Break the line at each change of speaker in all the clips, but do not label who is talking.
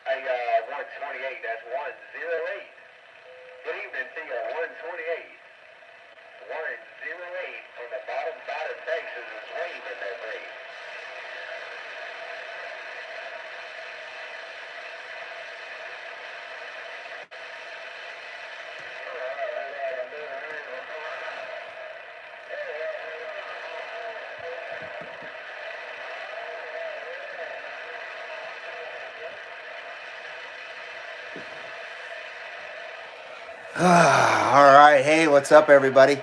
Hey, 128, that's 108. Good evening to you, 128. 108 from the bottom side of Texas is waving that way.
All right, hey, what's up, everybody?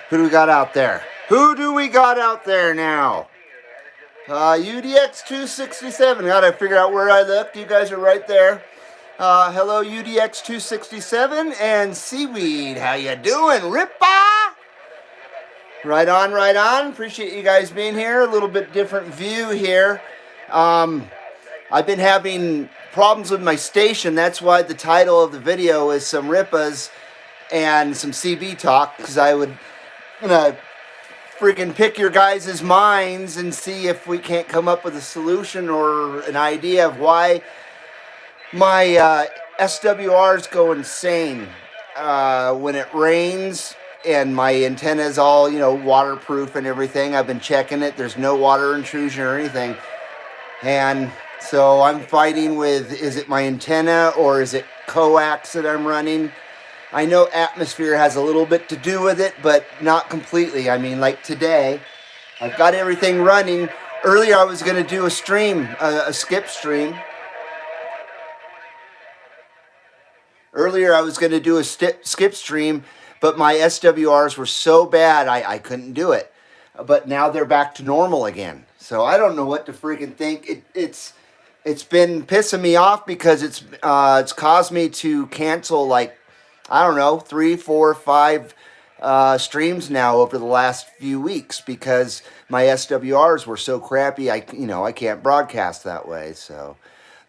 Who do we got out there? Who do we got out there now? UDX 267. Gotta figure out where I looked. You guys are right there. Hello, UDX 267 and Seaweed. How you doing, Rippa? Right on, right on. Appreciate you guys being here. A little bit different view here. I've been having problems with my station. That's why the title of the video is some Rippas and some CB talk, because I would gonna freaking pick your guys' minds and see if we can't come up with a solution or an idea of why my SWRs go insane when it rains and my antenna's all, waterproof and everything. I've been checking it. There's no water intrusion or anything. And so I'm fighting with, is it my antenna or is it coax that I'm running? I know atmosphere has a little bit to do with it, but not completely. I mean, like today, I've got everything running. Earlier I was going to do a stream, a skip stream. Earlier I was going to do a skip stream, but my SWRs were so bad I couldn't do it. But now they're back to normal again. So I don't know what to freaking think. It's been pissing me off because it's caused me to cancel, like, I don't know, 3, 4, 5 streams now over the last few weeks because my SWRs were so crappy. I can't broadcast that way. So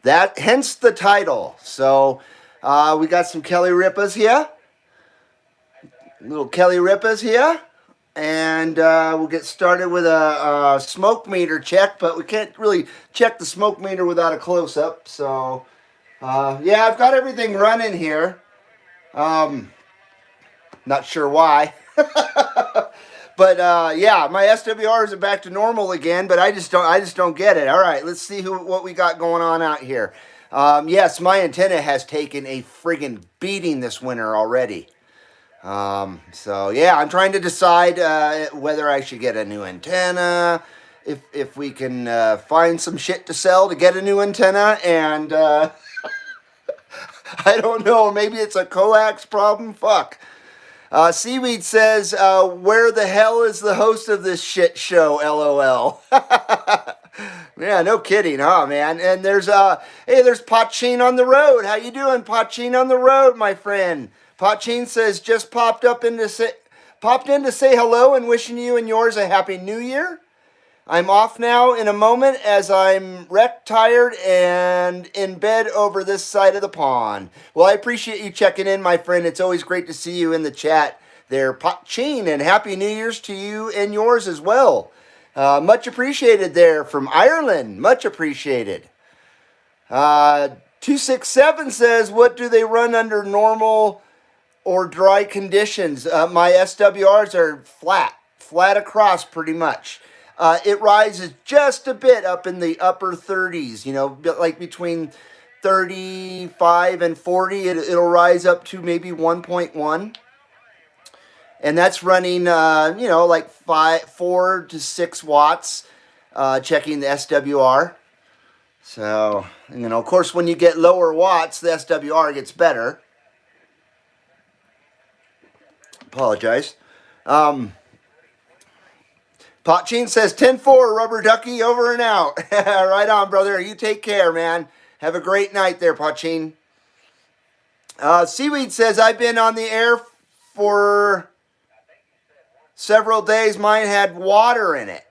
that, hence the title. So we got some Kellee Rippas here, little Kellee Rippas here. And we'll get started with a smoke meter check, but we can't really check the smoke meter without a close-up. So, yeah, I've got everything running here. Not sure why. But, yeah, my SWRs are back to normal again, but I just don't get it. All right, let's see what we got going on out here. Yes, my antenna has taken a friggin' beating this winter already. So yeah, I'm trying to decide whether I should get a new antenna, if we can find some shit to sell to get a new antenna, and I don't know, maybe it's a coax problem. Fuck. Seaweed says, where the hell is the host of this shit show? LOL. Yeah, no kidding, huh, man? And there's there's Potchin on the road. How you doing, Potchin on the road, my friend? Potchin says, just popped in to say hello and wishing you and yours a happy new year. I'm off now in a moment as I'm wrecked, tired, and in bed over this side of the pond. Well, I appreciate you checking in, my friend. It's always great to see you in the chat there, Potchin, and happy New Year's to you and yours as well. Much appreciated there from Ireland. Much appreciated. 267 says, what do they run under normal or dry conditions? My SWRs are flat across pretty much. It rises just a bit up in the upper 30s, like between 35 and 40. It'll rise up to maybe 1.1. And that's running, like 4 to 6 watts, checking the SWR. So, you know, of course, when you get lower watts, the SWR gets better. Apologize. Potchin says 10-4, Rubber Ducky, over and out. Right on, brother. You take care, man. Have a great night there, Potchin. Seaweed says, I've been on the air for several days. Mine had water in it.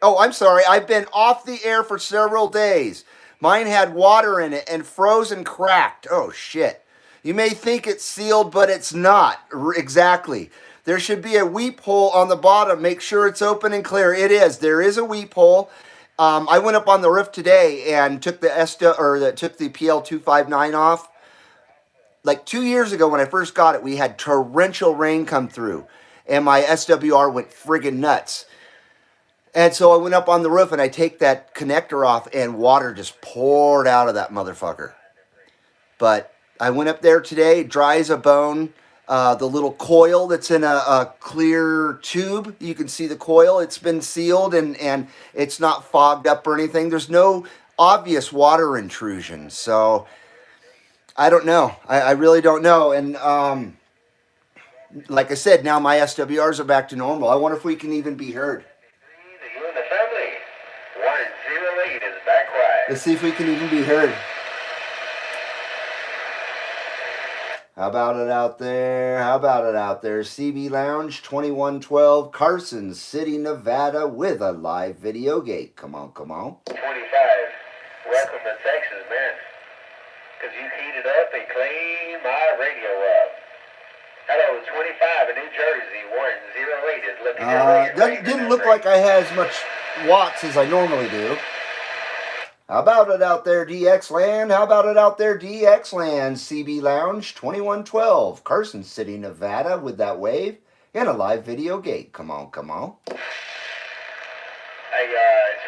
Oh, I'm sorry. I've been off the air for several days. Mine had water in it and froze and cracked. Oh, shit. You may think it's sealed, but it's not. Exactly. There should be a weep hole on the bottom. Make sure it's open and clear. It is. There is a weep hole. I went up on the roof today and took the PL259 off. Like 2 years ago when I first got it, we had torrential rain come through, and my SWR went friggin' nuts. And so I went up on the roof and I take that connector off and water just poured out of that motherfucker. But I went up there today, dry as a bone. The little coil that's in a clear tube, you can see the coil. It's been sealed and it's not fogged up or anything. There's no obvious water intrusion. So I don't know. I really don't know. And like I said, now my SWRs are back to normal. I wonder if we can even be heard. Let's see if we can even be heard. How about it out there? How about it out there? CB Lounge 2112, Carson City, Nevada, with a live video gate. Come on, come on.
25. Welcome to Texas, man. Because you heated up and cleaned my radio up. Hello, 25 in New Jersey, 108 is looking at
that didn't look like I had as much watts as I normally do. How about it out there, DX Land? How about it out there, DX Land? CB Lounge 2112, Carson City, Nevada, with that wave and a live video gate. Come on, come on.
Hey,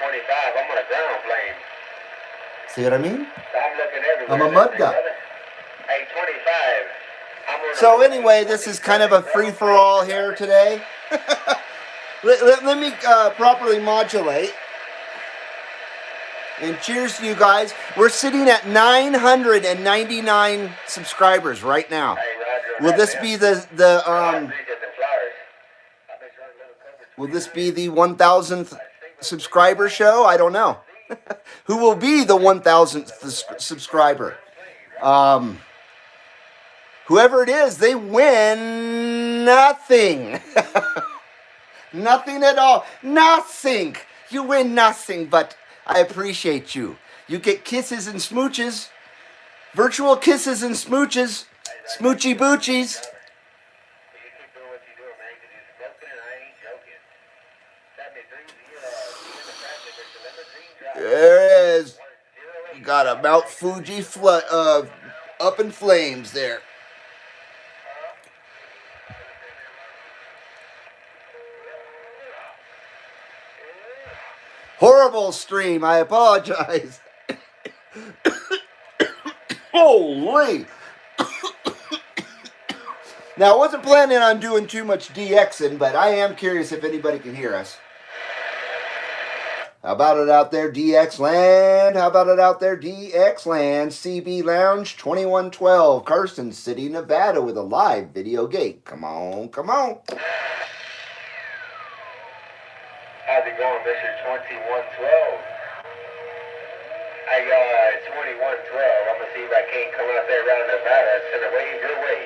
25, I'm on a ground flame.
See what I mean?
I'm looking everywhere.
I'm a mud duck.
Hey, 25.
So anyway, this is kind of a free-for-all here today. let me properly modulate. And cheers to you guys. We're sitting at 999 subscribers right now. Will this be the will this be the 1,000th subscriber show? I don't know. Who will be the 1,000th subscriber? Whoever it is, they win nothing. Nothing at all. Nothing. You win nothing, but I appreciate you. You get kisses and smooches. Virtual kisses and smooches. Smoochy boochies. There it is. You got a Mount Fuji up in flames there. Horrible stream. I apologize. Holy. Now, I wasn't planning on doing too much DXing, but I am curious if anybody can hear us. How about it out there, DX Land? How about it out there, DX Land? CB Lounge 2112, Carson City, Nevada, with a live video gate. Come on, come on.
How's it going, Mr. 2112? Hey, 2112, I'm going to see if I can't come out there around Nevada and send a wave your way.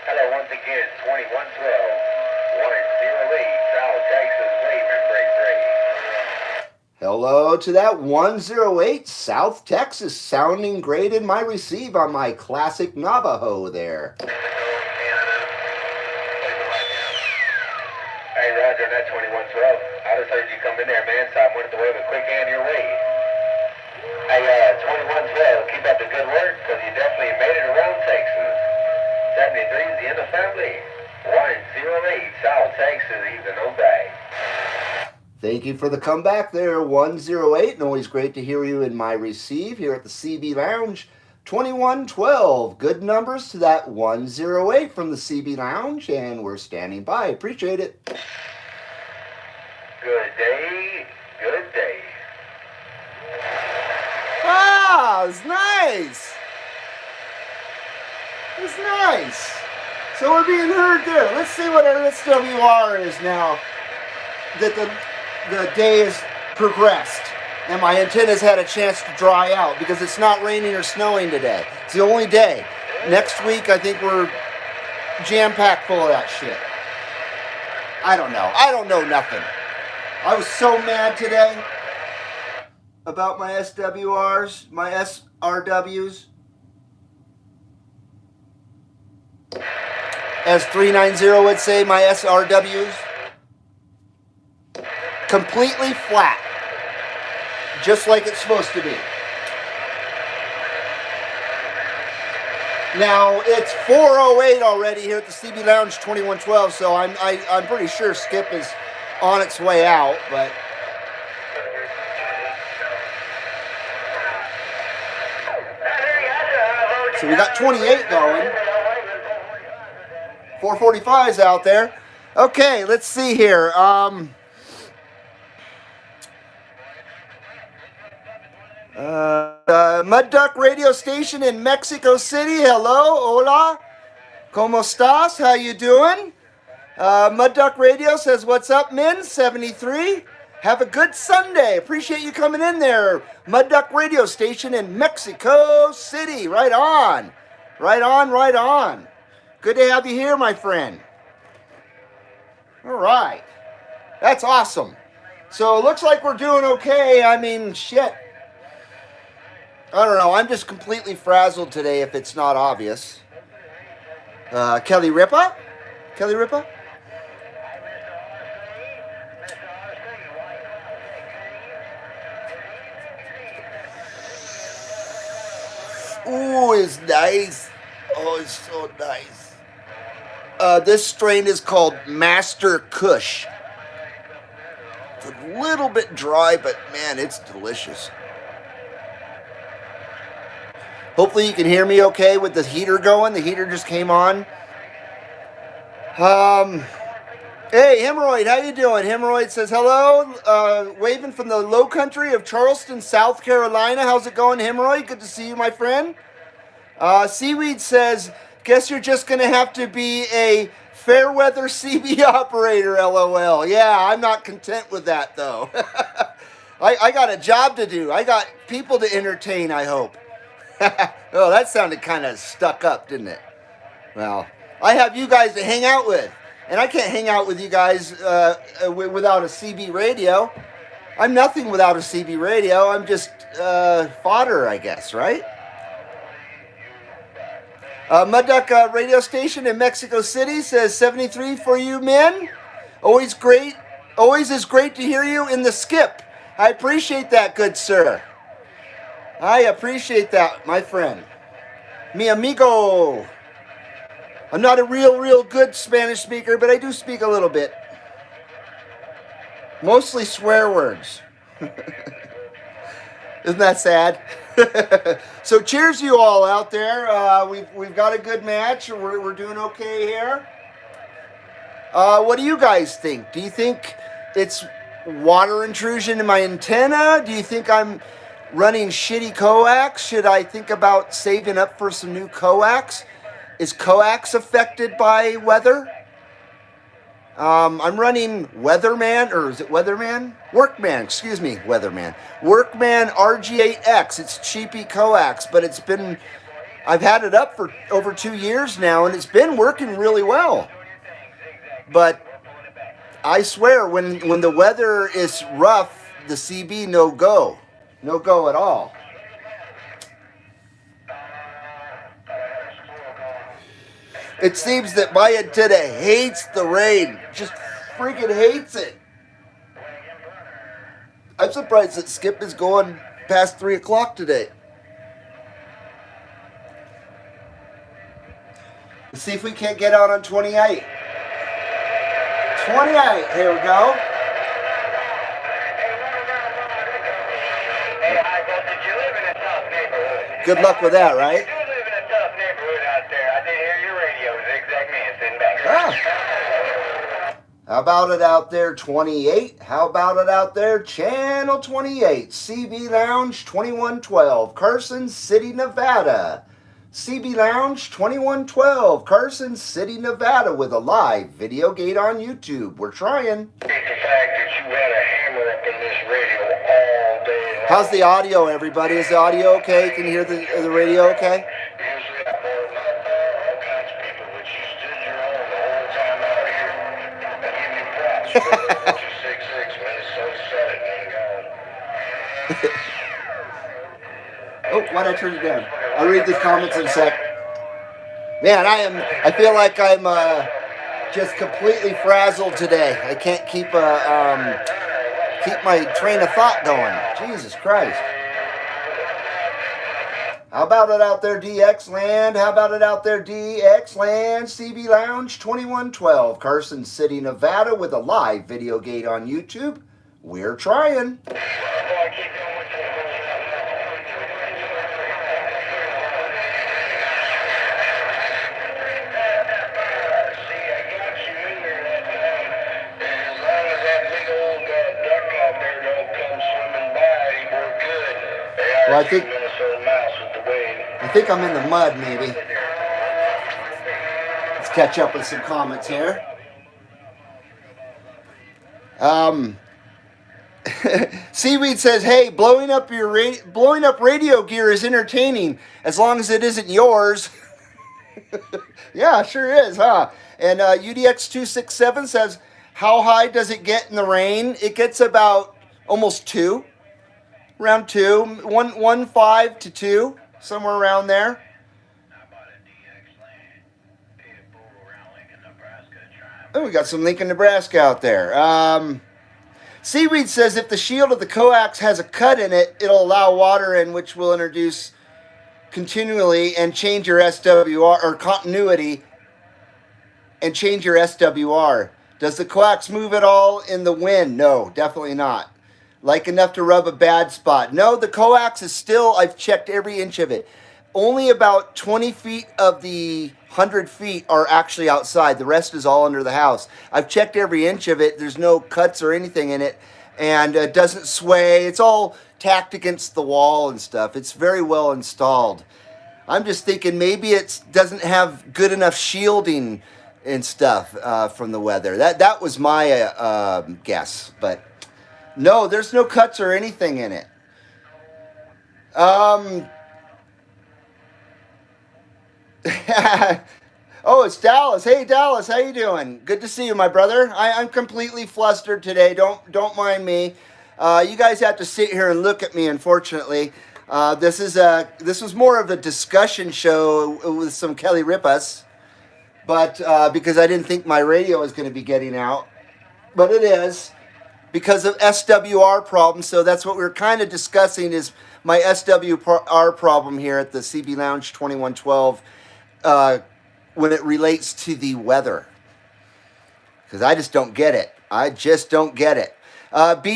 Hello, once again, 2112, 108, South Texas, waving break 3.
Hello to that 108, South Texas, sounding great in my receive on my classic Navajo there.
Hey, Roger, that 2112. I just heard you come in there, man, so I wanted to wave a quick hand your way. Hey, 2112, keep up the good work, because you definitely made it around Texas. 73 is the end of family. 108, South Texas, even obey.
Thank you for the comeback there, 108, and always great to hear you in my receive here at the CB Lounge. 2112, good numbers to that 108 from the CB Lounge, and we're standing by. Appreciate it.
Good day, good day.
it's nice. It's nice. So we're being heard there. Let's see what our SWR is now that the day has progressed and my antenna's had a chance to dry out because it's not raining or snowing today. It's the only day. Next week, I think we're jam-packed full of that shit. I don't know. I don't know nothing. I was so mad today about my SWRs, my SRWs. As 390 would say, my SRWs. Completely flat. Just like it's supposed to be. Now, it's 4:08 already here at the CB Lounge 2112, so I'm pretty sure Skip is on its way out, but... So we got 28 going. 445 is out there. Okay, let's see here. Mud Duck Radio Station in Mexico City. Hello, hola. ¿Cómo estás? How you doing? Mud Duck Radio says, what's up, men? 73. Have a good Sunday. Appreciate you coming in there. Mud Duck Radio Station in Mexico City. Right on. Right on, right on. Good to have you here, my friend. All right. That's awesome. So it looks like we're doing okay. I mean, shit. I don't know. I'm just completely frazzled today if it's not obvious. Kellee Rippa? Kellee Rippa? Ooh, it's nice. Oh, it's so nice. This strain is called Master Kush. It's a little bit dry, but man, it's delicious. Hopefully you can hear me okay with the heater going. The heater just came on. Hey, Hemorrhoid, how you doing? Hemorrhoid says, hello, waving from the low country of Charleston, South Carolina. How's it going, Hemorrhoid? Good to see you, my friend. Seaweed says, guess you're just going to have to be a fair weather CB operator, LOL. Yeah, I'm not content with that, though. I got a job to do. I got people to entertain, I hope. Oh, that sounded kind of stuck up, didn't it? Well, I have you guys to hang out with. And I can't hang out with you guys without a CB radio. I'm nothing without a CB radio. I'm just fodder, I guess, right? Mud Duck Radio Station in Mexico City says 73 for you men. Always great. Always is great to hear you in the skip. I appreciate that, good sir. I appreciate that, my friend. Mi amigo. I'm not a real good Spanish speaker, but I do speak a little bit. Mostly swear words. Isn't that sad? So cheers you all out there. We've got a good match. We're doing okay here. What do you guys think? Do you think it's water intrusion in my antenna? Do you think I'm running shitty coax? Should I think about saving up for some new coax? Is coax affected by weather? I'm running Weatherman, or is it Weatherman? Workman, excuse me, Weatherman. Workman RG8X. It's cheapy coax, but I've had it up for over 2 years now, and it's been working really well. But I swear, when the weather is rough, the CB no go. No go at all. It seems that my antenna hates the rain. Just freaking hates it. I'm surprised that Skip is going past 3 o'clock today. Let's see if we can't get out on 28. 28, here we go. Good luck with that, right? Ah. How about it out there, 28? How about it out there, Chan? Channel 28, CB Lounge 2112, Carson City, Nevada. CB Lounge 2112, Carson City, Nevada, with a live video gate on YouTube. We're trying.
The fact that you had a hammer up in this radio all day long.
How's the audio, everybody? Is the audio okay? Can you hear the radio okay?
Usually I know all kinds of people, but you stood your own the whole time out here. I give you props. 266, Minnesota said it, man, God.
Oh, why'd I turn it down? I'll read these comments in a sec. Man, I feel like I'm just completely frazzled today. I can't keep my train of thought going. Jesus Christ. How about it out there, DX Land? How about it out there, DX Land? CB Lounge 2112, Carson City, Nevada, with a live video gate on YouTube. We're trying. Well, I think I'm in the mud, maybe. Let's catch up with some comments here. Seaweed says, "Hey, blowing up radio gear is entertaining as long as it isn't yours." Yeah, sure is, huh? And UDX267 says, "How high does it get in the rain?" It gets about almost 2. Around 2, 1.5 to 2, somewhere around there. Oh, we got some Lincoln, Nebraska out there. Seaweed says if the shield of the coax has a cut in it, it'll allow water in, which will introduce continually and change your SWR, or continuity, and change your SWR. Does the coax move at all in the wind? No, definitely not. Like enough to rub a bad spot. No, the coax is still, I've checked every inch of it. Only about 20 feet of the 100 feet are actually outside. The rest is all under the house. I've checked every inch of it. There's no cuts or anything in it. And it doesn't sway. It's all tacked against the wall and stuff. It's very well installed. I'm just thinking maybe it doesn't have good enough shielding and stuff from the weather. That was my guess, but no, there's no cuts or anything in it. Oh, it's Dallas. Hey, Dallas, how you doing? Good to see you, my brother. I'm completely flustered today. Don't mind me. You guys have to sit here and look at me. Unfortunately, this was more of a discussion show with some Kellee Rippas, but because I didn't think my radio was going to be getting out, but it is. Because of SWR problems, so that's what we're kind of discussing is my SWR problem here at the CB Lounge 2112 when it relates to the weather. Because I just don't get it. B.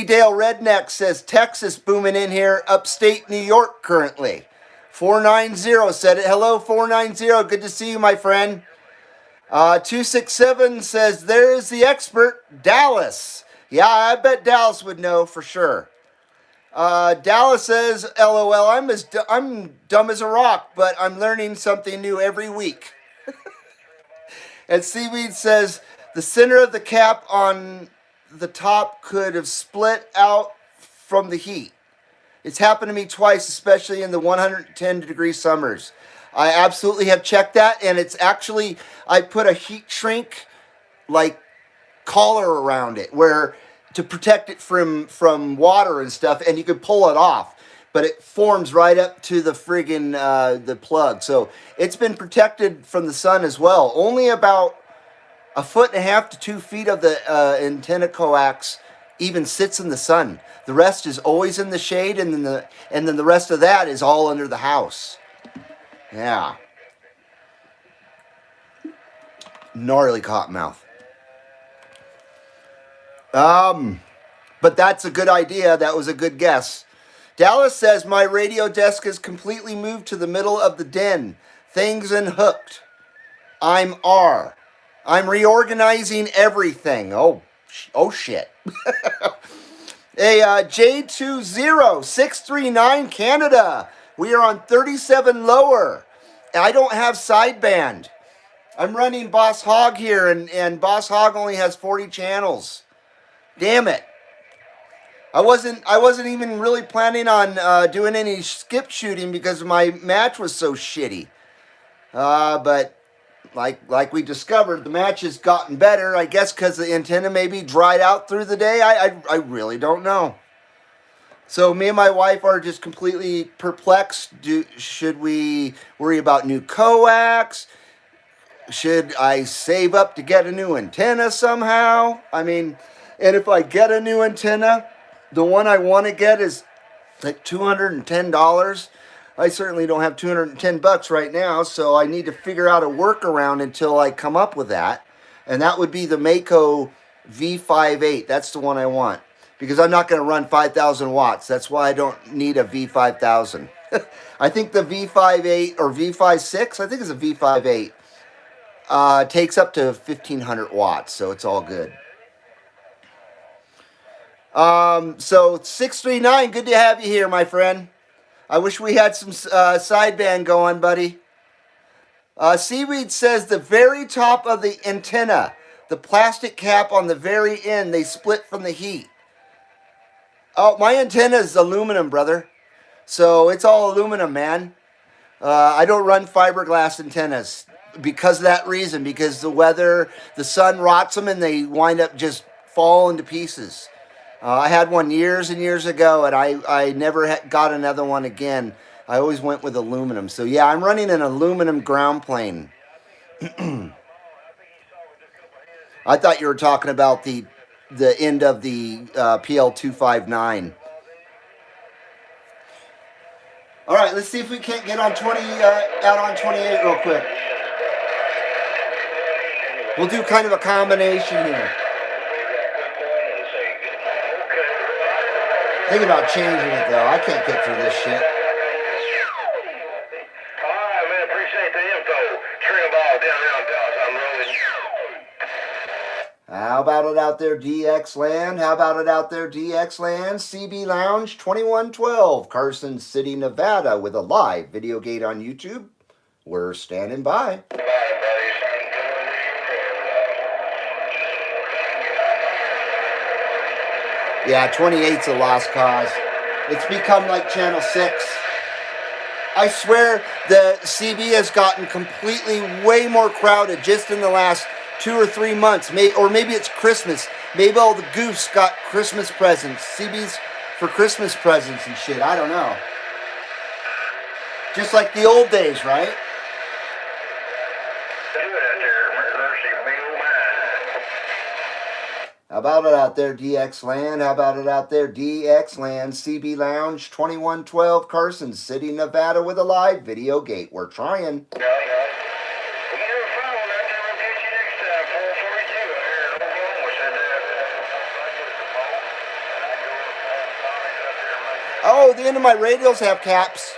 Dale Redneck says, Texas booming in here, upstate New York currently. 490 said it. Hello, 490. Good to see you, my friend. 267 says, there's the expert, Dallas. Yeah, I bet Dallas would know for sure. Dallas says, LOL, I'm dumb as a rock, but I'm learning something new every week. And Seaweed says, the center of the cap on the top could have split out from the heat. It's happened to me twice, especially in the 110 degree summers. I absolutely have checked that, and it's actually, I put a heat shrink, like, collar around it where to protect it from water and stuff, and you can pull it off, but it forms right up to the friggin' the plug. So it's been protected from the sun as well. Only about 1.5 to 2 feet of the antenna coax even sits in the sun. The rest is always in the shade, and then the rest of that is all under the house. Yeah. Gnarly cottonmouth. But that's a good idea. That was a good guess. Dallas says, my radio desk is completely moved to the middle of the den. Things unhooked. I'm reorganizing everything. Oh shit. Hey, J20639 Canada. We are on 37 lower. I don't have sideband. I'm running Boss Hog here, and Boss Hog only has 40 channels. Damn it. I wasn't even really planning on doing any skip shooting because my match was so shitty. But like we discovered, the match has gotten better. I guess because the antenna maybe dried out through the day. I really don't know. So me and my wife are just completely perplexed. Should we worry about new coax? Should I save up to get a new antenna somehow? I mean, and if I get a new antenna, the one I want to get is like $210. I certainly don't have 210 bucks right now, so I need to figure out a workaround until I come up with that. And that would be the Mako V58. That's the one I want. Because I'm not going to run 5,000 watts. That's why I don't need a V5000. I think the V58 or V56, I think it's a V58, takes up to 1,500 watts, so it's all good. So 639, good to have you here, my friend. I wish we had some sideband going, buddy. Seaweed says the very top of the antenna, the plastic cap on the very end, they split from the heat. Oh, my antenna is aluminum, brother. So it's all aluminum, man. I don't run fiberglass antennas because of that reason. Because the weather, the sun rots them and they wind up just falling to pieces. I had one years and years ago, and I never got another one again. I always went with aluminum. So yeah, I'm running an aluminum ground plane. I thought you were talking about the end of the PL259. All right, let's see if we can't get on 20 out on 28 real quick. We'll do kind of a combination here. Thinking about changing it though. I can't get through this shit.
Alright, man, appreciate the info. Trim ball down around Dallas. I'm rolling.
How about it out there, DX Land? How about it out there, DX Land? CB Lounge 2112, Carson City, Nevada, with a live video gate on YouTube. We're standing by. Yeah, 28's a lost cause. It's become like Channel 6. I swear the CB has gotten completely way more crowded just in the last 2 or 3 months. Or maybe it's Christmas. Maybe all the goofs got Christmas presents. CB's for Christmas presents and shit. I don't know. Just like the old days, right? How about it out there, DX Land? How about it out there, DX Land? CB Lounge 2112, Carson City, Nevada, with a live video gate. We're trying. Oh, the end of my radials have caps.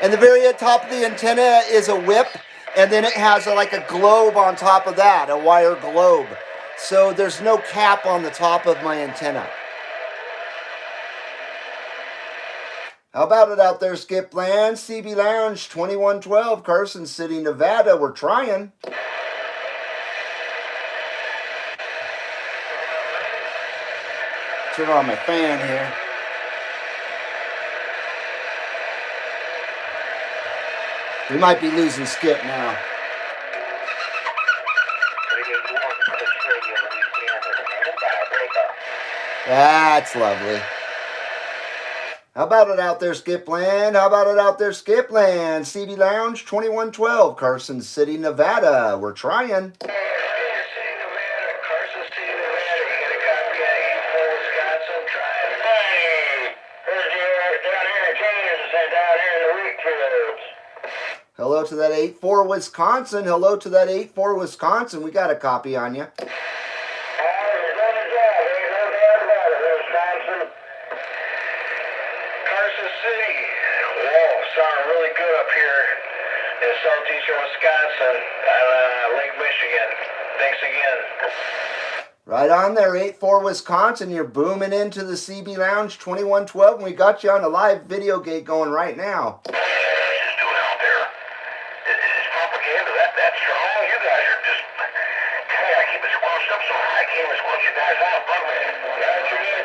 And the very top of the antenna is a whip, and then it has like a globe on top of that, a wire globe. So there's no cap on the top of my antenna. How about it out there, Skip Land? CB Lounge 2112, Carson City, Nevada. We're trying. Turn on my fan here. We might be losing Skip now. That's lovely. How about it out there, Skip Land? How about it out there, Skip Land? CB Lounge 2112, Carson City, Nevada. We're trying. Hello to that 8-4 Wisconsin. Hello to that 8-4 Wisconsin. We got a copy on you. Right on there, 8-4 Wisconsin. You're booming into the CB Lounge 2112, and we got you on a live video gate going right now.
Just doing out there. It's propaganda. That's strong. You guys are just. Hey, I keep it squashed up so high. I can't even squash you guys out. Bug me. That's your good,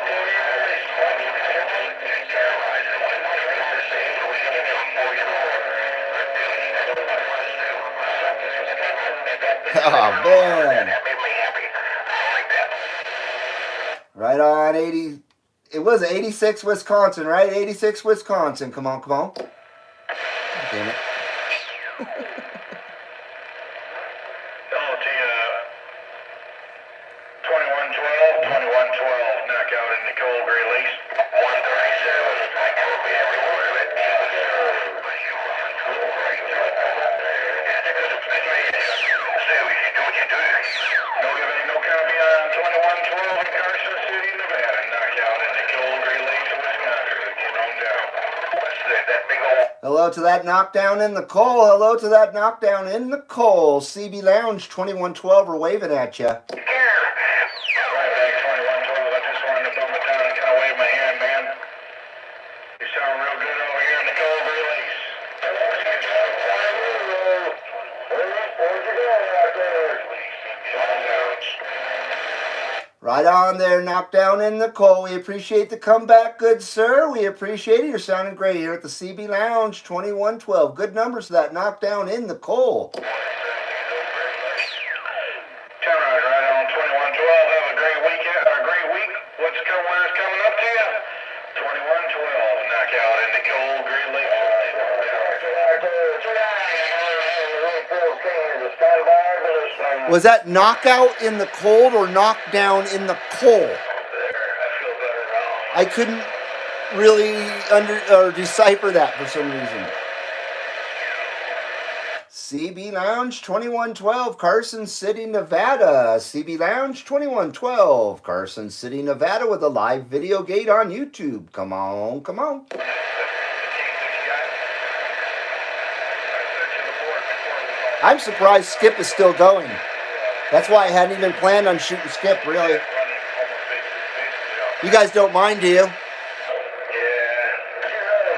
Oh, man.
That made me happy. I like that.
Right on 80. It was 86 Wisconsin, right? 86 Wisconsin. Come on, come on. Damn it.
Oh, to you. 2112, 2112. Knockout in the cold gray lace. 137. I could be every word of it. Don't give any no copy on 2112 in Carson City, Nevada. Knockout in the cold gray lace of Wisconsin. Get on down. What's that big old...
Hello to that knockdown in the coal. Hello to that knockdown in the coal. CB Lounge 2112 are waving at you.
Right back 2112. I just wanted to bump it down and kind of wave my hand, man. You sound real good over here in the cold gray lace. Where'd you go out there?
Right on there, knockdown in the coal. We appreciate the comeback, good sir. We appreciate it. You're sounding great here at the CB Lounge 2112. Good numbers for that knockdown in the coal.
Right on 2112. Have a great weekend, or a great week. Where's coming up to you? 2112. Knockout in the cold gray lace.
Was that knockout in the cold or knockdown in the coal? I couldn't really decipher that for some reason. CB Lounge 2112, Carson City, Nevada. CB Lounge 2112, Carson City, Nevada, with a live video gate on YouTube. Come on, come on. I'm surprised Skip is still going. That's why I hadn't even planned on shooting Skip, really. You guys don't mind, do you?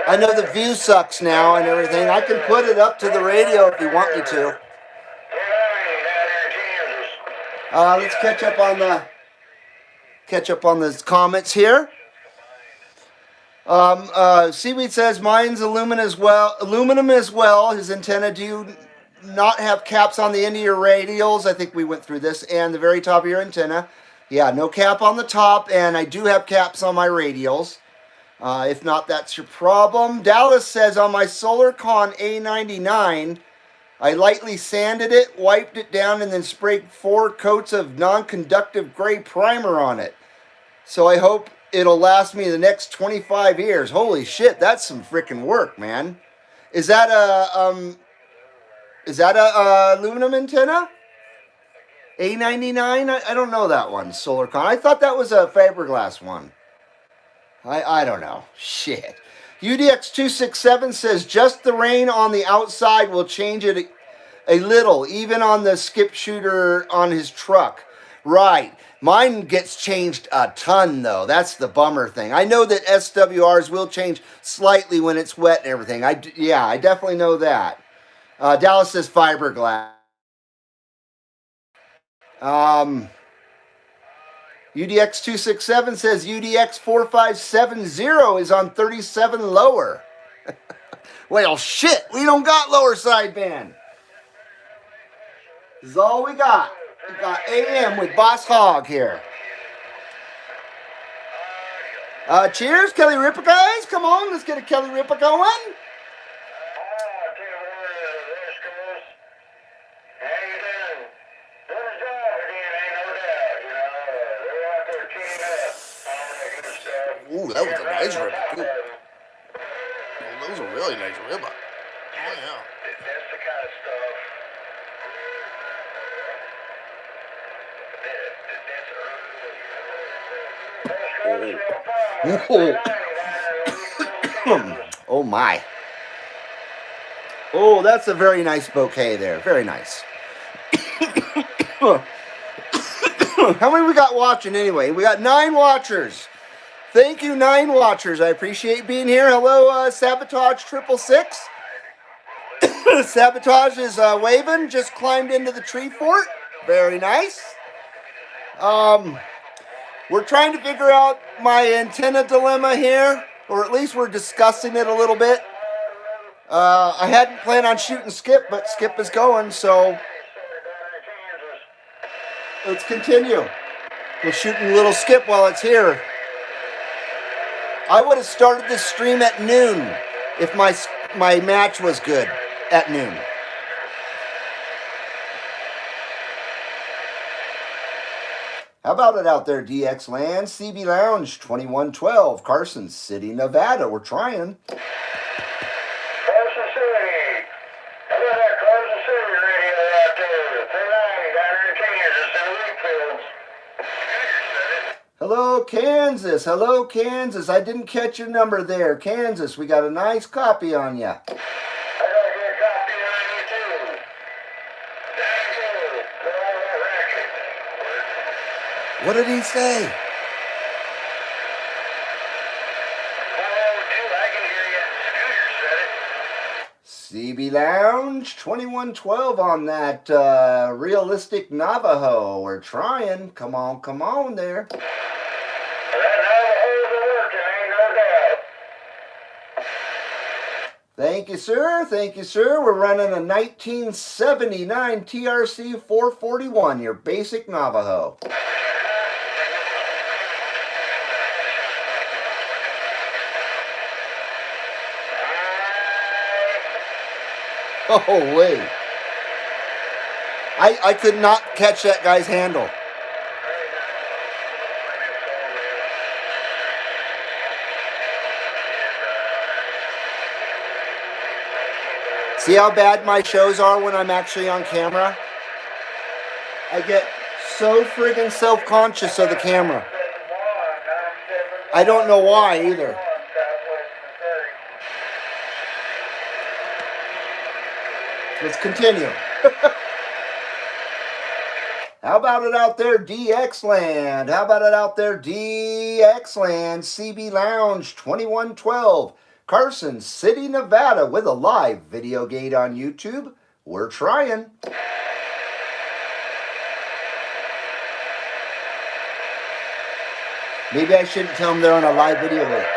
I know the view sucks now and everything. I can put it up to the radio if you want me to. Let's catch up on the comments here. Seaweed says mine's aluminum as well. His antenna do not have caps on the end of your radials. I think we went through this. And the very top of your antenna. Yeah, no cap on the top, and I do have caps on my radials. If not, that's your problem. Dallas says on my SolarCon A99, I lightly sanded it, wiped it down, and then sprayed 4 coats of non-conductive gray primer on it. So I hope it'll last me the next 25 years. Holy shit, that's some freaking work, man. Is that a aluminum antenna? A99? I don't know that one, SolarCon. I thought that was a fiberglass one. I don't know. Shit. UDX267 says just the rain on the outside will change it a little, even on the skip shooter on his truck. Right. Mine gets changed a ton, though. That's the bummer thing. I know that SWRs will change slightly when it's wet and everything. I definitely know that. Dallas says fiberglass. UDX267 says UDX4570 is on 37 lower. Well, shit, we don't got lower sideband. This is all we got. We got AM with Boss Hog here. Cheers, Kellee Rippa, guys. Come on, let's get a Kellee Rippa going. Ooh, that was a nice ribba, too. That was a really nice ribba. Oh, yeah.
That's the kind
of stuff. Oh, my. Oh, that's a very nice bouquet there. Very nice. How many we got watching anyway? We got 9 watchers. Thank you, 9 watchers. I appreciate being here. Hello, Sabotage 666. Sabotage is waving. Just climbed into the tree fort. Very nice. We're trying to figure out my antenna dilemma here, or at least we're discussing it a little bit. I hadn't planned on shooting Skip, but Skip is going, so let's continue. We're shooting little Skip while it's here. I would have started this stream at noon if my match was good at noon. How about it out there, DX Land? CB Lounge 2112, Carson City, Nevada. We're trying.
Carson City. How about that Carson City radio out there? 390 down in Kansas in the wheat fields.
Hello, Kansas. Hello, Kansas. I didn't catch your number there. Kansas, we got a nice copy on you.
I got a good copy on you too. That's good. Go on that racket.
What did he say?
Oh, dude, I can hear you. Scooter said it.
CB Lounge 2112 on that realistic Navajo. We're trying. Come on there.
That Navajo's a working, ain't no doubt.
Thank you, sir. Thank you, sir. We're running a 1979 TRC 441, your basic Navajo. Oh, wait. I could not catch that guy's handle. See how bad my shows are when I'm actually on camera? I get so friggin' self-conscious of the camera. I don't know why either. Let's continue. How about it out there, DX Land? How about it out there, DX Land? CB Lounge 2112, Carson City, Nevada, with a live video gate on YouTube. We're trying. Maybe I shouldn't tell them they're on a live video gate.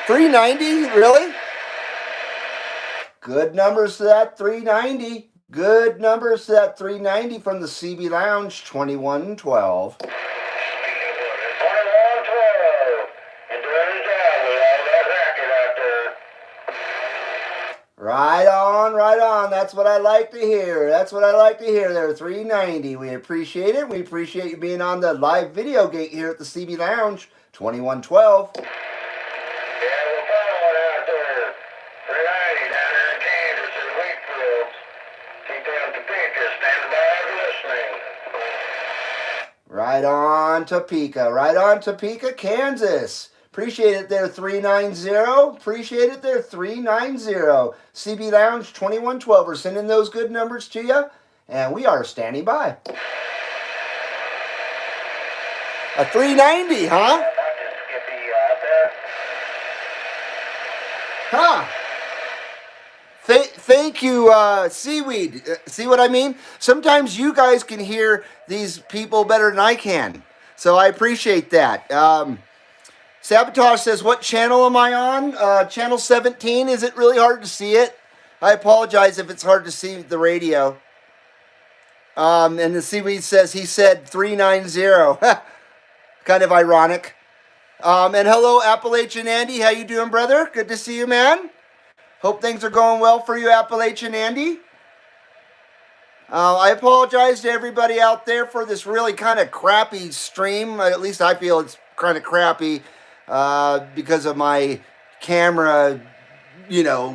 $390, really? Good numbers to that 390. Good numbers to that 390 from the CB Lounge 2112. Right on, right on. That's what I like to hear. That's what I like to hear there. 390. We appreciate it. We appreciate you being on the live video gate here at the CB Lounge 2112. Right on Topeka. Right on Topeka, Kansas. Appreciate it there, 390. Appreciate it there, 390. CB Lounge 2112. We're sending those good numbers to you, and we are standing by. A 390, huh? Huh. Thank you, Seaweed. See what I mean? Sometimes you guys can hear these people better than I can. So I appreciate that. Sabotage says, what channel am I on? Channel 17. Is it really hard to see it? I apologize if it's hard to see the radio. And the Seaweed says, he said 390. Kind of ironic. And hello, Appalachian Andy. How you doing, brother? Good to see you, man. Hope things are going well for you, Appalachian Andy. I apologize to everybody out there for this really kind of crappy stream. At least I feel it's kind of crappy because of my camera,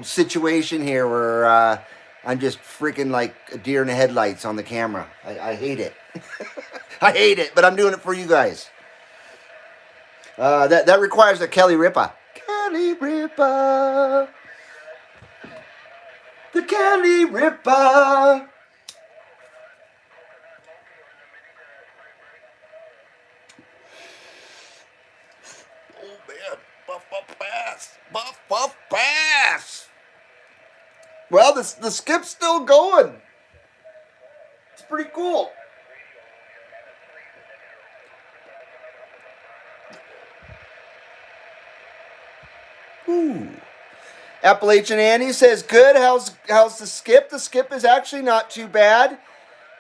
situation here where I'm just freaking like a deer in the headlights on the camera. I hate it. I hate it, but I'm doing it for you guys. That requires a Kellee Rippa. Kellee Rippa. The Kellee Rippa. Oh man, buff pass. Buff pass. Well, the skip's still going. It's pretty cool. Ooh. Appalachian Andy says, good. How's the skip? The skip is actually not too bad.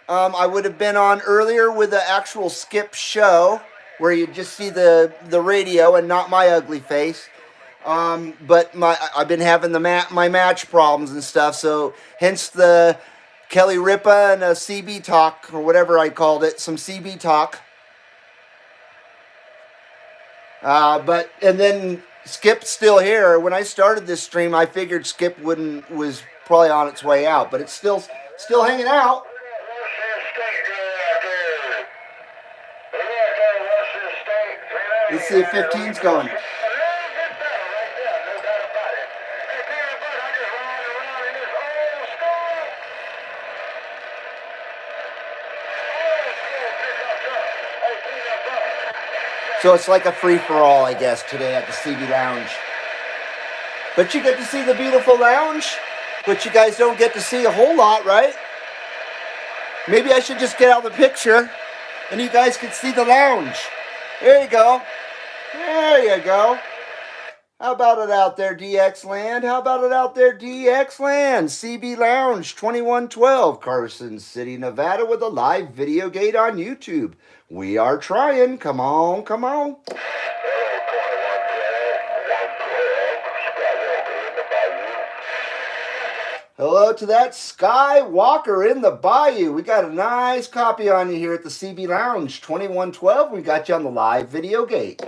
I would have been on earlier with the actual skip show where you just see the radio and not my ugly face. But I've been having my match problems and stuff, so hence the Kellee Rippa and a CB talk, or whatever I called it, some CB talk. And then Skip's still here. When I started this stream, I figured Skip was probably on its way out, but it's still hanging out. Let's see if 15's going. So it's like a free-for-all, I guess, today at the CB Lounge. But you get to see the beautiful lounge, which you guys don't get to see a whole lot, right? Maybe I should just get out the picture, and you guys can see the lounge. There you go. There you go. How about it out there, DX Land? How about it out there, DX Land? CB Lounge 2112, Carson City, Nevada, with a live video gate on YouTube. We are trying. Come on, come on. Hello to that Skywalker in the Bayou. We got a nice copy on you here at the CB Lounge 2112. We got you on the live video gate.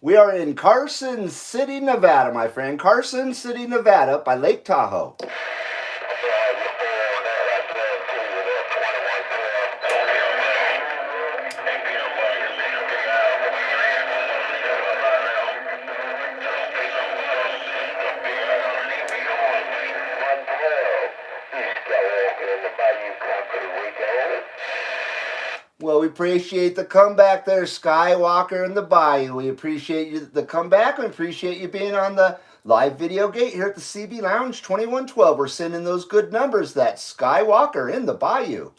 We are in Carson City, Nevada, my friend. Carson City, Nevada, by Lake Tahoe. Well, we appreciate the comeback there, Skywalker in the Bayou. We appreciate the comeback. We appreciate you being on the live video gate here at the CB Lounge 2112. We're sending those good numbers, that Skywalker in the Bayou.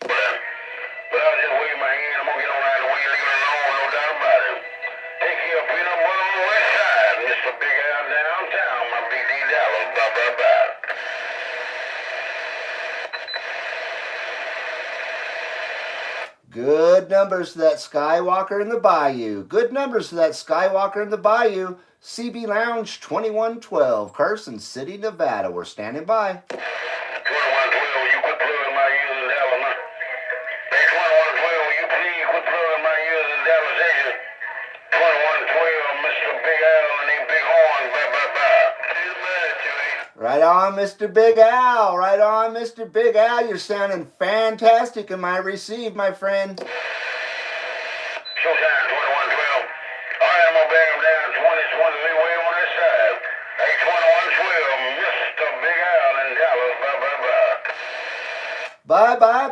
Good numbers to that Skywalker in the Bayou. Good numbers to that Skywalker in the Bayou. CB Lounge 2112, Carson City, Nevada. We're standing by.
2112, you quit blowing my ears in Dallas. Hey, 2112, you please quit blowing my ears in Dallas, Asia. 2112, Mr. Big Al and them big horns, bye.
Right on, Mr. Big Al. Right on, Mr. Big Al. You're sounding fantastic in my receive, my friend.
Showtime, 2112. All right, I'm going to bang him down 20 way on this side. Hey, 2112, Mr. Big Al in Dallas, bye.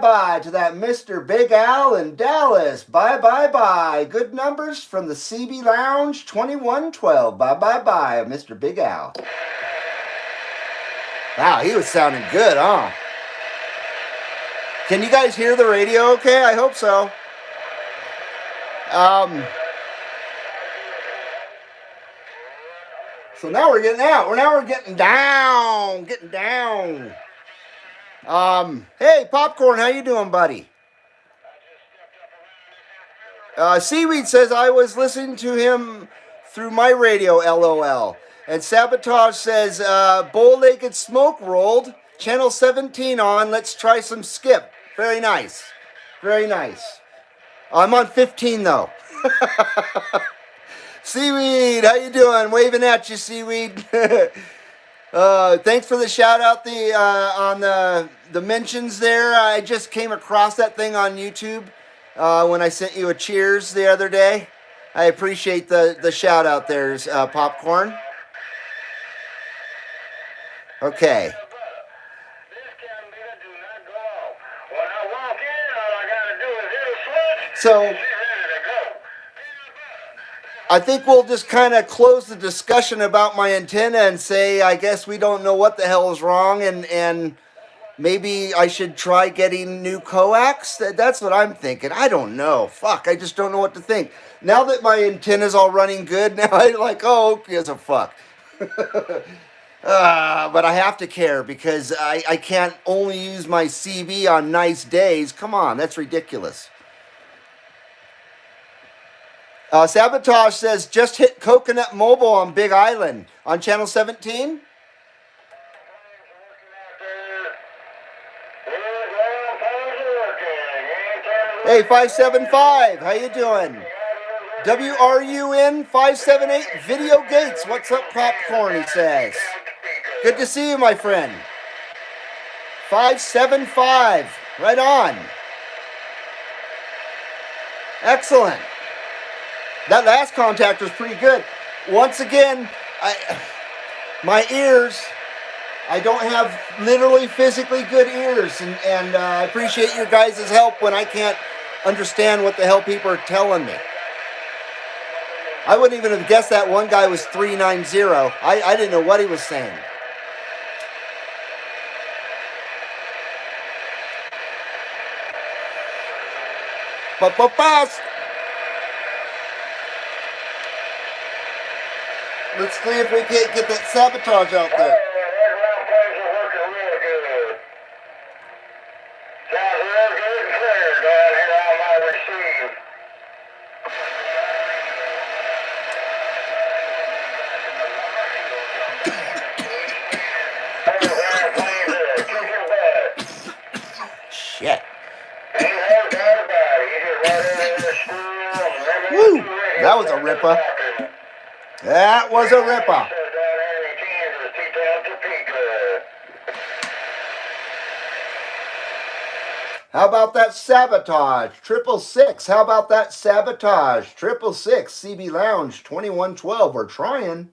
Bye to that Mr. Big Al in Dallas. Bye. Good numbers from the CB Lounge 2112. Bye, Mr. Big Al. Wow, he was sounding good, huh? Can you guys hear the radio okay? I hope so. So now we're getting out. Now we're getting down. Hey, Popcorn, how you doing, buddy? Seaweed says, I was listening to him through my radio, LOL. And Sabotage says, bow-legged smoke rolled, channel 17 on, let's try some skip. Very nice. Very nice. I'm on 15 though. Seaweed, how you doing? Waving at you, Seaweed. Thanks for the shout out on the mentions there. I just came across that thing on YouTube when I sent you a cheers the other day. I appreciate the shout out there, Popcorn. Okay. So I think we'll just kind of close the discussion about my antenna and say I guess we don't know what the hell is wrong, and maybe I should try getting new coax. That's what I'm thinking. I don't know. Fuck, I just don't know what to think. Now that my antenna's all running good, now I'm like, oh, who gives a fuck? But I have to care because I can't only use my CB on nice days. Come on, that's ridiculous. Sabotage says, just hit Coconut Mobile on Big Island on channel 17. Hey, 575, how you doing? WRUN 578 Video Gates. What's up, Popcorn, he says. Good to see you, my friend. 575, right on. Excellent. That last contact was pretty good. Once again, my ears, I don't have literally physically good ears, and I appreciate your guys' help when I can't understand what the hell people are telling me. I wouldn't even have guessed that one guy was 390. I didn't know what he was saying. But fast. Let's see if we can't get that sabotage out there. Shit. Woo! That was a ripper. That was a ripper. How about that sabotage? 666. How about that sabotage? 666. CB Lounge 2112. We're trying.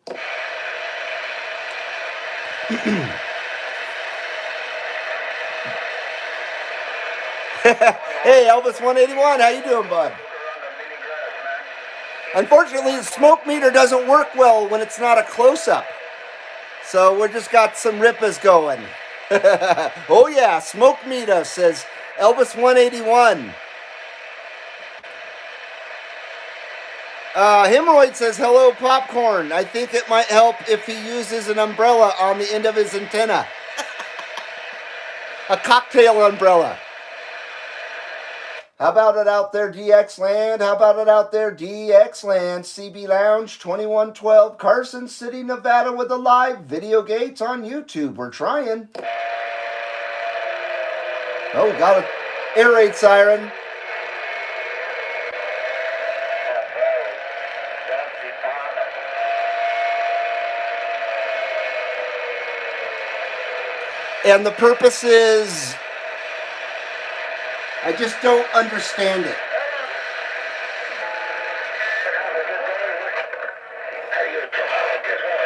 Hey, Elvis 181. How you doing, bud? Unfortunately, the smoke meter doesn't work well when it's not a close-up. So we just got some rippas going. Oh yeah, smoke meter, says Elvis 181. Hemorrhoid says, hello, Popcorn. I think it might help if he uses an umbrella on the end of his antenna. A cocktail umbrella. How about it out there, DX Land? How about it out there, DX Land? CB Lounge 2112, Carson City, Nevada, with a live video gates on YouTube. We're trying. Oh, got an air raid siren. And the purpose is, I just don't understand it.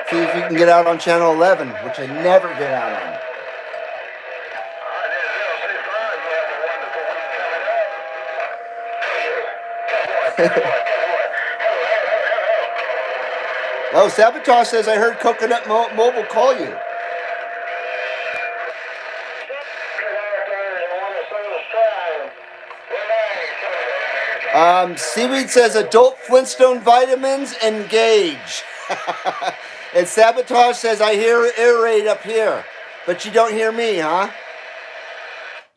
See if you can get out on channel 11, which I never get out on. Oh, Sabotage says, I heard Coconut Mobile call you. Seaweed says adult Flintstone vitamins engage. And Sabotage says I hear air raid up here, but you don't hear me, huh?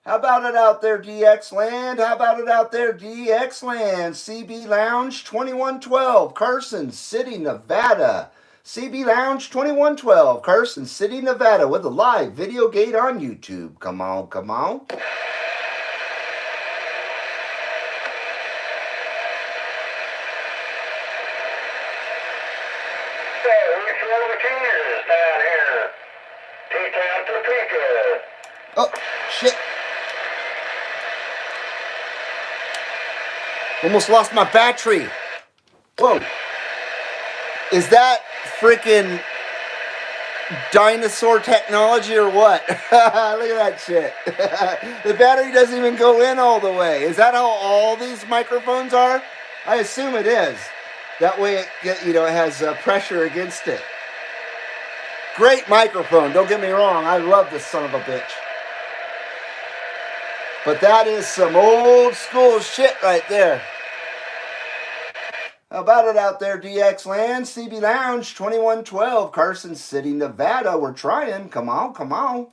How about it out there, DX Land? How about it out there, DX Land? CB Lounge 2112, Carson City, Nevada. CB Lounge 2112, Carson City, Nevada, with a live video gate on YouTube. Come on, come on. Oh, shit. Almost lost my battery. Whoa. Is that freaking dinosaur technology or what? Look at that shit. The battery doesn't even go in all the way. Is that how all these microphones are? I assume it is. That way it has pressure against it. Great microphone, don't get me wrong. I love this son of a bitch. But that is some old school shit right there. How about it out there, DX Land? CB Lounge, 2112, Carson City, Nevada. We're trying. Come on, come on.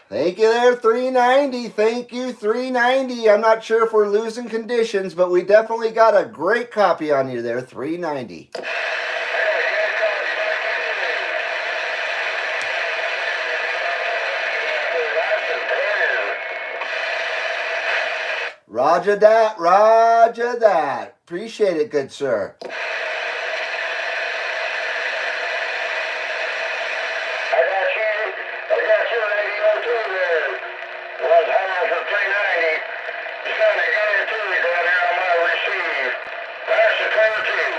Thank you there, 390. Thank you, 390. I'm not sure if we're losing conditions, but we definitely got a great copy on you there, 390. Roger that, roger that. Appreciate it, good sir.
I got your radio too there. Was home for 390. Just trying to get it to you down here on my receive. That's the code too.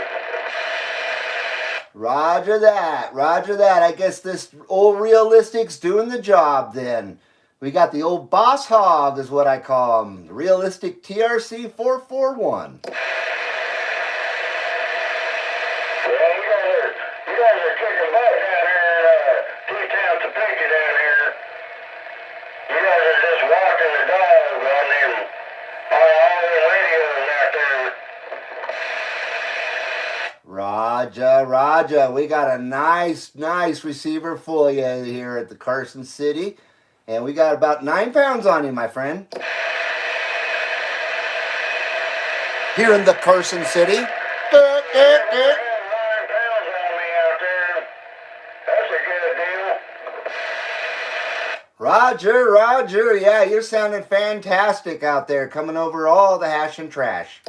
Roger that, roger that. I guess this old Realistic's doing the job then. We got the old Boss Hog is what I call him. Realistic TRC 441.
Well, you guys are kicking butt down here in T-Town, Topeka down here. You guys are just walking the dog on them, all the radios out there.
Roger, roger. We got a nice receiver for you here at the Carson City. And we got about 9 pounds on you, my friend. Here in the Carson City.
9 pounds on me out there. That's a good deal.
Roger, roger. Yeah, you're sounding fantastic out there, coming over all the hash and trash.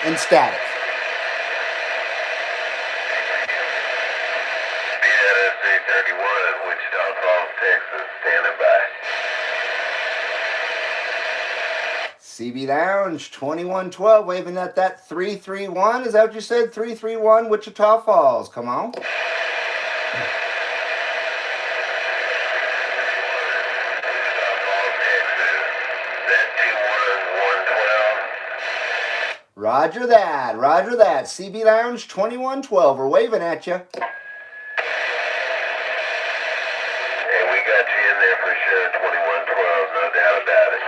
And static. CB Lounge 2112, waving at that 331. Is that what you said? 331 Wichita Falls. Come on. Roger that. Roger that. CB Lounge 2112. We're waving at you.
And we got you in there for sure, 2112, no doubt about it.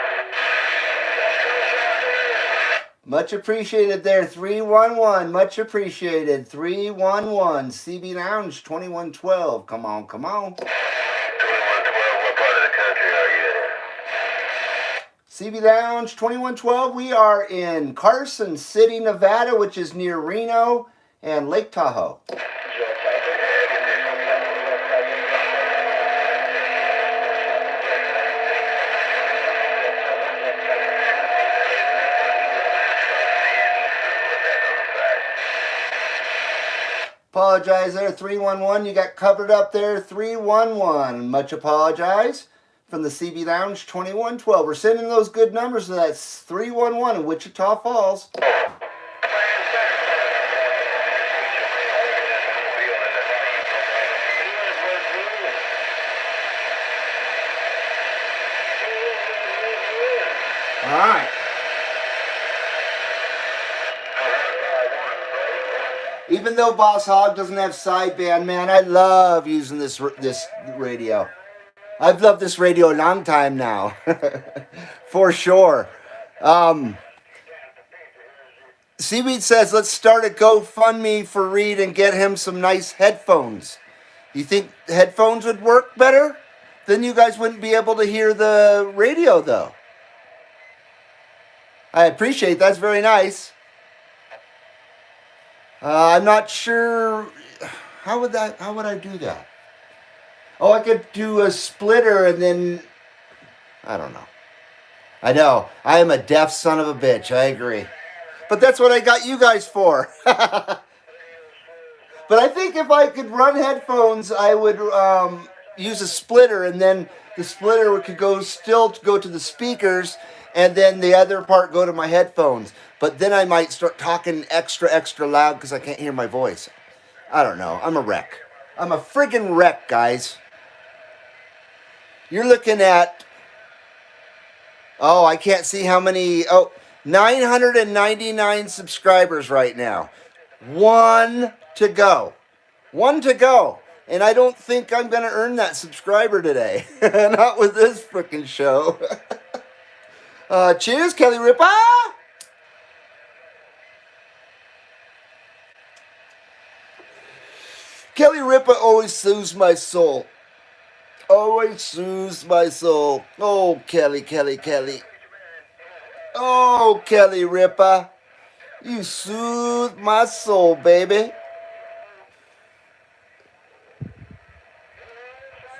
Much appreciated there, 311. Much appreciated, 311. CB Lounge 2112. Come on, come on.
2112, what part of the country are you in?
CB Lounge 2112. We are in Carson City, Nevada, which is near Reno and Lake Tahoe. Apologize there, 311. You got covered up there, 311. Much apologize from the CB Lounge 2112. We're sending those good numbers to that 311 in Wichita Falls. All right. Even though Boss Hog doesn't have sideband, man, I love using this radio. I've loved this radio a long time now, for sure. Seaweed says, let's start a GoFundMe for Reed and get him some nice headphones. You think headphones would work better? Then you guys wouldn't be able to hear the radio, though. I appreciate that's very nice. I'm not sure how would I do that? Oh, I could do a splitter and then I don't know. I know. I am a deaf son of a bitch. I agree. But that's what I got you guys for. But I think if I could run headphones, I would use a splitter, and then the splitter could still go to the speakers, and then the other part go to my headphones. But then I might start talking extra loud because I can't hear my voice. I don't know. I'm a wreck. I'm a friggin' wreck, guys. You're looking at, I can't see how many, 999 subscribers right now. One to go. One to go. And I don't think I'm going to earn that subscriber today. Not with this frickin' show. Cheers, Kellee Rippa! Kellee Rippa always soothes my soul. Always soothes my soul. Oh, Kellee, Kellee, Kellee. Oh, Kellee Rippa. You soothe my soul, baby.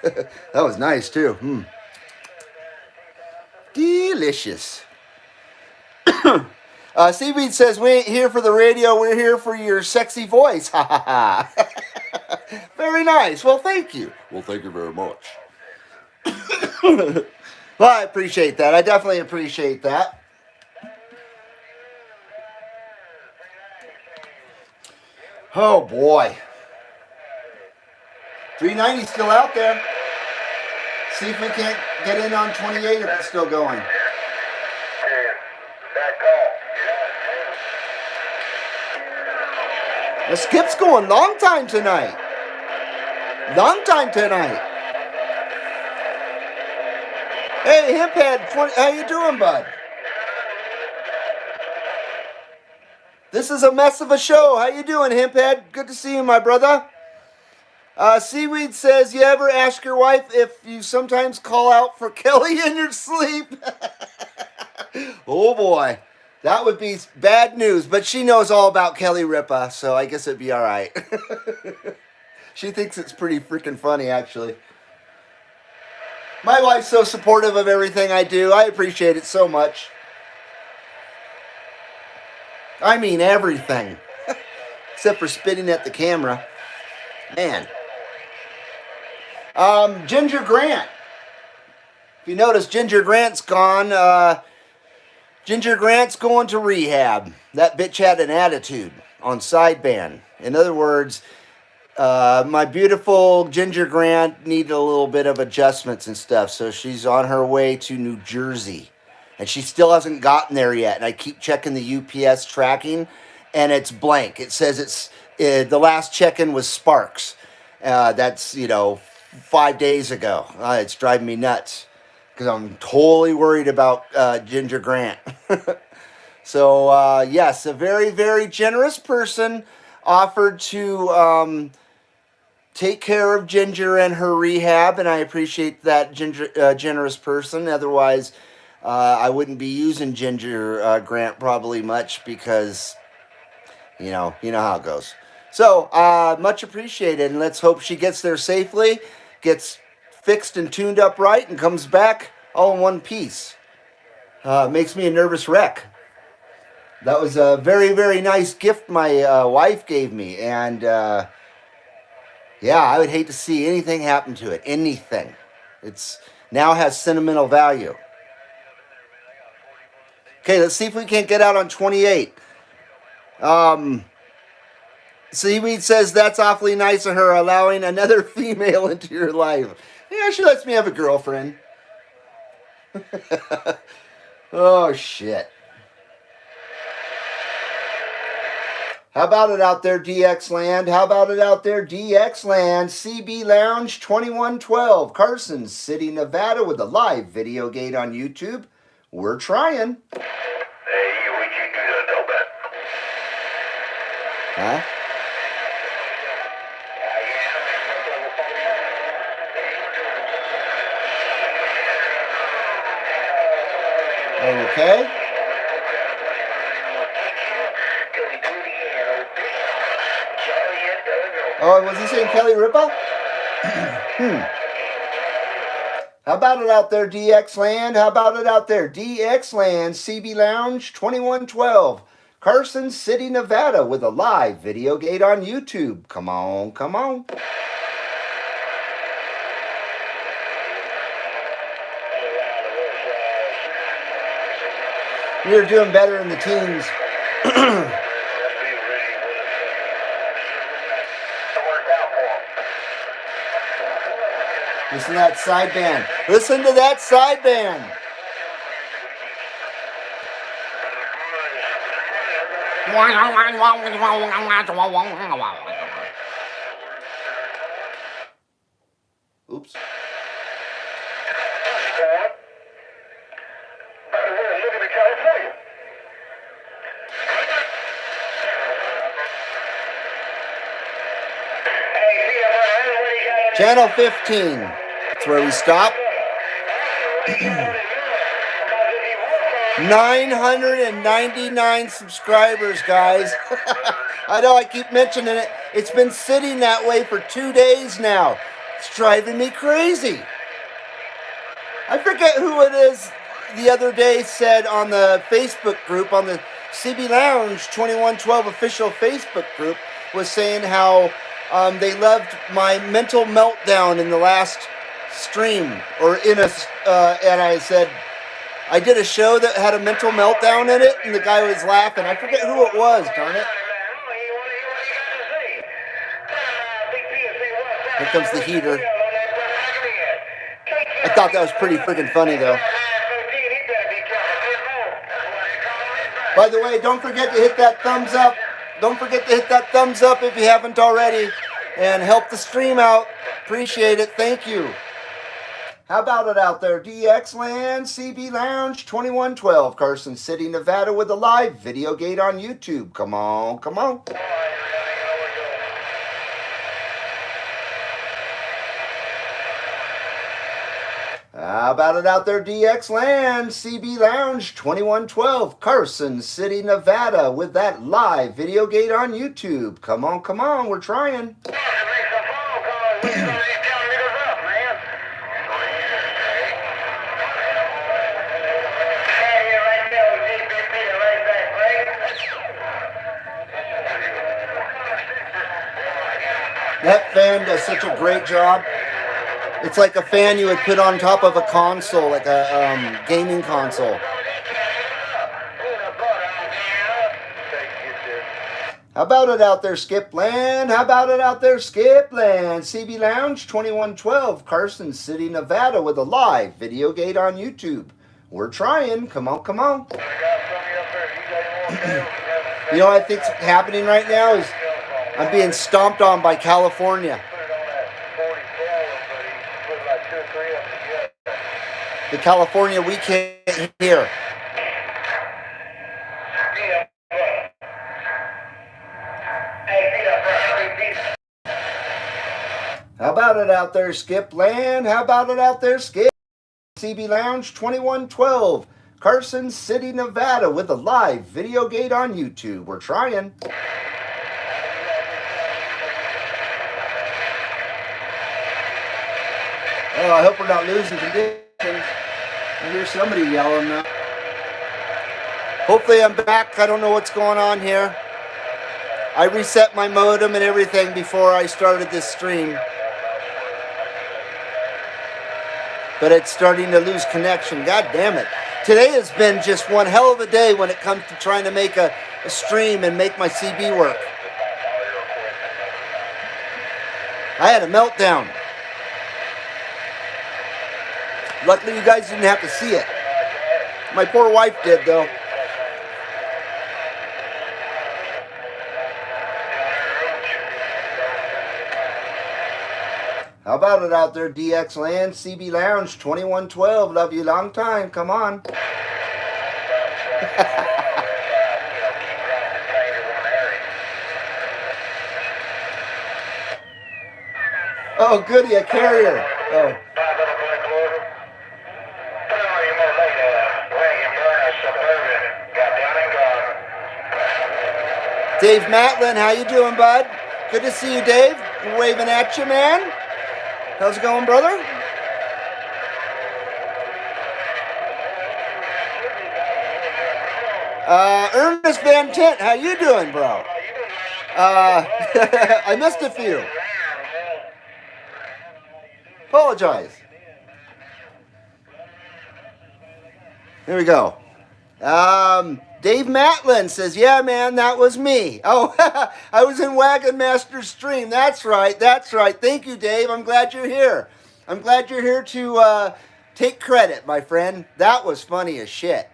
That was nice, too. Delicious. Seaweed says, we ain't here for the radio, we're here for your sexy voice. Ha ha ha. Very nice. Well, thank you. Well, thank you very much. Well, I appreciate that. I definitely appreciate that. Oh, boy. 390 still out there. See if we can't get in on 28 if it's still going. The skip's going long time tonight. Long time tonight. Hey, Hemphead, how you doing, bud? This is a mess of a show. How you doing, Hemphead? Good to see you, my brother. Seaweed says, you ever ask your wife if you sometimes call out for Kellee in your sleep? Oh, boy. That would be bad news, but she knows all about Kellee Rippa, so I guess it'd be all right. She thinks it's pretty freaking funny, actually. My wife's so supportive of everything I do. I appreciate it so much. I mean everything. Except for spitting at the camera. Man. Ginger Grant. If you notice, Ginger Grant's gone. Ginger Grant's going to rehab. That bitch had an attitude on sideband. In other words, my beautiful Ginger Grant needed a little bit of adjustments and stuff, so she's on her way to New Jersey. And she still hasn't gotten there yet. And I keep checking the UPS tracking, and it's blank. It says the last check-in was Sparks. That's, 5 days ago. It's driving me nuts because I'm totally worried about Ginger Grant. So, yes, a very, very generous person offered to take care of Ginger and her rehab, and I appreciate that generous person. Otherwise, I wouldn't be using Ginger Grant probably much because, you know how it goes. So, much appreciated, and let's hope she gets there safely, gets fixed and tuned up right, and comes back all in one piece. Makes me a nervous wreck. That was a very, very nice gift my wife gave me, and yeah, I would hate to see anything happen to it. Anything. It's now has sentimental value. Okay, let's see if we can't get out on 28. Seaweed says that's awfully nice of her, allowing another female into your life. Yeah, she lets me have a girlfriend. Oh, shit. How about it out there, DX Land? How about it out there, DX Land? CB Lounge 2112, Carson City, Nevada, with a live video gate on YouTube. We're trying.
Hey, would you do that, no bet?
Huh? Okay. Oh, was he saying Kellee Rippa? How about it out there, DX Land? How about it out there, DX Land, CB Lounge 2112, Carson City, Nevada, with a live video gate on YouTube. Come on, come on. You're doing better in the teens. Listen to that sideband. Listen to that sideband. Oops. Channel 15. That's where we stop. 999 subscribers, guys. I know I keep mentioning it. It's been sitting that way for 2 days now. It's driving me crazy. I forget who it is the other day said on the Facebook group, on the CB Lounge 2112 official Facebook group, was saying how they loved my mental meltdown in the last stream, or in a, and I said, I did a show that had a mental meltdown in it, and the guy was laughing. I forget who it was, darn it. Here comes the heater. I thought that was pretty freaking funny, though. By the way, don't forget to hit that thumbs up. Don't forget to hit that thumbs up if you haven't already. And help the stream out. Appreciate it. Thank you. How about it out there? DX Land, CB Lounge 2112, Carson City, Nevada, with a live video gate on YouTube. Come on, come on. How about it out there, DX Land, CB Lounge 2112, Carson City, Nevada, with that live video gate on YouTube. Come on, come on, we're trying. That fan does such a great job. It's like a fan you would put on top of a console, like a gaming console. How about it out there, Skip Land? How about it out there, Skip Land? CB Lounge 2112, Carson City, Nevada, with a live video gate on YouTube. We're trying. Come on, come on. You know what I think's happening right now is I'm being stomped on by California. The California we can't hear. How about it out there, Skip Land? How about it out there, Skip? CB Lounge 2112, Carson City, Nevada, with a live video gate on YouTube. We're trying. Oh, I hope we're not losing conditions. I hear somebody yelling now. Hopefully I'm back. I don't know what's going on here. I reset my modem and everything before I started this stream. But it's starting to lose connection. God damn it. Today has been just one hell of a day when it comes to trying to make a stream and make my CB work. I had a meltdown. Luckily, you guys didn't have to see it. My poor wife did, though. How about it out there, DX Land, CB Lounge 2112. Love you long time. Come on. Oh, goody, a carrier. Oh. Dave Matlin, how you doing, bud? Good to see you, Dave. Waving at you, man. How's it going, brother? Ernest Van Tent, how you doing, bro? I missed a few. Apologize. There we go. Dave Matlin says, yeah, man, that was me. Oh, I was in Wagon Master's stream. That's right. That's right. Thank you, Dave. I'm glad you're here. I'm glad you're here to take credit, my friend. That was funny as shit.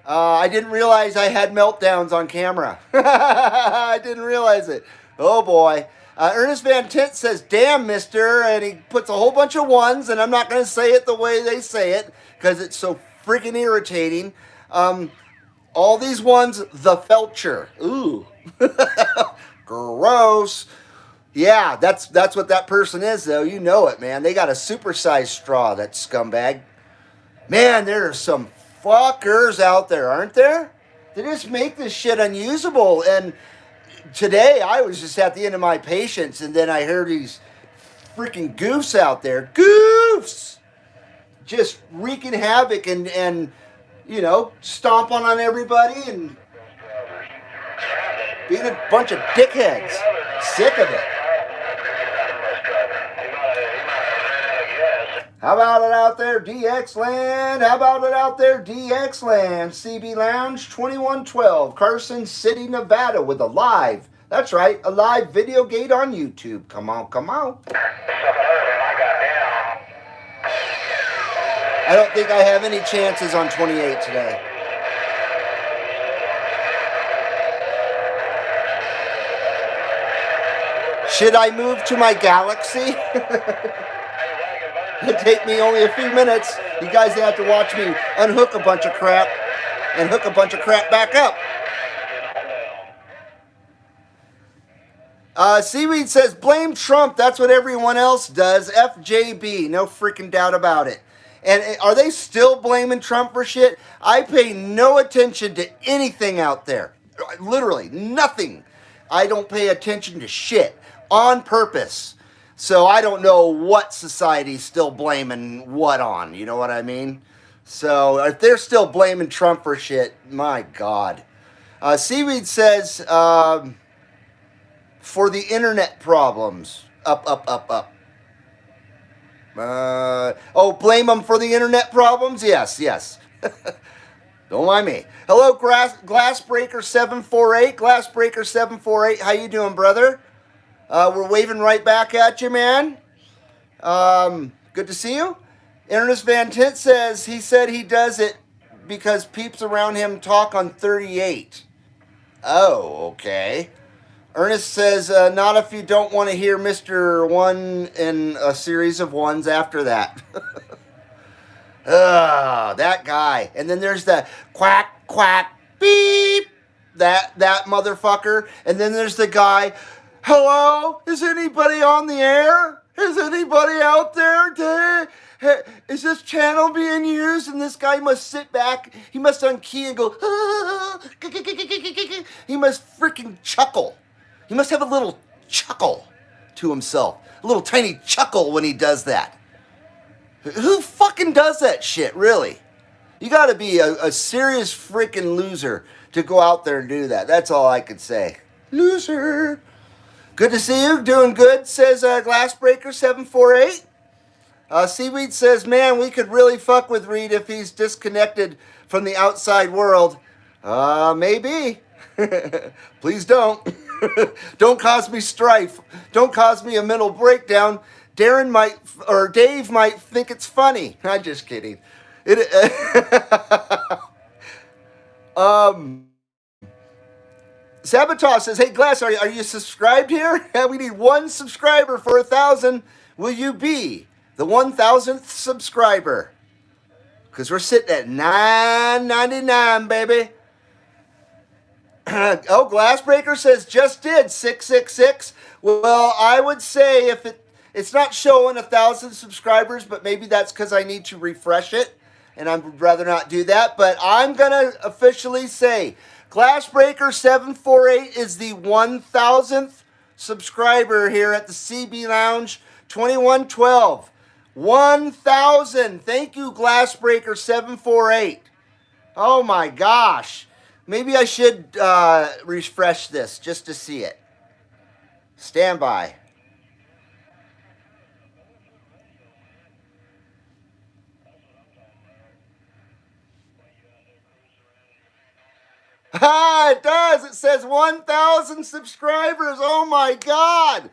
I didn't realize I had meltdowns on camera. I didn't realize it. Oh, boy. Ernest Van Tent says, damn, mister, and he puts a whole bunch of ones, and I'm not going to say it the way they say it, because it's so freaking irritating. All these ones, the Felcher. Ooh. Gross. Yeah, that's what that person is, though. You know it, man. They got a supersized straw, that scumbag. Man, there are some fuckers out there, aren't there? They just make this shit unusable. And today, I was just at the end of my patience, and then I heard these freaking goofs out there. Goofs! Just wreaking havoc and you know, stomping on everybody and being a bunch of dickheads. Sick of it. How about it out there, DX Land? How about it out there, DX Land? CB Lounge 2112, Carson City, Nevada, with a live, that's right, a live video gate on YouTube. Come on, come on. I don't think I have any chances on 28 today. Should I move to my Galaxy? It'd take me only a few minutes. You guys have to watch me unhook a bunch of crap and hook a bunch of crap back up. Seaweed says, blame Trump. That's what everyone else does. FJB. No freaking doubt about it. And are they still blaming Trump for shit? I pay no attention to anything out there. Literally, nothing. I don't pay attention to shit on purpose. So I don't know what society's still blaming what on. You know what I mean? So if they're still blaming Trump for shit, my God. Seaweed says, for the internet problems. Up. Blame them for the internet problems? Yes. Don't mind me. Hello, Glassbreaker748. Glassbreaker748, how you doing, brother? We're waving right back at you, man. Good to see you. Ernest Van Tent says he said he does it because peeps around him talk on 38. Oh, okay. Ernest says, not if you don't want to hear Mr. One and a series of ones after that. That guy. And then there's the quack, quack, beep. That motherfucker. And then there's the guy, hello? Is anybody on the air? Is anybody out there? Is this channel being used? And this guy must sit back. He must unkey and go, he must freaking chuckle. He must have a little chuckle to himself. A little tiny chuckle when he does that. Who fucking does that shit, really? You gotta be a serious freaking loser to go out there and do that. That's all I could say. Loser. Good to see you. Doing good, says Glassbreaker748. Seaweed says, man, we could really fuck with Reed if he's disconnected from the outside world. Maybe. Please don't. Don't cause me strife. Don't cause me a mental breakdown. Dave might think it's funny. I'm just kidding. Sabotage says, hey, Glass, are you subscribed here? We need 1 subscriber for 1,000. Will you be the 1,000th subscriber? Because we're sitting at $9.99, baby. Oh, Glassbreaker says, just did 666. Well, I would say if it's not showing 1,000 subscribers, but maybe that's because I need to refresh it, and I'd rather not do that. But I'm going to officially say Glassbreaker748 is the 1,000th subscriber here at the CB Lounge 2112. 1,000. Thank you, Glassbreaker748. Oh my gosh. Maybe I should refresh this just to see it. Stand by. Ah, it does. It says 1,000 subscribers. Oh my God.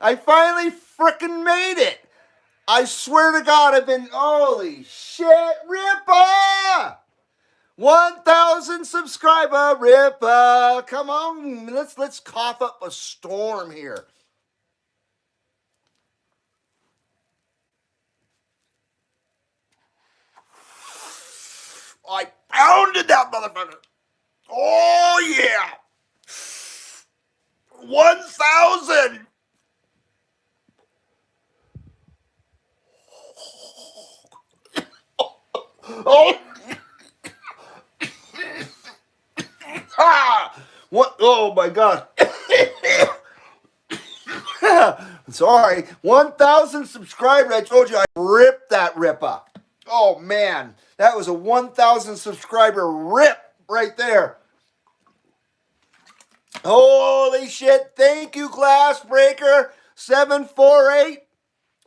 I finally frickin' made it. I swear to God, I've been, holy shit, Rippa! 1,000 subscriber, Rippa. Come on, let's cough up a storm here. I pounded that motherfucker. Oh yeah. 1,000. Oh. Ah. What? Oh my God. Sorry. 1,000 subscribers. I told you I ripped that rip up. Oh man. That was a 1,000 subscriber rip right there. Holy shit. Thank you, Glassbreaker 748.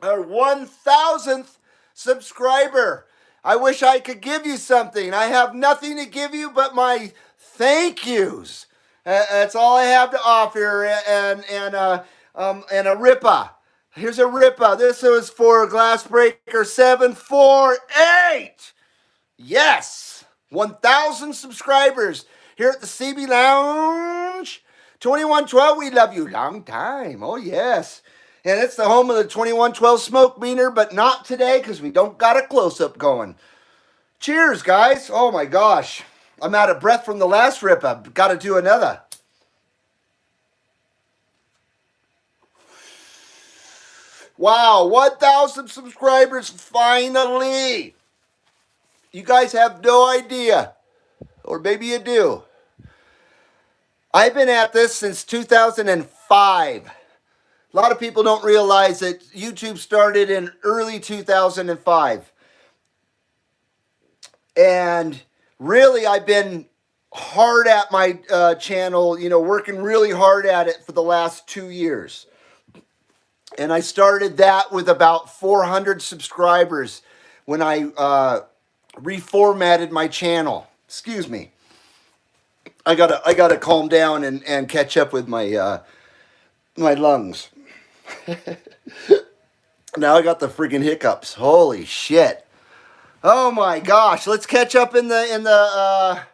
Our 1,000th subscriber. I wish I could give you something. I have nothing to give you but my thank yous. That's all I have to offer. And a Rippa. Here's a Rippa. This was for Glassbreaker 748. Yes, 1,000 subscribers here at the CB Lounge. 2112, we love you. Long time. Oh, yes. And it's the home of the 2112 smoke meter, but not today because we don't got a close-up going. Cheers, guys. Oh, my gosh. I'm out of breath from the last rip. I've got to do another. Wow, 1,000 subscribers finally. You guys have no idea. Or maybe you do. I've been at this since 2005. A lot of people don't realize that YouTube started in early 2005. And really, I've been hard at my channel, working really hard at it for the last 2 years. And I started that with about 400 subscribers when I reformatted my channel. Excuse me. I gotta calm down and catch up with my my lungs. Now I got the freaking hiccups. Holy shit! Oh my gosh! Let's catch up in the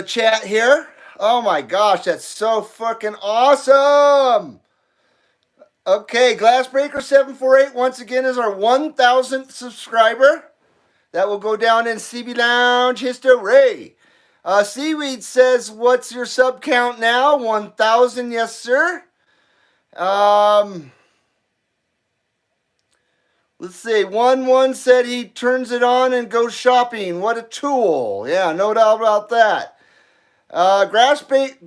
chat here. Oh my gosh, that's so fucking awesome! Okay, Glassbreaker 748 once again is our 1,000th subscriber. That will go down in CB Lounge history. Seaweed says, what's your sub count now? 1,000, yes, sir. Let's see. One said he turns it on and goes shopping. What a tool. Yeah, no doubt about that. Glassbreaker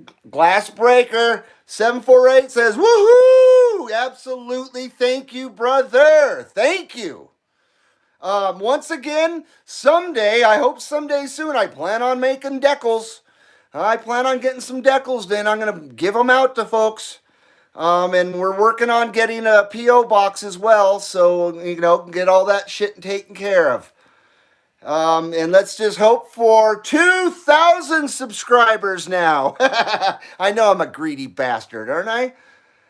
748 says, woohoo! Absolutely. Thank you, brother. Thank you. Once again, someday, I hope someday soon, I plan on making decals. I plan on getting some decals then. I'm going to give them out to folks. And we're working on getting a P.O. box as well. So, get all that shit taken care of. And let's just hope for 2,000 subscribers now. I know I'm a greedy bastard, aren't I?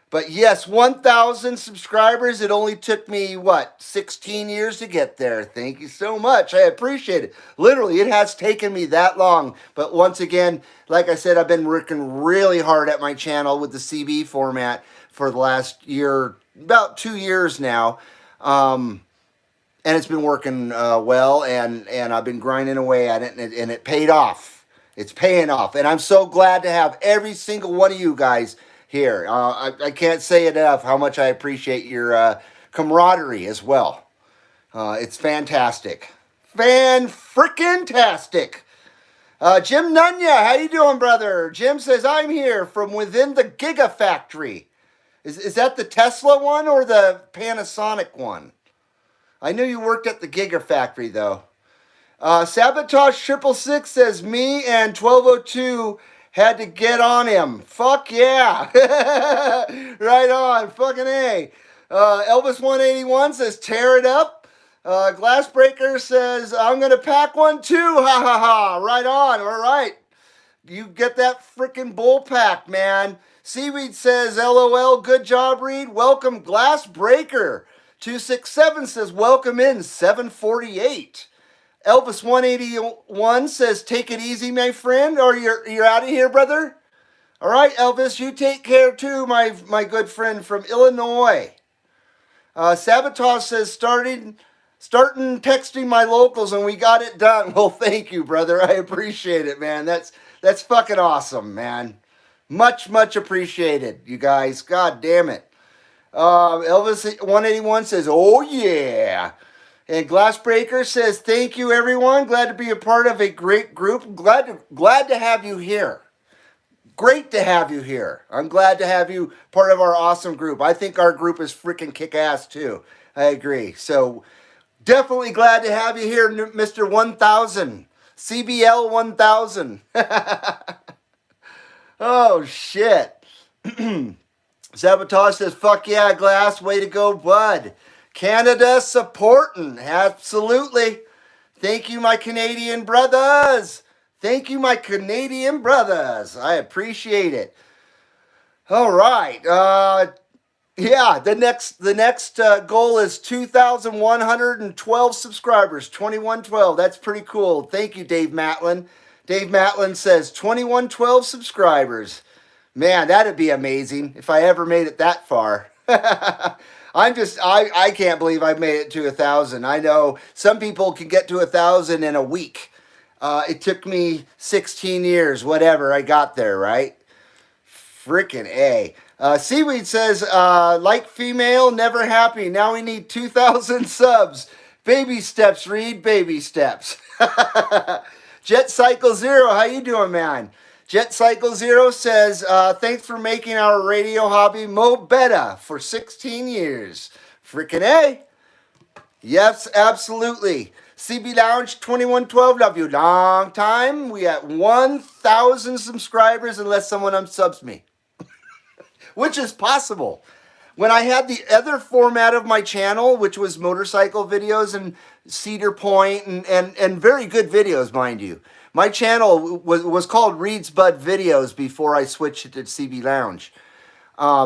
But yes, 1,000 subscribers. It only took me, 16 years to get there. Thank you so much. I appreciate it. Literally, it has taken me that long. But once again, like I said, I've been working really hard at my channel with the CB format for the last year, about 2 years now. And it's been working well, and I've been grinding away at it, and it paid off. It's paying off. And I'm so glad to have every single one of you guys here. I can't say enough how much I appreciate your camaraderie as well. It's fantastic. Fan-frickin-tastic. Jim Nunya, how you doing, brother? Jim says, I'm here from within the Gigafactory. Is that the Tesla one or the Panasonic one? I knew you worked at the Gigafactory, though. Sabotage 666 says, me and 1202 had to get on him. Fuck yeah. Right on. Fucking A. Elvis 181 says, tear it up. Glassbreaker says, I'm going to pack one too. Ha ha ha. Right on. All right. You get that freaking bull pack, man. Seaweed says, LOL, good job, Reed. Welcome, Glassbreaker. 267 says, welcome in, 748. Elvis 181 says, take it easy, my friend, or you're out of here, brother. All right, Elvis, you take care too, my good friend from Illinois. Sabotage says, starting texting my locals, and we got it done. Well, thank you, brother. I appreciate it, man. That's fucking awesome, man. Much, much appreciated, you guys. God damn it. Elvis 181 says, oh yeah. And Glassbreaker says, thank you, everyone. Glad to be a part of a great group. Glad to have you here. Great to have you here. I'm glad to have you part of our awesome group. I think our group is freaking kick-ass, too. I agree. So, definitely glad to have you here, Mr. 1000. CBL 1000. Oh, shit. Sabotage says, fuck yeah, Glass. Way to go, bud. Canada supporting. Absolutely. Thank you, my Canadian brothers. Thank you, my Canadian brothers. I appreciate it. All right. Yeah, the next goal is 2,112 subscribers. 2112. That's pretty cool. Thank you, Dave Matlin. Dave Matlin says 2112 subscribers. Man, that'd be amazing if I ever made it that far. I can't believe I made it to 1,000. I know some people can get to 1,000 in a week. It took me 16 years, whatever, I got there, right? Frickin' A. Seaweed says, like female, never happy. Now we need 2,000 subs. Baby steps, Reed, baby steps. Jet Cycle Zero, how you doing, man? Jet Cycle Zero says, thanks for making our radio hobby mo better for 16 years. Frickin' A. Yes, absolutely. CB Lounge 2112, love you. Long time. We at 1,000 subscribers unless someone unsubs me. Which is possible. When I had the other format of my channel, which was motorcycle videos and Cedar Point and very good videos, mind you. My channel was called Reed's Bud Videos before I switched it to CB Lounge. All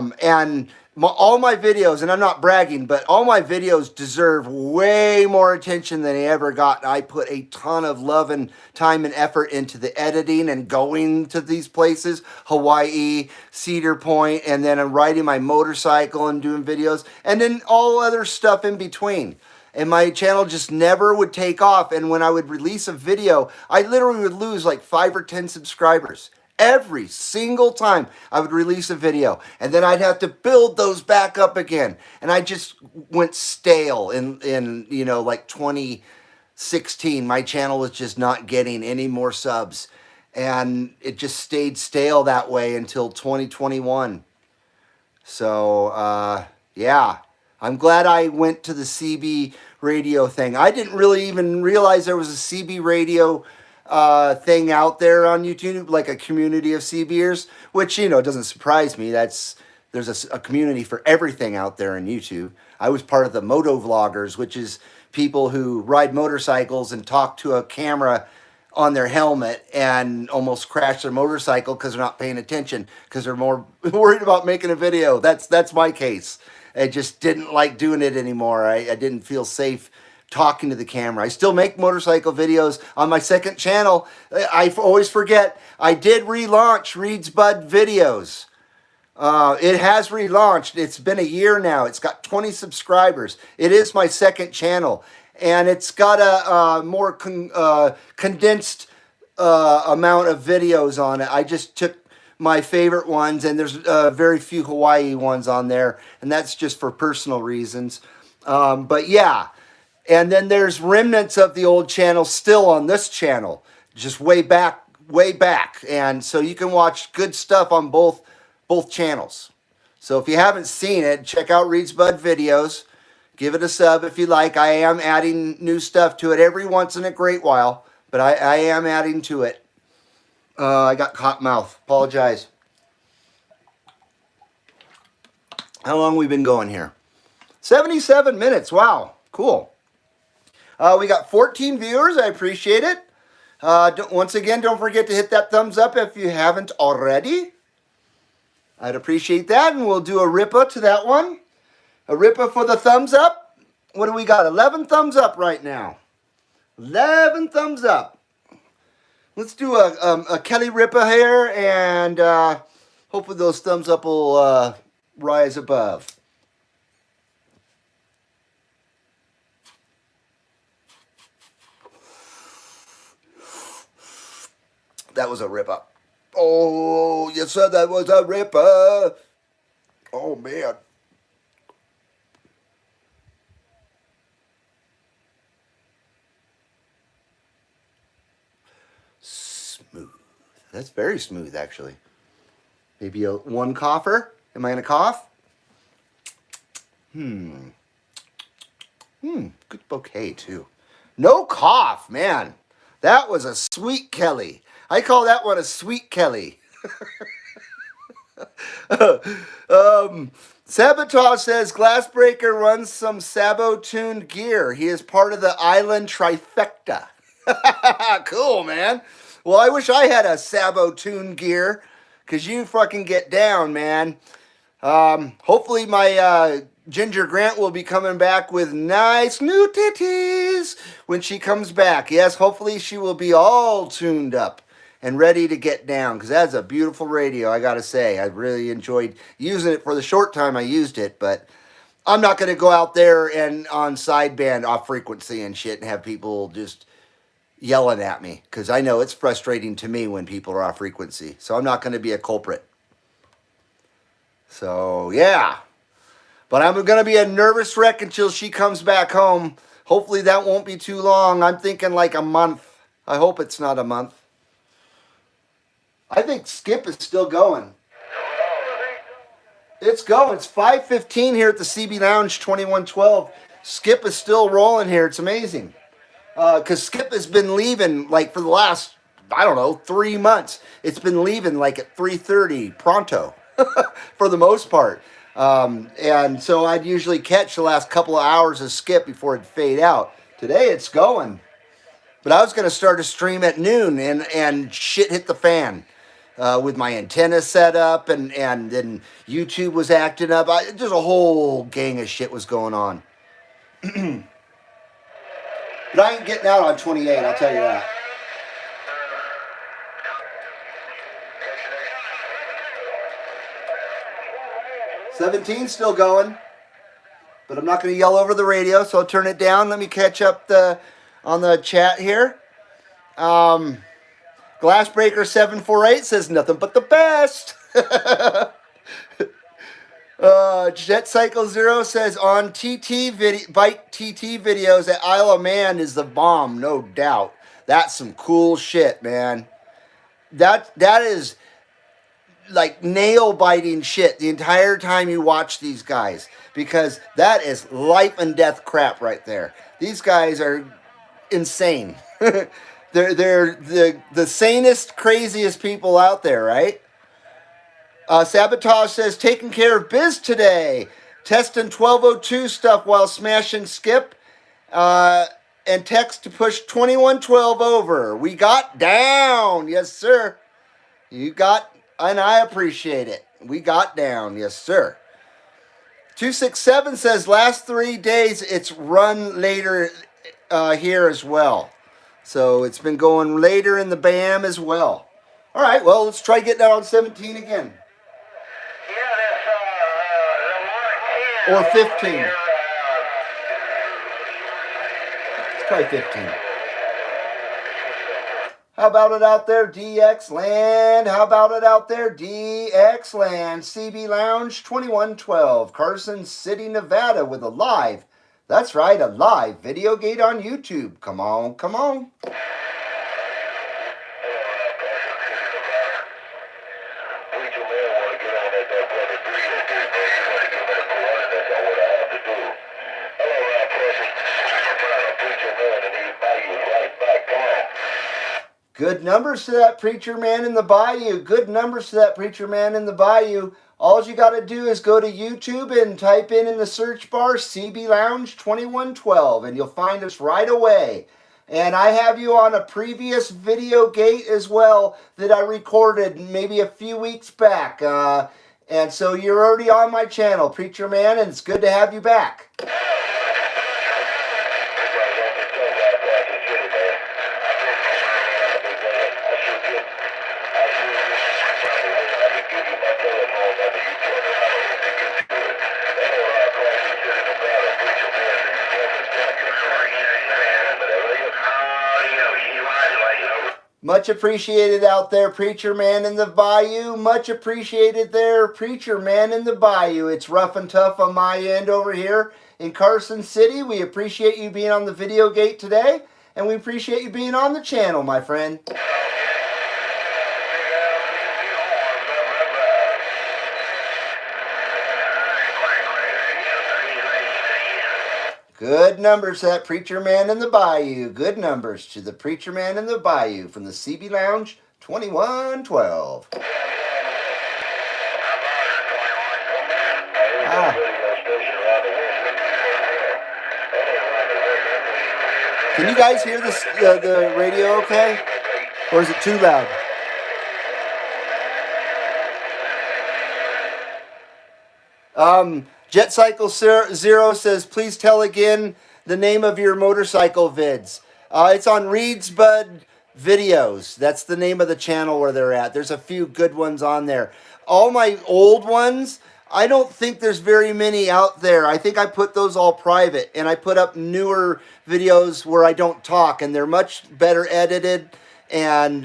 my videos, and I'm not bragging, but all my videos deserve way more attention than they ever got. I put a ton of love and time and effort into the editing and going to these places, Hawaii, Cedar Point, and then I'm riding my motorcycle and doing videos, and then all other stuff in between. And my channel just never would take off. And when I would release a video, I literally would lose like 5 or 10 subscribers. Every single time I would release a video. And then I'd have to build those back up again. And I just went stale in like 2016. My channel was just not getting any more subs. And it just stayed stale that way until 2021. So, yeah. I'm glad I went to the CB radio thing. I didn't really even realize there was a CB radio thing out there on YouTube, like a community of CBers, which, doesn't surprise me. There's a community for everything out there on YouTube. I was part of the moto vloggers, which is people who ride motorcycles and talk to a camera on their helmet and almost crash their motorcycle because they're not paying attention because they're more worried about making a video. That's my case. I just didn't like doing it anymore. I didn't feel safe talking to the camera. I still make motorcycle videos on my second channel. I always forget, I did relaunch Reed's Bud Videos. It has relaunched. It's been a year now. It's got 20 subscribers. It is my second channel. And it's got a more condensed amount of videos on it. I just took my favorite ones, and there's very few Hawaii ones on there, and that's just for personal reasons. But yeah, and then there's remnants of the old channel still on this channel, just way back. And so you can watch good stuff on both channels. So if you haven't seen it, check out Reed's Bud Videos. Give it a sub if you like. I am adding new stuff to it every once in a great while, but I am adding to it. I got caught mouth. Apologize. How long we been going here? 77 minutes. Wow. Cool. We got 14 viewers. I appreciate it. Once again, don't forget to hit that thumbs up if you haven't already. I'd appreciate that, and we'll do a Rippa to that one. A Rippa for the thumbs up. What do we got? 11 thumbs up right now. 11 thumbs up. Let's do a Kellee Rippa here, and hopefully those thumbs up will rise above. That was a Rippa. Oh, you said that was a Rippa. Oh, man. Smooth. That's very smooth, actually. Maybe one cougher. Am I going to cough? Good bouquet, too. No cough, man. That was a sweet Kellee. I call that one a sweet Kellee. Sabotage says Glassbreaker runs some Sabo-tuned gear. He is part of the island trifecta. Cool, man. Well, I wish I had a Sabo-tuned gear, because you fucking get down, man. Hopefully my Ginger Grant will be coming back with nice new titties when she comes back. Yes, hopefully she will be all tuned up and ready to get down, because that's a beautiful radio, I gotta say. I really enjoyed using it for the short time I used it, but I'm not gonna go out there and on sideband off frequency and shit and have people just yelling at me, because I know it's frustrating to me when people are off frequency. So I'm not gonna be a culprit. So yeah, but I'm gonna be a nervous wreck until she comes back home. Hopefully that won't be too long. I'm thinking like a month. I hope it's not a month. I think Skip is still going. It's going. It's 5:15 here at the CB Lounge 2112. Skip is still rolling here. It's amazing. Because Skip has been leaving like for the last, I don't know, 3 months. It's been leaving like at 3:30 pronto for the most part. And so I'd usually catch the last couple of hours of Skip before it'd fade out. Today it's going. But I was going to start a stream at noon and shit hit the fan. With my antenna set up, and then YouTube was acting up. Just a whole gang of shit was going on. But I ain't getting out on 28, I'll tell you that. $17 still going, but I'm not going to yell over the radio, so I'll turn it down. Let me catch up on the chat here. Glassbreaker 748 says nothing but the best. Jet Cycle Zero says on bike TT videos at Isle of Man is the bomb, no doubt. That's some cool shit, man. That is like nail biting shit the entire time you watch these guys, because that is life and death crap right there. These guys are insane. They're the sanest, craziest people out there, right? Sabotage says, taking care of biz today. Testing 1202 stuff while smashing Skip. And text to push 2112 over. We got down. Yes, sir. You got, and I appreciate it. We got down. Yes, sir. 267 says, last 3 days it's run later here as well. So it's been going later in the BAM as well. All right, well, let's try getting out on 17 again. Or 15. Let's try 15. How about it out there, DX Land? How about it out there, DX Land? CB Lounge 2112, Carson City, Nevada, with a live, that's right, a live video gate on YouTube. Come on, come on.
Hello,
Good numbers to that preacher man in the bayou. Good numbers to that preacher man in the bayou. All you got to do is go to YouTube and type in the search bar CB Lounge 2112 and you'll find us right away. And I have you on a previous video gate as well that I recorded maybe a few weeks back. And so you're already on my channel, Preacher Man, and it's good to have you back. Much appreciated out there, Preacher Man in the Bayou. Much appreciated there, Preacher Man in the Bayou. It's rough and tough on my end over here in Carson City. We appreciate you being on the video gate today, and we appreciate you being on the channel, my friend. Good numbers to that Preacher Man in the Bayou. Good numbers to the Preacher Man in the Bayou from the CB Lounge 2112. Can you guys hear this, the radio okay? Or is it too loud? Jet Cycle Zero says, please tell again the name of your motorcycle vids. It's on Reed's Bud Videos. That's the name of the channel where they're at. There's a few good ones on there. All my old ones, I don't think there's very many out there. I think I put those all private, and I put up newer videos where I don't talk, and they're much better edited, and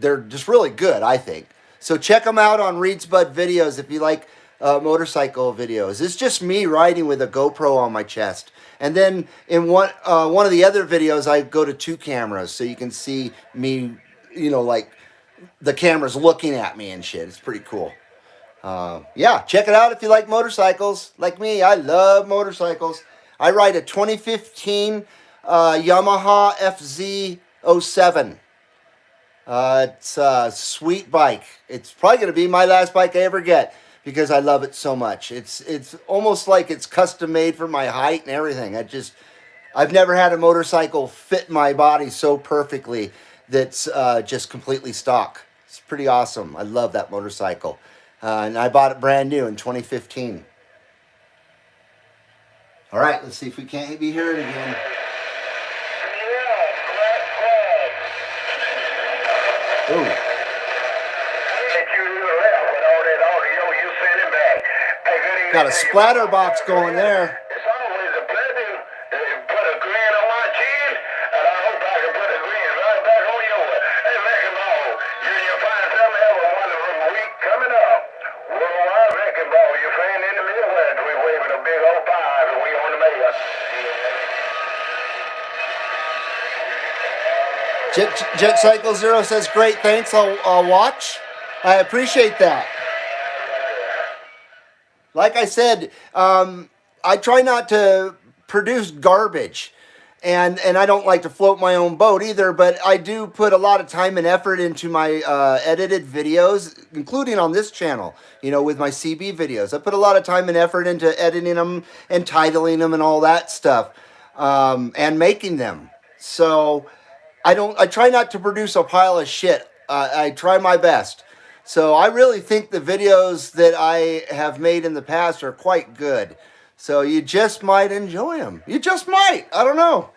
they're just really good, I think. So check them out on Reed's Bud Videos if you like motorcycle videos. It's just me riding with a GoPro on my chest. And then in one of the other videos, I go to 2 cameras so you can see me, you know, like the camera's looking at me and shit. It's pretty cool. Yeah, check it out if you like motorcycles. Like me, I love motorcycles. I ride a 2015 Yamaha FZ07. It's a sweet bike. It's probably going to be my last bike I ever get, because I love it so much. It's almost like it's custom made for my height and everything. I've never had a motorcycle fit my body so perfectly that's just completely stock. It's pretty awesome. I love that motorcycle. And I bought it brand new in 2015. All right, let's see if we can't be heard again. Ooh. Got a splatter box going there.
It's always a pleasure to put a grin on my chin, and I hope I can put a grin right back on yours. Hey, Wrecking Ball, you'll find something have a wonderful week coming up. Worldwide Wrecking Ball, your friend in the Midwest, we waving a big old five, and we on the mayor.
Jet Cycle Zero says, great, thanks, I'll watch. I appreciate that. Like I said, I try not to produce garbage, and I don't like to float my own boat either, but I do put a lot of time and effort into my edited videos, including on this channel, you know, with my CB videos. I put a lot of time and effort into editing them and titling them and all that stuff, and making them. So I try not to produce a pile of shit. I try my best. So I really think the videos that I have made in the past are quite good. So you just might enjoy them. You just might. I don't know.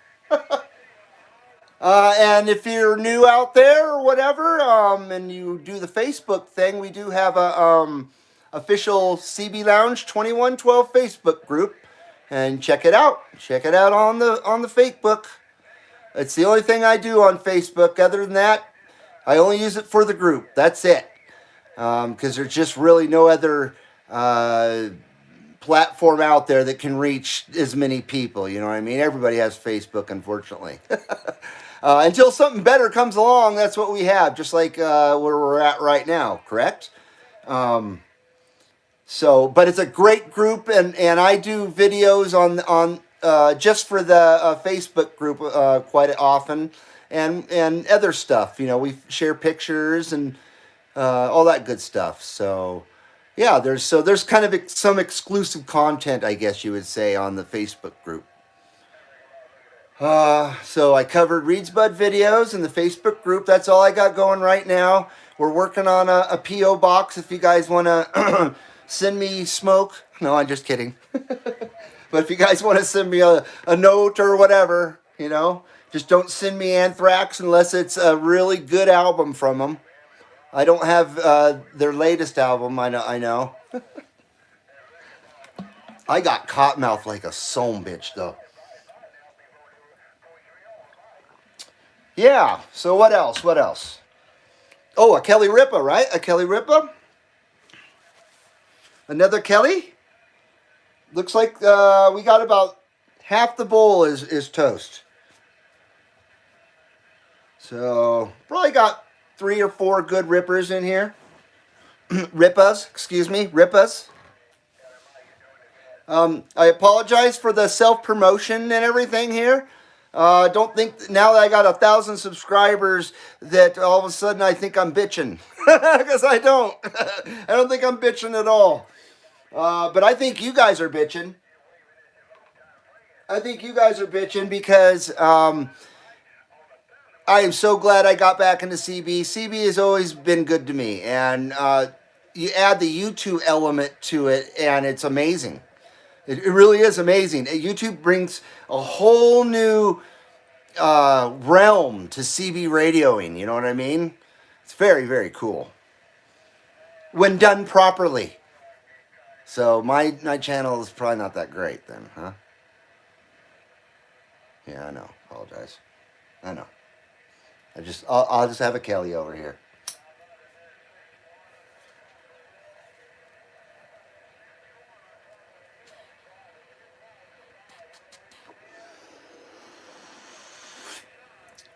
And if you're new out there or whatever, and you do the Facebook thing, we do have a official CB Lounge 2112 Facebook group. And check it out. Check it out on the Facebook. It's the only thing I do on Facebook. Other than that, I only use it for the group. That's it. Because there's just really no other platform out there that can reach as many people. You know what I mean? Everybody has Facebook, unfortunately. Until something better comes along, that's what we have. Just like where we're at right now, correct? But it's a great group, and I do videos on just for the Facebook group quite often. and other stuff. You know, we share pictures and all that good stuff. So yeah, there's kind of some exclusive content, I guess you would say, on the Facebook group. So I covered Reed's Bud videos in the Facebook group. That's all I got going right now. We're working on a P.O. box if you guys want to send me smoke. No, I'm just kidding. But if you guys want to send me a note or whatever, you know, just don't send me Anthrax unless it's a really good album from them. I don't have their latest album, I know. I got cottonmouth like a son bitch, though. Yeah, so what else? What else? Oh, a Kellee Rippa, right? A Kellee Rippa? Another Kellee? Looks like we got about half the bowl is toast. So, probably got 3 or 4 good rippers in here. Rippas, excuse me, Rippas. I apologize for the self-promotion and everything here. Don't think now that I got 1,000 subscribers that all of a sudden I think I'm bitching. Because I don't. I don't think I'm bitching at all. But I think you guys are bitching. I think you guys are bitching because I am so glad I got back into CB. CB has always been good to me. And you add the YouTube element to it, and it's amazing. It really is amazing. YouTube brings a whole new realm to CB radioing. You know what I mean? It's very, very cool. When done properly. So my channel is probably not that great then, huh? Yeah, I know. Apologize. I know. I'll just have a Kellee over here.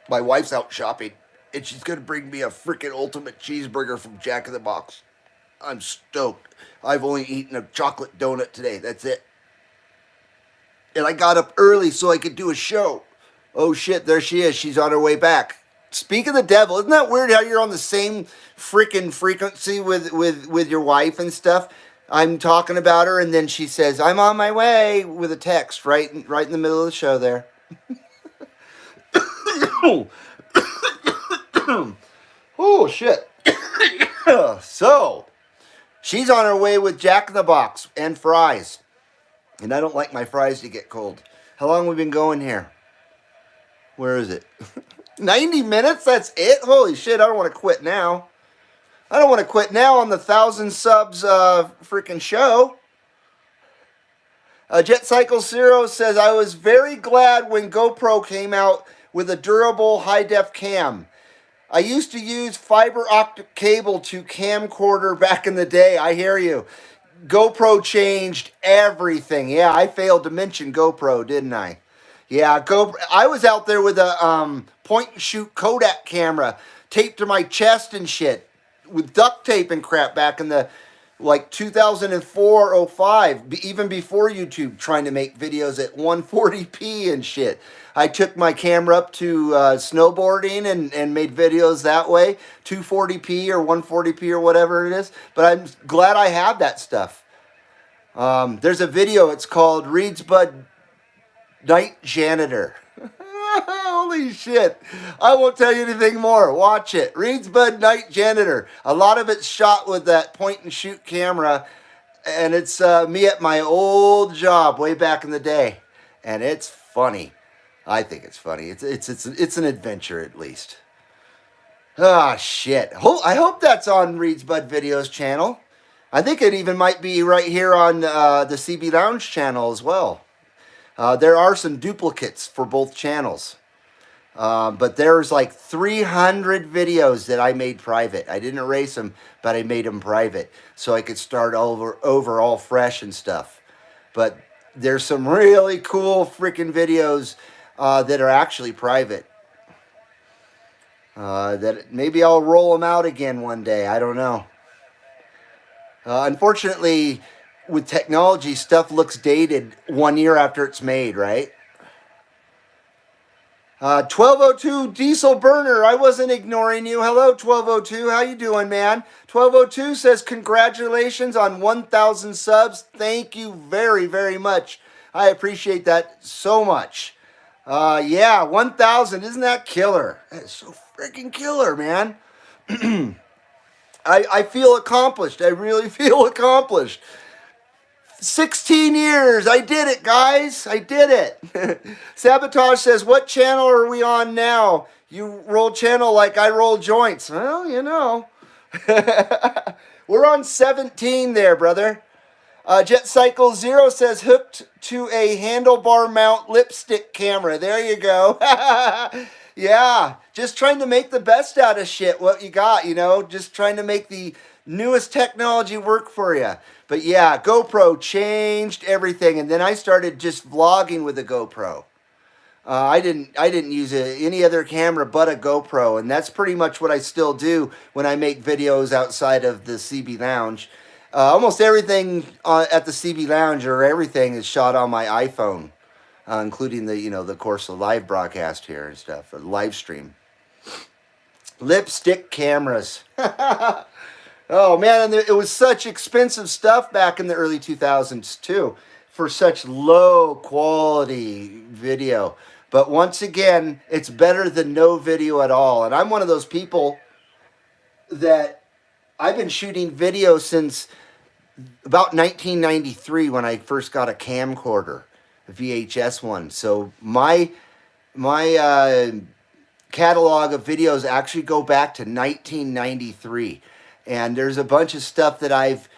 My wife's out shopping, and she's gonna bring me a freaking ultimate cheeseburger from Jack in the Box. I'm stoked. I've only eaten a chocolate donut today. That's it. And I got up early so I could do a show. Oh shit, there she is. She's on her way back. Speak of the devil, isn't that weird how you're on the same freaking frequency with your wife and stuff? I'm talking about her, and then she says, "I'm on my way," with a text right in the middle of the show there. Oh shit. So, she's on her way with Jack in the Box and fries. And I don't like my fries to get cold. How long have we been going here? Where is it? 90 minutes? That's it? Holy shit, I don't want to quit now. I don't want to quit now on the 1,000 subs freaking show. Jet Cycle Zero says, I was very glad when GoPro came out with a durable high-def cam. I used to use fiber optic cable to camcorder back in the day. I hear you. GoPro changed everything. Yeah, I failed to mention GoPro, didn't I? Yeah, GoPro. I was out there with a point-and-shoot Kodak camera taped to my chest and shit with duct tape and crap back in the like 2004 or 05, even before YouTube, trying to make videos at 140p and shit. I took my camera up to snowboarding and made videos that way, 240p or 140p or whatever it is. But I'm glad I have that stuff. There's a video, it's called Reed's Bud Night Janitor. Holy shit. I won't tell you anything more. Watch it. Reed's Bud Night Janitor. A lot of it's shot with that point and shoot camera. And it's me at my old job way back in the day. And it's funny. I think it's funny. It's an adventure at least. Ah, shit. I hope that's on Reed's Bud Videos channel. I think it even might be right here on the CB Lounge channel as well. There are some duplicates for both channels. But there's like 300 videos that I made private. I didn't erase them, but I made them private so I could start over all fresh and stuff. But there's some really cool freaking videos that are actually private. That maybe I'll roll them out again one day. I don't know. Unfortunately, with technology, stuff looks dated 1 year after it's made, right? 1202 Diesel Burner, I wasn't ignoring you. Hello, 1202. How you doing, man? 1202 says, congratulations on 1,000 subs. Thank you very, very much. I appreciate that so much. Yeah, 1,000. Isn't that killer? That is so freaking killer, man. I feel accomplished. I really feel accomplished. 16 years. I did it, guys. I did it. Sabotage says, what channel are we on now? You roll channel like I roll joints. Well, you know. We're on 17 there, brother. Jet Cycle Zero says, hooked to a handlebar mount lipstick camera. There you go. Yeah, just trying to make the best out of shit, what you got, you know, just trying to make the newest technology work for you. But yeah, GoPro changed everything, and then I started just vlogging with a GoPro. I didn't use any other camera but a GoPro, and that's pretty much what I still do when I make videos outside of the CB Lounge. Almost everything at the CB Lounge, or everything, is shot on my iPhone, including the, you know, the course of live broadcast here and stuff, or live stream. Lipstick cameras. Oh man, and it was such expensive stuff back in the early 2000s too, for such low quality video. But once again, it's better than no video at all. And I'm one of those people that I've been shooting video since about 1993 when I first got a camcorder, a VHS one. So my catalog of videos actually go back to 1993. And there's a bunch of stuff that I've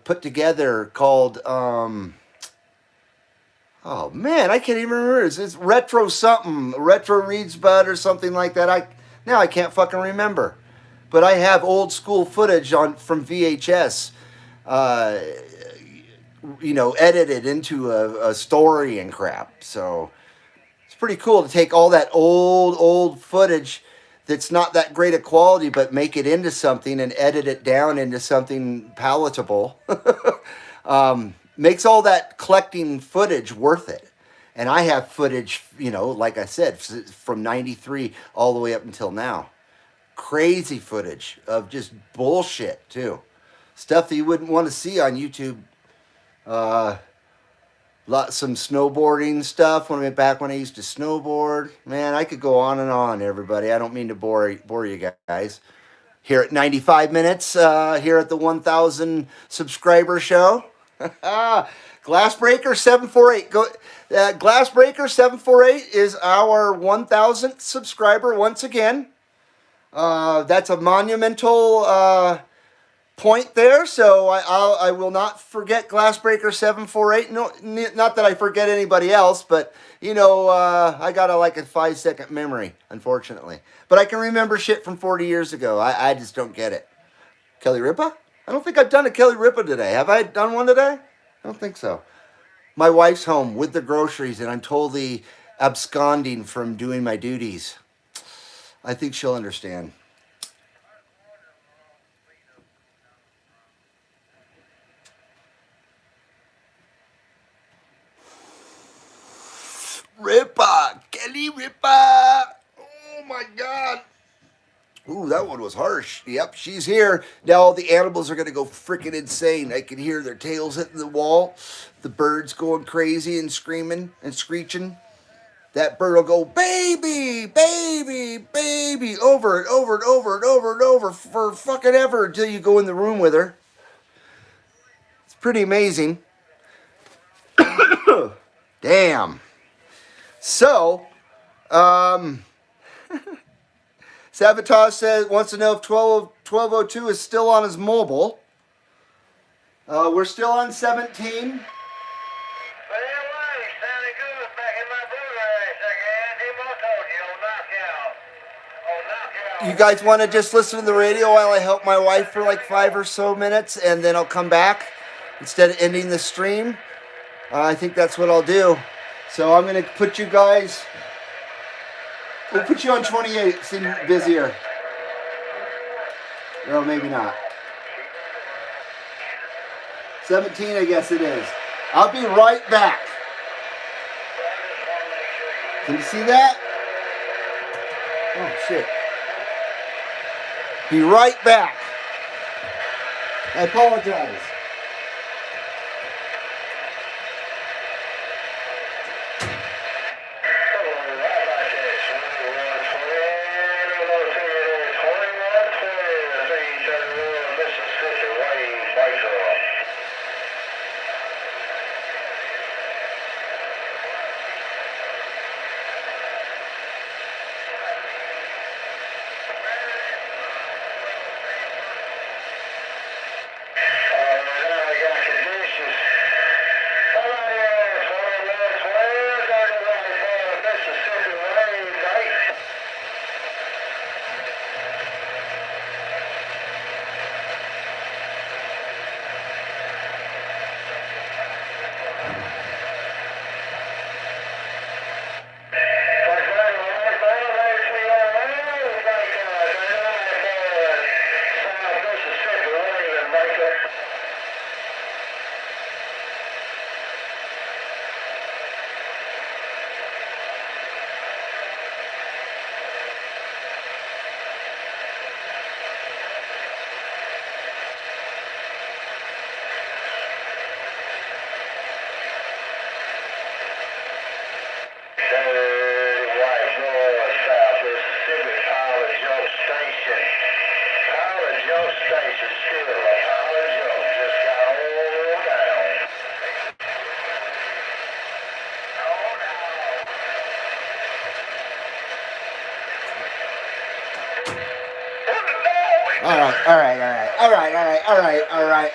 put together called, oh man, I can't even remember. It's retro something, retro reads bud or something like that. Now I can't fucking remember. But I have old school footage from VHS, you know, edited into a story and crap. So it's pretty cool to take all that old footage that's not that great a quality, but make it into something and edit it down into something palatable. Makes all that collecting footage worth it. And I have footage, you know, like I said, from 93 all the way up until now. Crazy footage of just bullshit, too. Stuff that you wouldn't want to see on YouTube. Some snowboarding stuff back when I used to snowboard. Man, I could go on and on, everybody. I don't mean to bore you guys. Here at 95 minutes, here at the 1,000 subscriber show. Glassbreaker 748. Glassbreaker 748 is our 1,000th subscriber once again. That's a monumental point there, so I will not forget Glassbreaker 748. No, not that I forget anybody else, but you know, I got like a 5-second memory, unfortunately. But I can remember shit from 40 years ago. I just don't get it. Kellee Rippa? I don't think I've done a Kellee Rippa today. Have I done one today? I don't think so. My wife's home with the groceries, and I'm totally absconding from doing my duties. I think she'll understand. Rippa! Kellee Rippa! Oh my God! Ooh, that one was harsh. Yep, she's here. Now all the animals are going to go freaking insane. I can hear their tails hitting the wall. The birds going crazy and screaming and screeching. That bird will go, baby, baby, baby, over and over and over and over and over for fucking ever until you go in the room with her. It's pretty amazing. Damn. So, Sabotage wants to know if 1202 is still on his mobile. We're still on 17. You guys want to just listen to the radio while I help my wife for like 5 or so minutes, and then I'll come back instead of ending the stream? I think that's what I'll do. So I'm going to put you guys... We'll put you on 28, seem busier. Or maybe not. 17, I guess it is. I'll be right back. Can you see that? Oh, shit. Be right back. I apologize.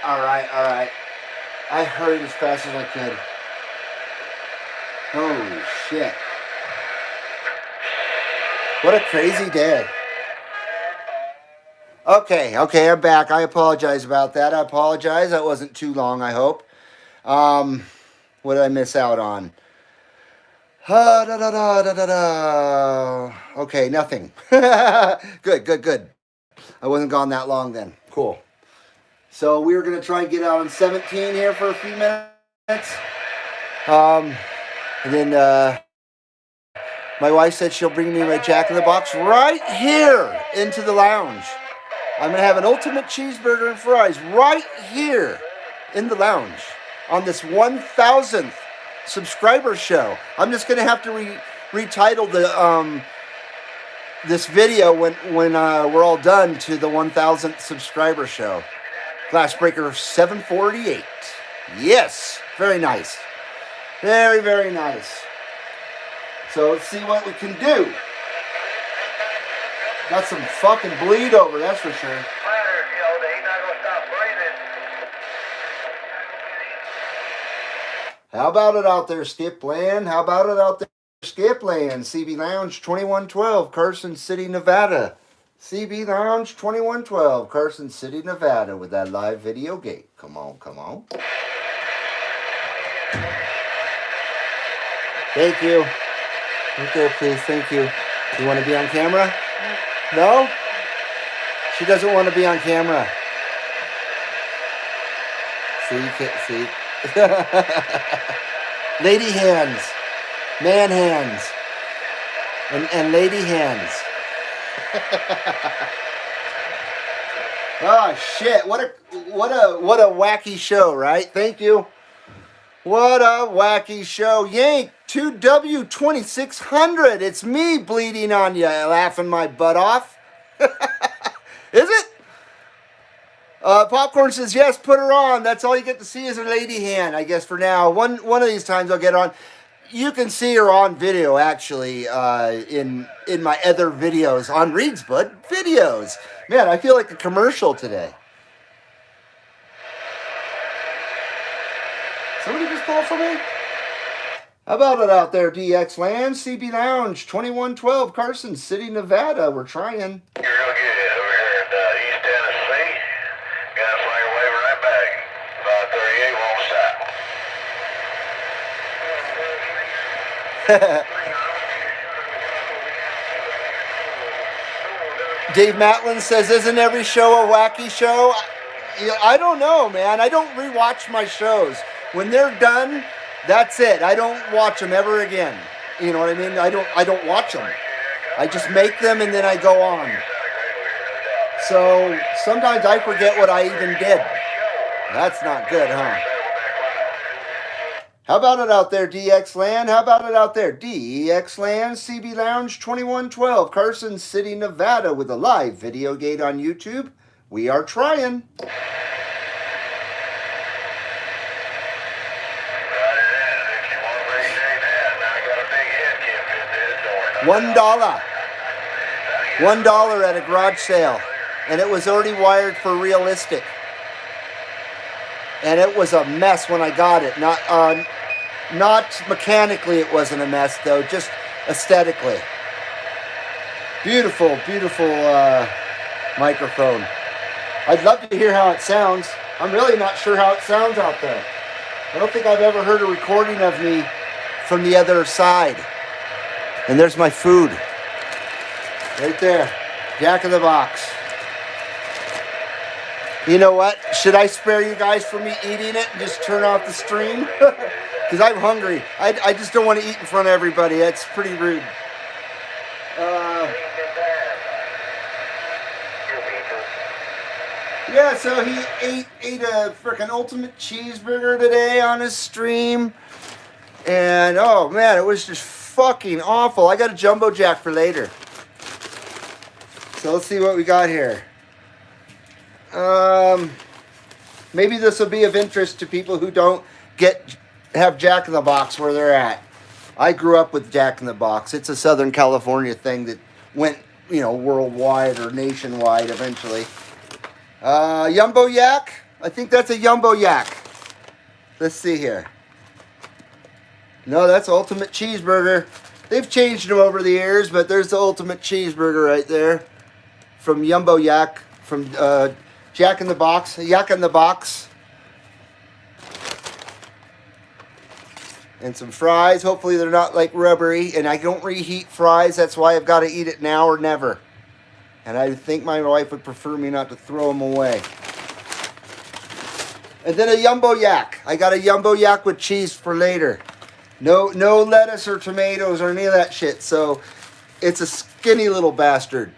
All right. I hurried as fast as I could. Holy shit. What a crazy day. Okay, I'm back. I apologize about that. I apologize. That wasn't too long, I hope. What did I miss out on? Okay, nothing. Good. I wasn't gone that long then. Cool. So we were going to try and get out on 17 here for a few minutes. And then my wife said she'll bring me my Jack in the Box right here into the lounge. I'm going to have an ultimate cheeseburger and fries right here in the lounge on this 1,000th subscriber show. I'm just going to have to retitle the this video when we're all done to the 1,000th subscriber show. Glassbreaker 748. Yes, very nice. Very, very nice. So let's see what we can do. Got some fucking bleed over, that's for sure. How about it out there, Skipland? How about it out there, Skipland? CB Lounge 2112, Carson City, Nevada. CB Lounge 2112, Carson City, Nevada, with that live video gate. Come on. Thank you. Right there, please. Thank you. You want to be on camera? No? She doesn't want to be on camera. See, you can't see. Lady hands. Man hands. And lady hands. Oh shit, what a wacky show, right? Thank you. What a wacky show. Yank 2W2600. It's me bleeding on you, laughing my butt off. Is it? Popcorn says yes, put her on. That's all you get to see is her lady hand, I guess, for now. One of these times I'll get her on. You can see her on video, actually, in my other videos, on Reed's Bud videos. Man, I feel like a commercial today. Somebody just called for me? How about it out there, DX Land? CB Lounge, 2112, Carson City, Nevada. We're trying.
You're real good over here in East Tennessee. Gonna fly your way right back. 538 won't stop.
Dave Matlin says, isn't every show a wacky show? I don't know, man. I don't rewatch my shows. When they're done, that's it. I don't watch them ever again. You know what I mean? I don't watch them. I just make them and then I go on. So sometimes I forget what I even did. That's not good, huh? How about it out there, DX Land? How about it out there? DX Land, CB Lounge 2112, Carson City, Nevada, with a live video gate on YouTube. We are trying. $1. $1 at a garage sale. And it was already wired for realistic. And it was a mess when I got it. Not mechanically it wasn't a mess, though. Just aesthetically. Beautiful, beautiful microphone. I'd love to hear how it sounds. I'm really not sure how it sounds out there. I don't think I've ever heard a recording of me from the other side. And there's my food. Right there. Jack in the Box. You know what? Should I spare you guys from me eating it and just turn off the stream? Because I'm hungry. I just don't want to eat in front of everybody. That's pretty rude. Yeah, so he ate a frickin' ultimate cheeseburger today on his stream. And, oh man, it was just fucking awful. I got a jumbo jack for later. So let's see what we got here. Maybe this will be of interest to people who don't have Jack in the Box where they're at. I grew up with Jack in the Box. It's a Southern California thing that went, worldwide or nationwide eventually. Jumbo Yak? I think that's a Jumbo Yak. Let's see here. No, that's Ultimate Cheeseburger. They've changed them over the years, but there's the Ultimate Cheeseburger right there. From Jumbo Yak. From Jack in the Box. Yak in the Box. And some fries. Hopefully they're not like rubbery. And I don't reheat fries. That's why I've got to eat it now or never. And I think my wife would prefer me not to throw them away. And then a Jumbo Yak. I got a Jumbo Yak with cheese for later. No lettuce or tomatoes or any of that shit. So it's a skinny little bastard.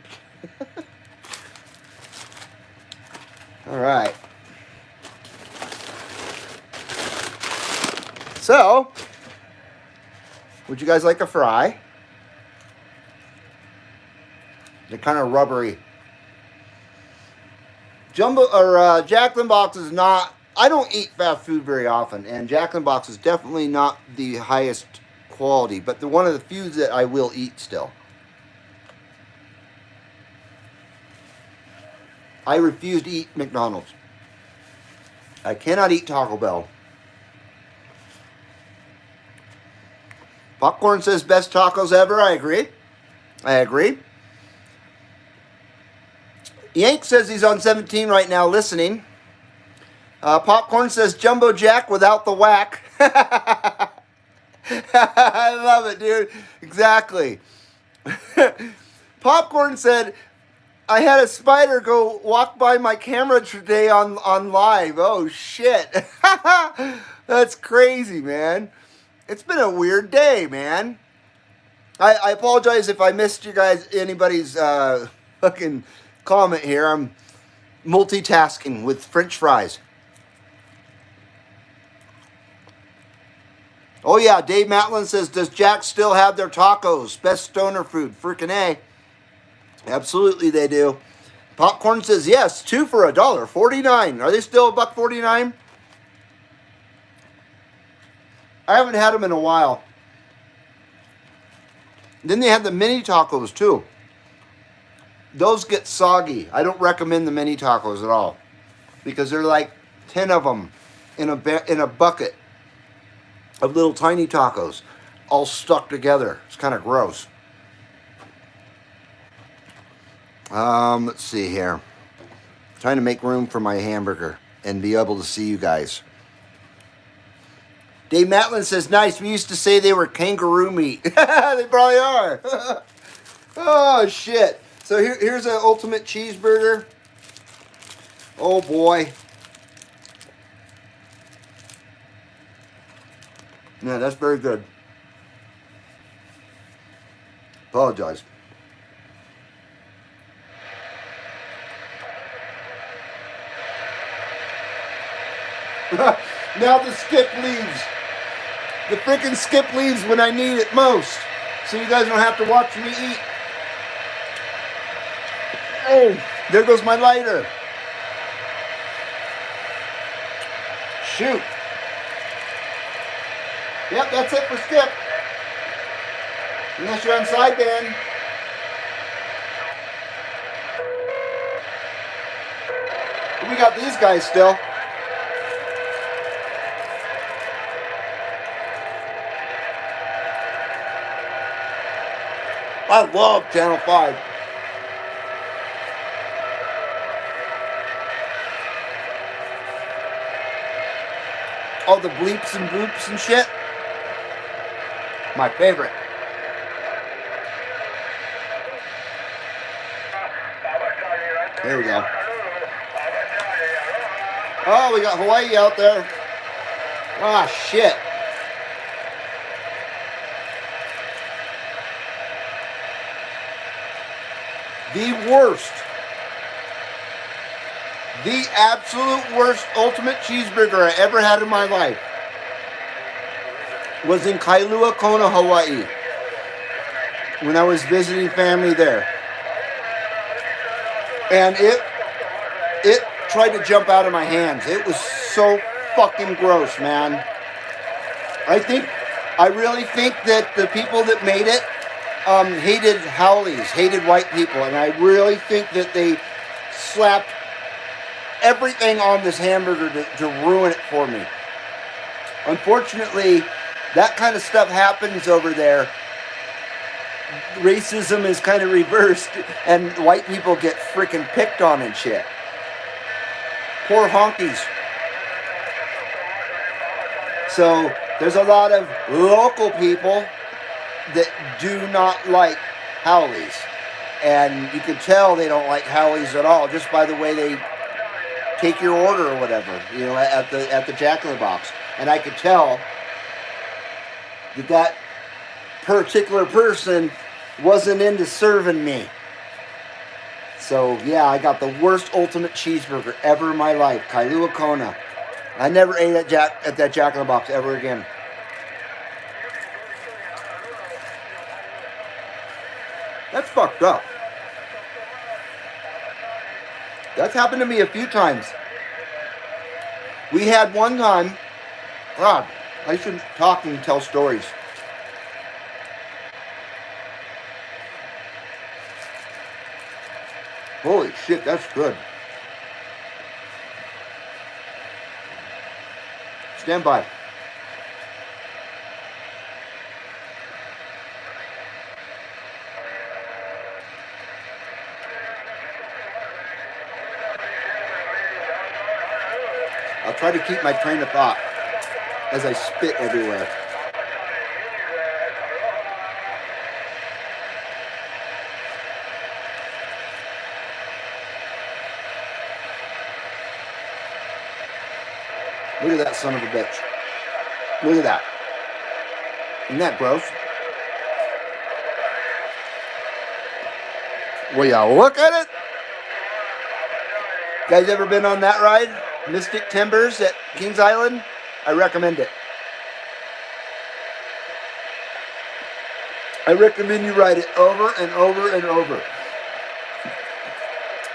All right. So, would you guys like a fry? They're kind of rubbery. Jumbo or Jack in the Box is not. I don't eat fast food very often, and Jack in the Box is definitely not the highest quality, but they're one of the few that I will eat still. I refuse to eat McDonald's. I cannot eat Taco Bell. Popcorn says best tacos ever. I agree. Yank says he's on 17 right now listening. Popcorn says Jumbo Jack without the whack. I love it, dude. Exactly. Popcorn said, I had a spider go walk by my camera today on live. Oh, shit. That's crazy, man. It's been a weird day, man. I apologize if I missed you guys, anybody's fucking comment here. I'm multitasking with French fries. Oh, yeah. Dave Matlin says, does Jack still have their tacos? Best stoner food. Freaking A. Absolutely they do. Popcorn says, yes, 2 for $1.49. Are they still $1.49? I haven't had them in a while. Then they have the mini tacos, too. Those get soggy. I don't recommend the mini tacos at all. Because they're like 10 of them in a bucket of little tiny tacos all stuck together. It's kind of gross. Let's see here. Trying to make room for my hamburger and be able to see you guys. Dave Matlin says, nice. We used to say they were kangaroo meat. They probably are. Oh, shit. So here's an ultimate cheeseburger. Oh, boy. Yeah, that's very good. Apologize. Now the skip leaves. The freaking skip leaves when I need it most. So you guys don't have to watch me eat. Oh, there goes my lighter. Shoot. Yep, that's it for skip. Unless you're on sideband. We got these guys still. I love Channel 5. All the bleeps and boops and shit. My favorite. There we go. Oh, we got Hawaii out there. Ah, shit. The worst. The absolute worst ultimate cheeseburger I ever had in my life was in Kailua Kona, Hawaii, when I was visiting family there. And it tried to jump out of my hands. It was so fucking gross, man. I really think that the people that made it hated haoles, hated white people, and I really think that they slapped everything on this hamburger to ruin it for me. Unfortunately, that kind of stuff happens over there. Racism is kind of reversed, and white people get freaking picked on and shit. Poor honkies. So there's a lot of local people that do not like haoles, and you can tell they don't like haoles at all just by the way they take your order or whatever, you know, at the Jack in the Box. And I could tell that particular person wasn't into serving me. So yeah, I got the worst ultimate cheeseburger ever in my life, Kailua Kona. I never ate at that Jack in the Box ever again. That's fucked up. That's happened to me a few times. We had one time, God, I should talk and tell stories. Holy shit, that's good. Stand by. I'll try to keep my train of thought as I spit everywhere. Look at that son of a bitch. Look at that. Isn't that gross? Will ya look at it? Guys ever been on that ride? Mystic Timbers at Kings Island? I recommend it. I recommend you ride it over and over and over.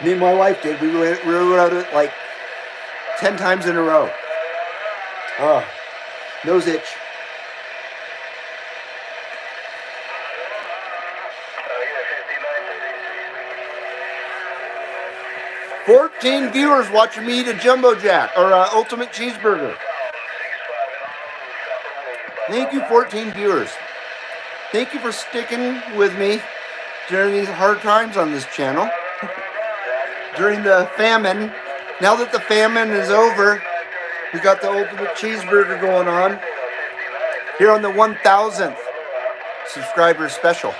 Me and my wife did. We rode it like 10 times in a row. Oh, nose itch. $14 viewers watching me eat a Jumbo Jack or Ultimate Cheeseburger. Thank you, 14 viewers. Thank you for sticking with me during these hard times on this channel. During the famine. Now that the famine is over, we got the Ultimate Cheeseburger going on here on the 1000th subscriber special.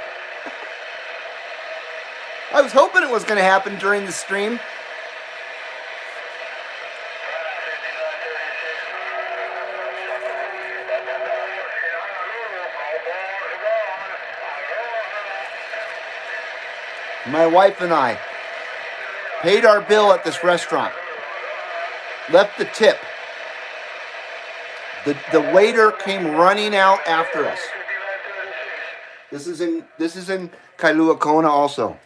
I was hoping it was going to happen during the stream. My wife and I paid our bill at this restaurant. Left the tip. The waiter came running out after us. This is in Kailua Kona also.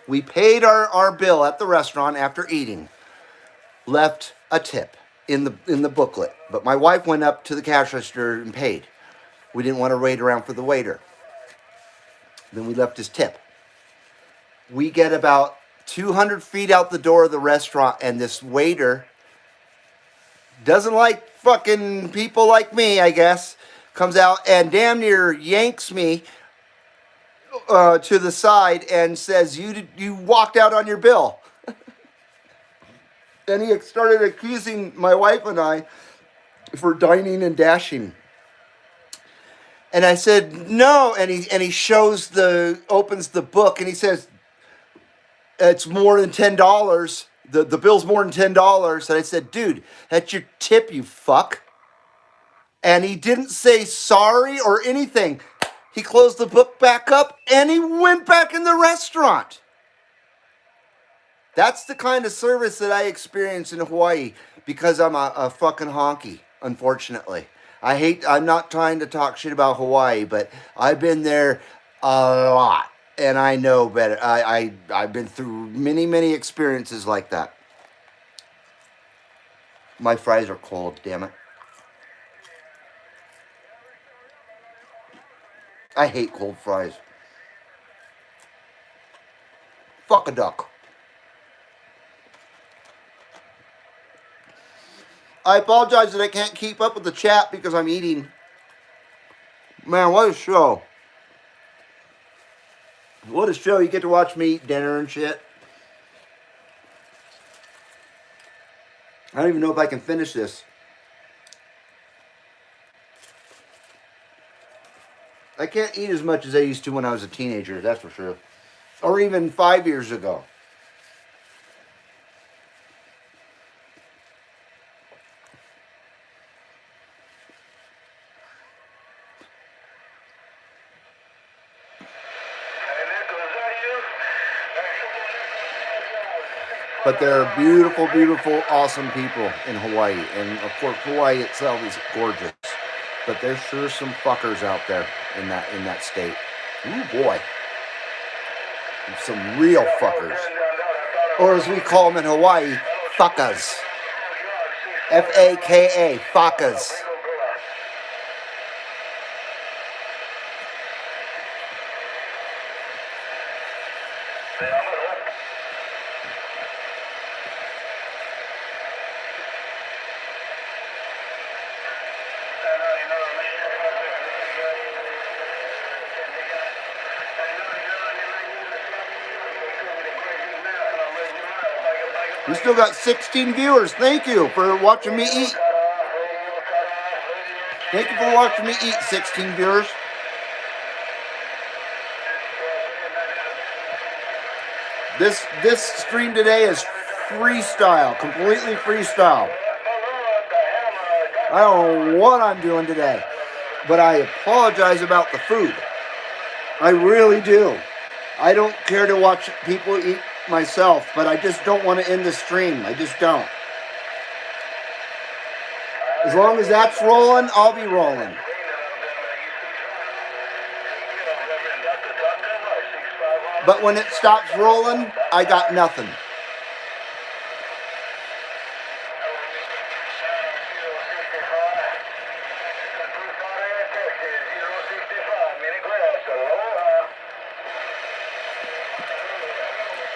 We paid our bill at the restaurant after eating. Left a tip in the booklet, but my wife went up to the cash register and paid. We didn't want to wait around for the waiter. Then we left his tip. We get about 200 feet out the door of the restaurant, and this waiter doesn't like fucking people like me, I guess, comes out and damn near yanks me to the side and says, you walked out on your bill. Then he started accusing my wife and I for dining and dashing. And I said, no. And he opens the book and he says, it's more than $10. The bill's more than $10. And I said, dude, that's your tip, you fuck. And he didn't say sorry or anything. He closed the book back up and he went back in the restaurant. That's the kind of service that I experience in Hawaii because I'm a fucking honky, unfortunately. I'm not trying to talk shit about Hawaii, but I've been there a lot and I know better. I've been through many, many experiences like that. My fries are cold, damn it. I hate cold fries. Fuck a duck. I apologize that I can't keep up with the chat because I'm eating. Man, what a show. What a show. You get to watch me eat dinner and shit. I don't even know if I can finish this. I can't eat as much as I used to when I was a teenager, that's for sure. Or even 5 years ago. But there are beautiful, beautiful, awesome people in Hawaii. And of course, Hawaii itself is gorgeous. But there's sure some fuckers out there in that state. Ooh, boy. Some real fuckers. Or as we call them in Hawaii, fakas. F-A-K-A, fakas. We still got 16 viewers. Thank you for watching me eat. Thank you for watching me eat, 16 viewers. This stream today is freestyle, completely freestyle. I don't know what I'm doing today, but I apologize about the food. I really do. I don't care to watch people eat myself, but I just don't want to end the stream. I just don't. As long as that's rolling, I'll be rolling. But when it stops rolling, I got nothing.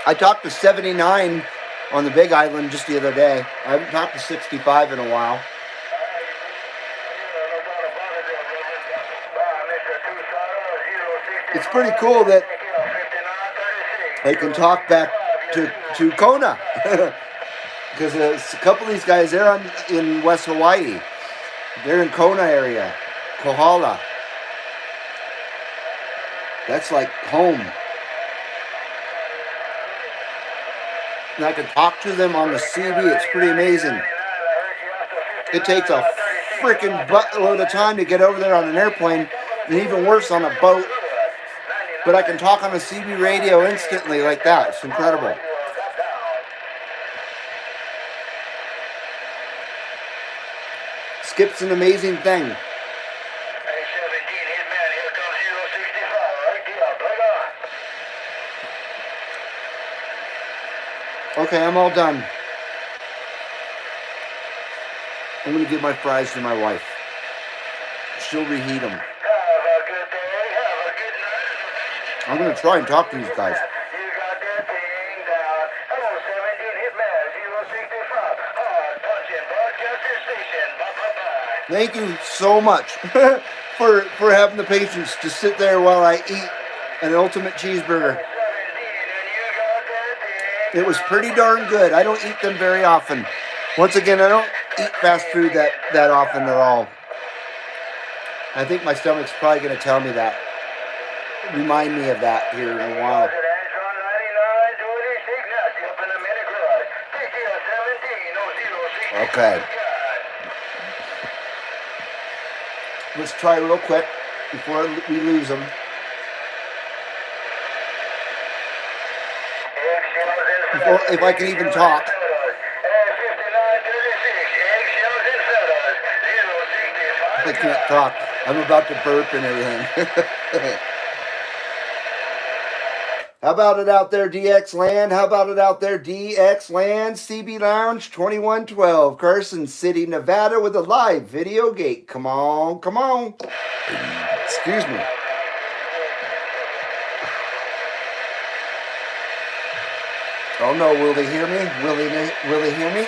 I talked to 79 on the Big Island just the other day. I haven't talked to 65 in a while. It's pretty cool that they can talk back to Kona. Because a couple of these guys, they're in West Hawaii. They're in Kona area, Kohala. That's like home. And I can talk to them on the CB. It's pretty amazing. It takes a freaking buttload of time to get over there on an airplane, and even worse on a boat. But I can talk on a CB radio instantly like that. It's incredible. Skip's an amazing thing.
Hey, 17, hit man, here comes 065, right there, plug on.
Okay, I'm all done. I'm going to give my fries to my wife. She'll reheat them.
Have a good day, have a good night.
I'm going to try and talk to these guys.
You got that thing down. Hello, 17, hit man, 065. Hard punching broadcaster station. Bye-bye-bye.
Thank you so much for having the patience to sit there while I eat an ultimate cheeseburger.
17, and you got that thing
It was pretty darn good. I don't eat them very often. Once again, I don't eat fast food that often at all. I think my stomach's probably going to tell me that. Remind me of that here in a while. Okay. Let's try real quick before we lose them. If I can even talk. I can't talk. I'm about to burp and everything. How about it out there, DX Land? How about it out there, DX Land? CB Lounge 2112, Carson City, Nevada, with a live video gate. Come on, come on. Excuse me. Oh no, will they hear me? Will they hear me?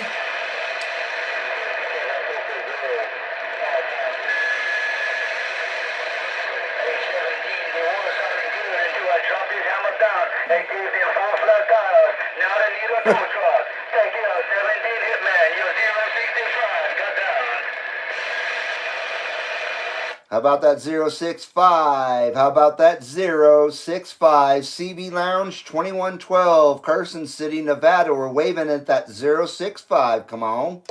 How about that 065? How about that 065? CB Lounge 2112, Carson City, Nevada. We're waving at that 065. Come on.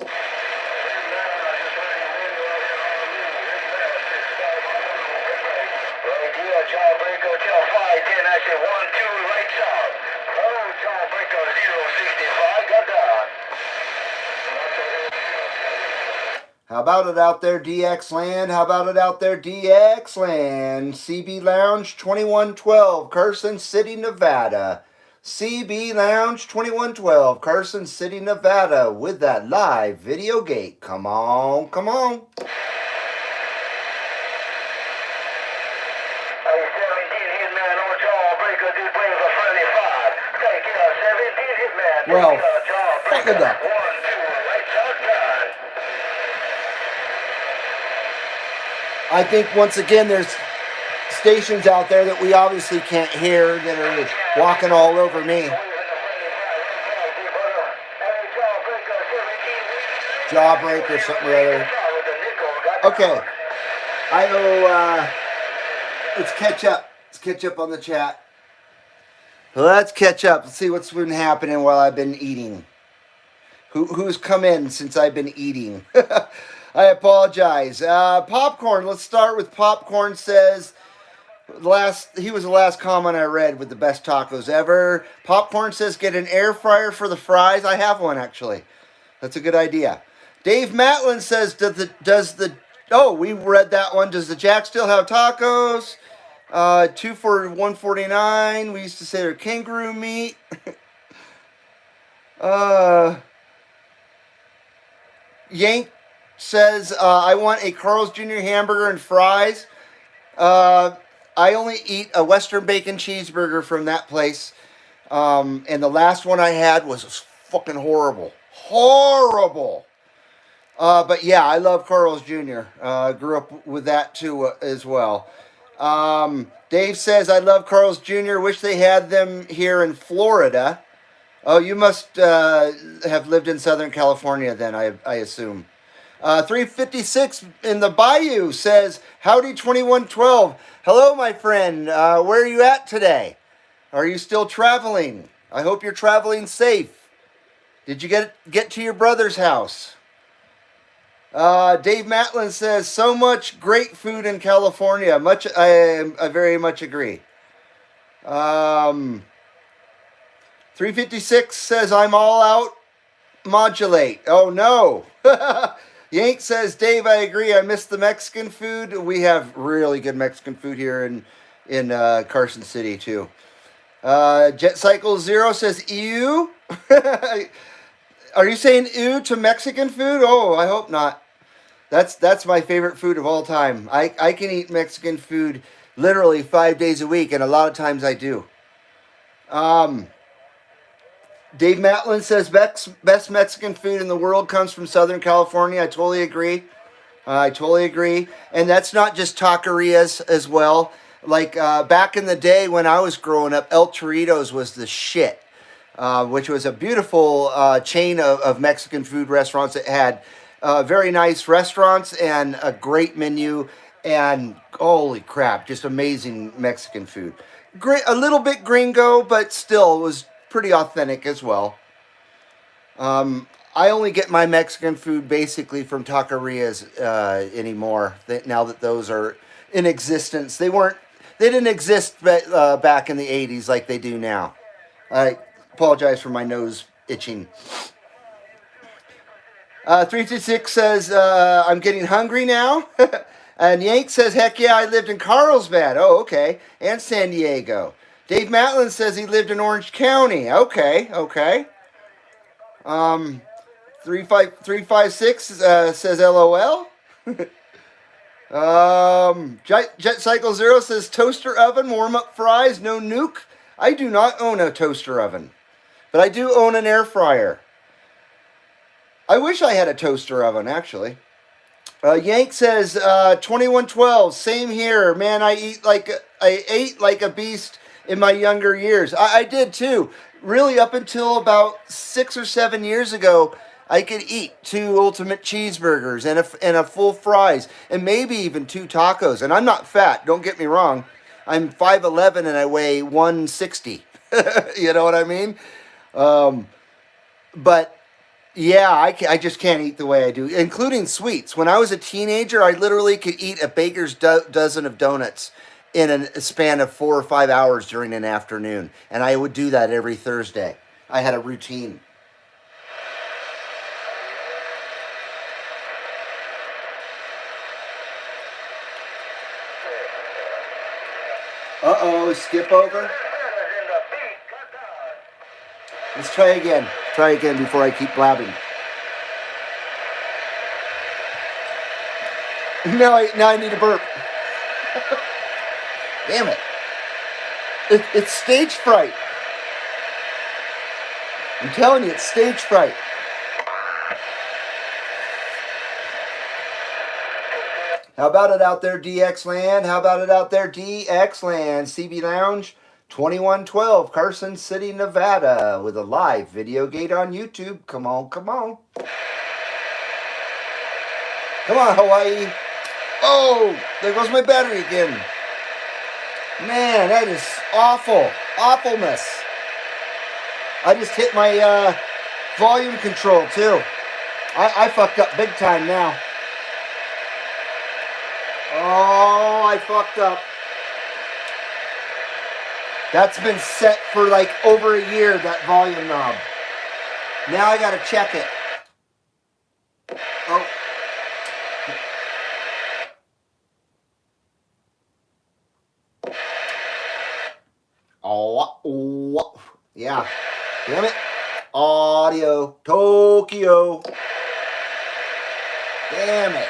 How about it out there, DX Land? How about it out there, DX Land? CB Lounge 2112, Carson City, Nevada. CB Lounge 2112, Carson City, Nevada, with that live video gate. Come on, come on. Well, fuck it up. I think once again there's stations out there that we obviously can't hear that are walking all over me. Jawbreak or something or other. Okay. I know, let's catch up. Let's catch up on the chat. Let's catch up. Let's see what's been happening while I've been eating. Who's come in since I've been eating? I apologize. Popcorn. Let's start with Popcorn. Says he was the last comment I read with the best tacos ever. Popcorn says get an air fryer for the fries. I have one actually. That's a good idea. Dave Matlin says oh, we read that one. Does the Jack still have tacos? 2 for $1.49. We used to say they're kangaroo meat. Yank says, I want a Carl's Jr. hamburger and fries. I only eat a Western bacon cheeseburger from that place. And the last one I had was fucking horrible. Horrible. But yeah, I love Carl's Jr. Grew up with that too as well. Dave says, I love Carl's Jr. Wish they had them here in Florida. Oh, you must have lived in Southern California then, I assume. 356 in the Bayou says, howdy 2112. Hello, my friend. Where are you at today? Are you still traveling? I hope you're traveling safe. Did you get to your brother's house? Dave Matlin says, so much great food in California. I very much agree. 356 says, I'm all out. Modulate. Oh, no. Yank says, Dave, I agree. I miss the Mexican food. We have really good Mexican food here in Carson City too. Jet Cycle Zero says, ew. Are you saying ew to Mexican food? Oh, I hope not. That's my favorite food of all time. I can eat Mexican food literally 5 days a week, and a lot of times I do. Dave Matlin says best Mexican food in the world comes from Southern California. I totally agree. I totally agree. And that's not just taquerias as well. Like back in the day when I was growing up, El Torito's was the shit, which was a beautiful chain of Mexican food restaurants that had very nice restaurants and a great menu. And holy crap, just amazing Mexican food. Great, a little bit gringo, but still was pretty authentic as well. I only get my Mexican food basically from taquerias anymore. Now that those are in existence, they didn't exist back in the '80s like they do now. I apologize for my nose itching. 326 says I'm getting hungry now, and Yank says heck yeah, I lived in Carlsbad. Oh okay, and San Diego. Dave Matlin says he lived in Orange County. Okay. 356 says LOL. Jet Cycle Zero says toaster oven, warm up fries, no nuke. I do not own a toaster oven, but I do own an air fryer. I wish I had a toaster oven actually. Yank says 2112. Same here, man. I ate like a beast in my younger years. I did too. Really, up until about 6 or 7 years ago, I could eat 2 ultimate cheeseburgers and a full fries and maybe even 2 tacos. And I'm not fat. Don't get me wrong. I'm 5'11" and I weigh 160. You know what I mean? But yeah, I just can't eat the way I do, including sweets. When I was a teenager, I literally could eat a baker's dozen of donuts in a span of 4 or 5 hours during an afternoon. And I would do that every Thursday. I had a routine. Uh-oh, skip over. Let's try again. Try again before I keep blabbing. Now I need a burp. Damn it. It's stage fright. I'm telling you, it's stage fright. How about it out there, DX Land? How about it out there, DX Land? CB Lounge 2112, Carson City, Nevada, with a live video gate on YouTube. Come on. Come on, Hawaii. Oh, there goes my battery again. Man, that is awful. Awfulness. I just hit my volume control, too. I fucked up big time now. Oh, I fucked up. That's been set for like over a year, that volume knob. Now I gotta check it. Oh. Oh, yeah. Damn it. Audio. Tokyo. Damn it.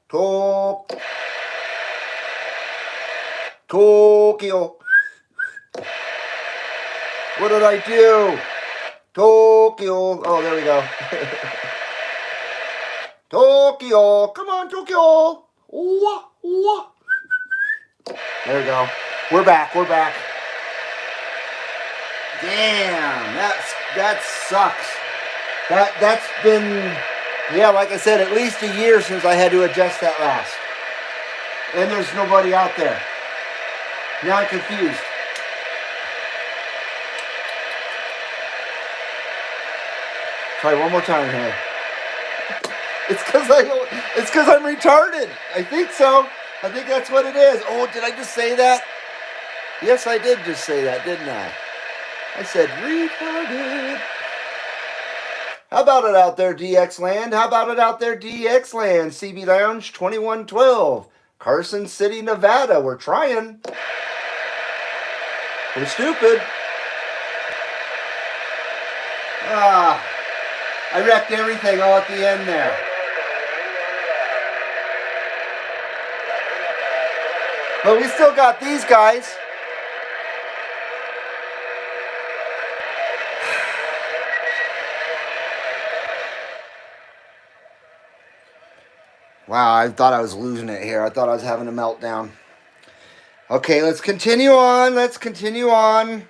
Tokyo. What did I do? Tokyo. Oh, there we go. Tokyo. Come on, Tokyo. There we go. We're back. Damn, that sucks. That's been, yeah, like I said, at least a year since I had to adjust that last. And there's nobody out there. Now I'm confused. Try one more time here. It's because I'm retarded. I think so. I think that's what it is. Oh, did I just say that? Yes, I did just say that, didn't I? I said retarded. How about it out there, DX Land? How about it out there, DX Land? CB Lounge 2112, Carson City, Nevada. We're trying. We're stupid. I wrecked everything all at the end there. But we still got these guys. Wow, I thought I was losing it here. I thought I was having a meltdown. Okay, let's continue on. Let's continue on.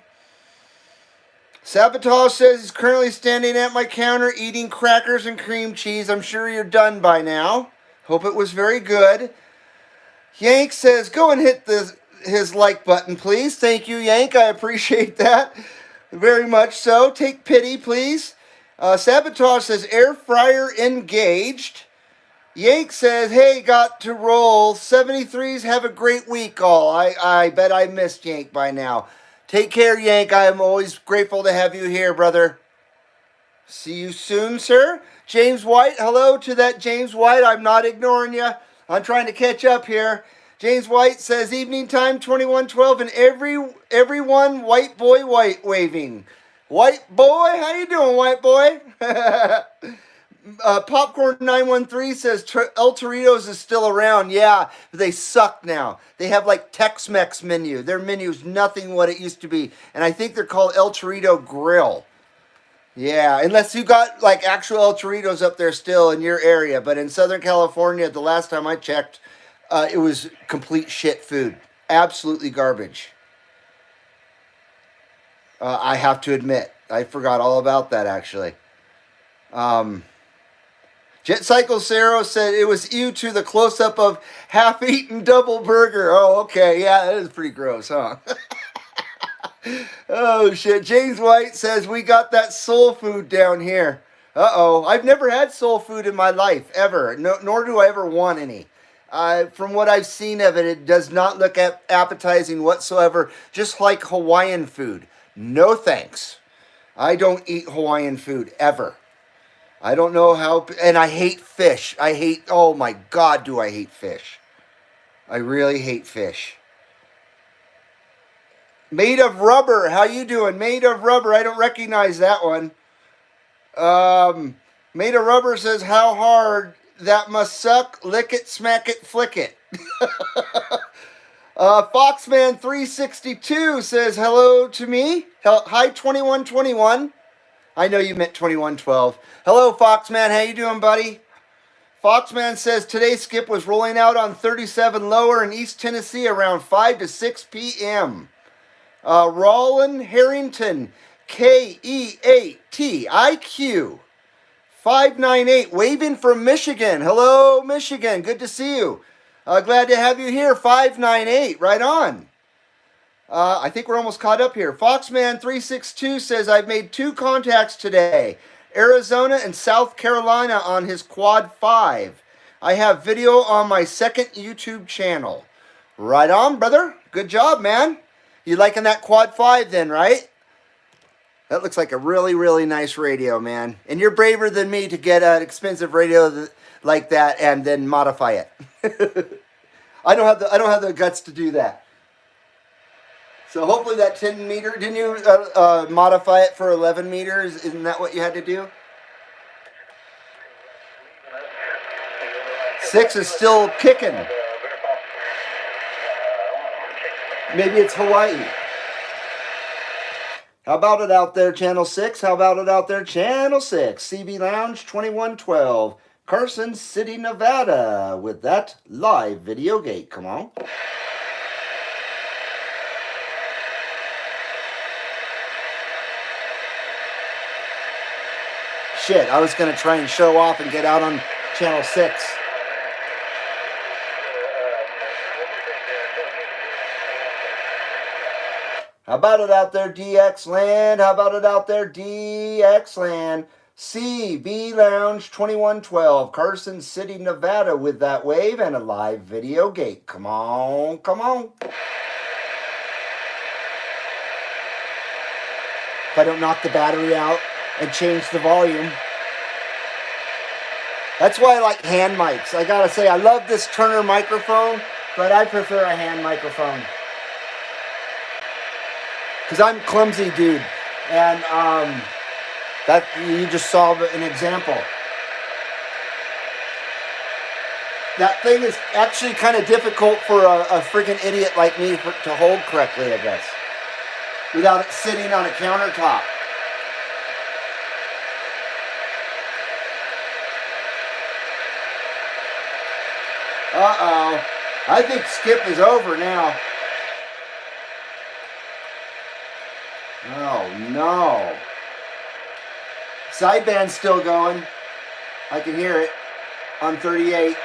Sabotage says he's currently standing at my counter eating crackers and cream cheese. I'm sure you're done by now. Hope it was very good. Yank says, go and hit his like button, please. Thank you, Yank. I appreciate that very much so. Take pity, please. Sabotage says, air fryer engaged. Yank says, hey, got to roll. 73s, have a great week, all. I bet I missed Yank by now. Take care, Yank. I am always grateful to have you here, brother. See you soon, sir. James White, hello to that James White. I'm not ignoring you. I'm trying to catch up here. James White says, evening time, 2112, and everyone, white boy, white waving. White boy, how you doing, white boy? Popcorn 913 says El Torito's is still around. Yeah, they suck now. They have like Tex-Mex menu. Their menu's nothing what it used to be. And I think they're called El Torito Grill. Yeah, unless you got like actual El Toritos up there still in your area. But in Southern California, the last time I checked, it was complete shit food. Absolutely garbage. I have to admit. I forgot all about that, actually. Jet Cycle Zero said it was you to the close-up of half-eaten double burger. Oh, okay. Yeah, that is pretty gross, huh? Oh, shit. James White says, we got that soul food down here. Uh-oh. I've never had soul food in my life, ever. No, nor do I ever want any. From what I've seen of it, it does not look appetizing whatsoever, just like Hawaiian food. No thanks. I don't eat Hawaiian food, ever. I don't know how, and I hate fish. Oh my God, do I hate fish. I really hate fish. Made of Rubber, how you doing? Made of Rubber, I don't recognize that one. Made of Rubber says, how hard that must suck, lick it, smack it, flick it. Foxman 362 says, hello to me. Hi 2121. I know you meant 2112. Hello, Foxman. How you doing, buddy? Foxman says today's skip was rolling out on 37 lower in East Tennessee around 5 to 6 p.m. Rollin Harrington, KEATIQ 598, waving from Michigan. Hello, Michigan. Good to see you. Glad to have you here. 598, right on. I think we're almost caught up here. Foxman362 says, I've made 2 contacts today. Arizona and South Carolina on his Quad 5. I have video on my second YouTube channel. Right on, brother. Good job, man. You liking that Quad 5 then, right? That looks like a really, really nice radio, man. And you're braver than me to get an expensive radio like that and then modify it. I don't have the guts to do that. So hopefully that 10 meter, didn't you modify it for 11 meters? Isn't that what you had to do? 6 is still kicking. Maybe it's Hawaii. How about it out there, Channel 6? How about it out there, Channel 6? CB Lounge 2112, Carson City, Nevada, with that live video gate. Come on. Shit, I was going to try and show off and get out on Channel 6. How about it out there, DX Land? How about it out there, DX Land? CB Lounge 2112, Carson City, Nevada, with that wave and a live video gate. Come on, come on. If I don't knock the battery out and change the volume, That's why I like hand mics. I gotta say, I love this Turner microphone, but I prefer a hand microphone. Because I'm clumsy dude. And that you just saw an example. That thing is actually kind of difficult for a freaking idiot like me to hold correctly, I guess. Without it sitting on a countertop. Uh-oh. I think Skip is over now. Oh, no. Sideband's still going. I can hear it on 38.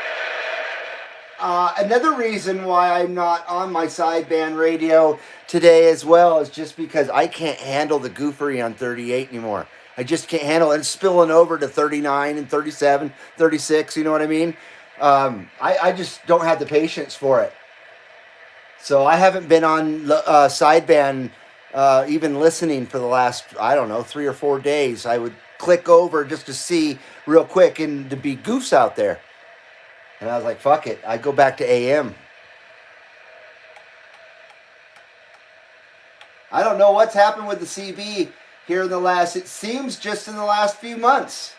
Another reason why I'm not on my sideband radio today as well is just because I can't handle the goofery on 38 anymore. I just can't handle it. It's spilling over to 39 and 37, 36, you know what I mean? I just don't have the patience for it. So I haven't been on sideband even listening for the last, I don't know, 3 or 4 days. I would click over just to see real quick and to be goofs out there. And I was like, fuck it. I go back to AM. I don't know what's happened with the CB here in the last, it seems just in the last few months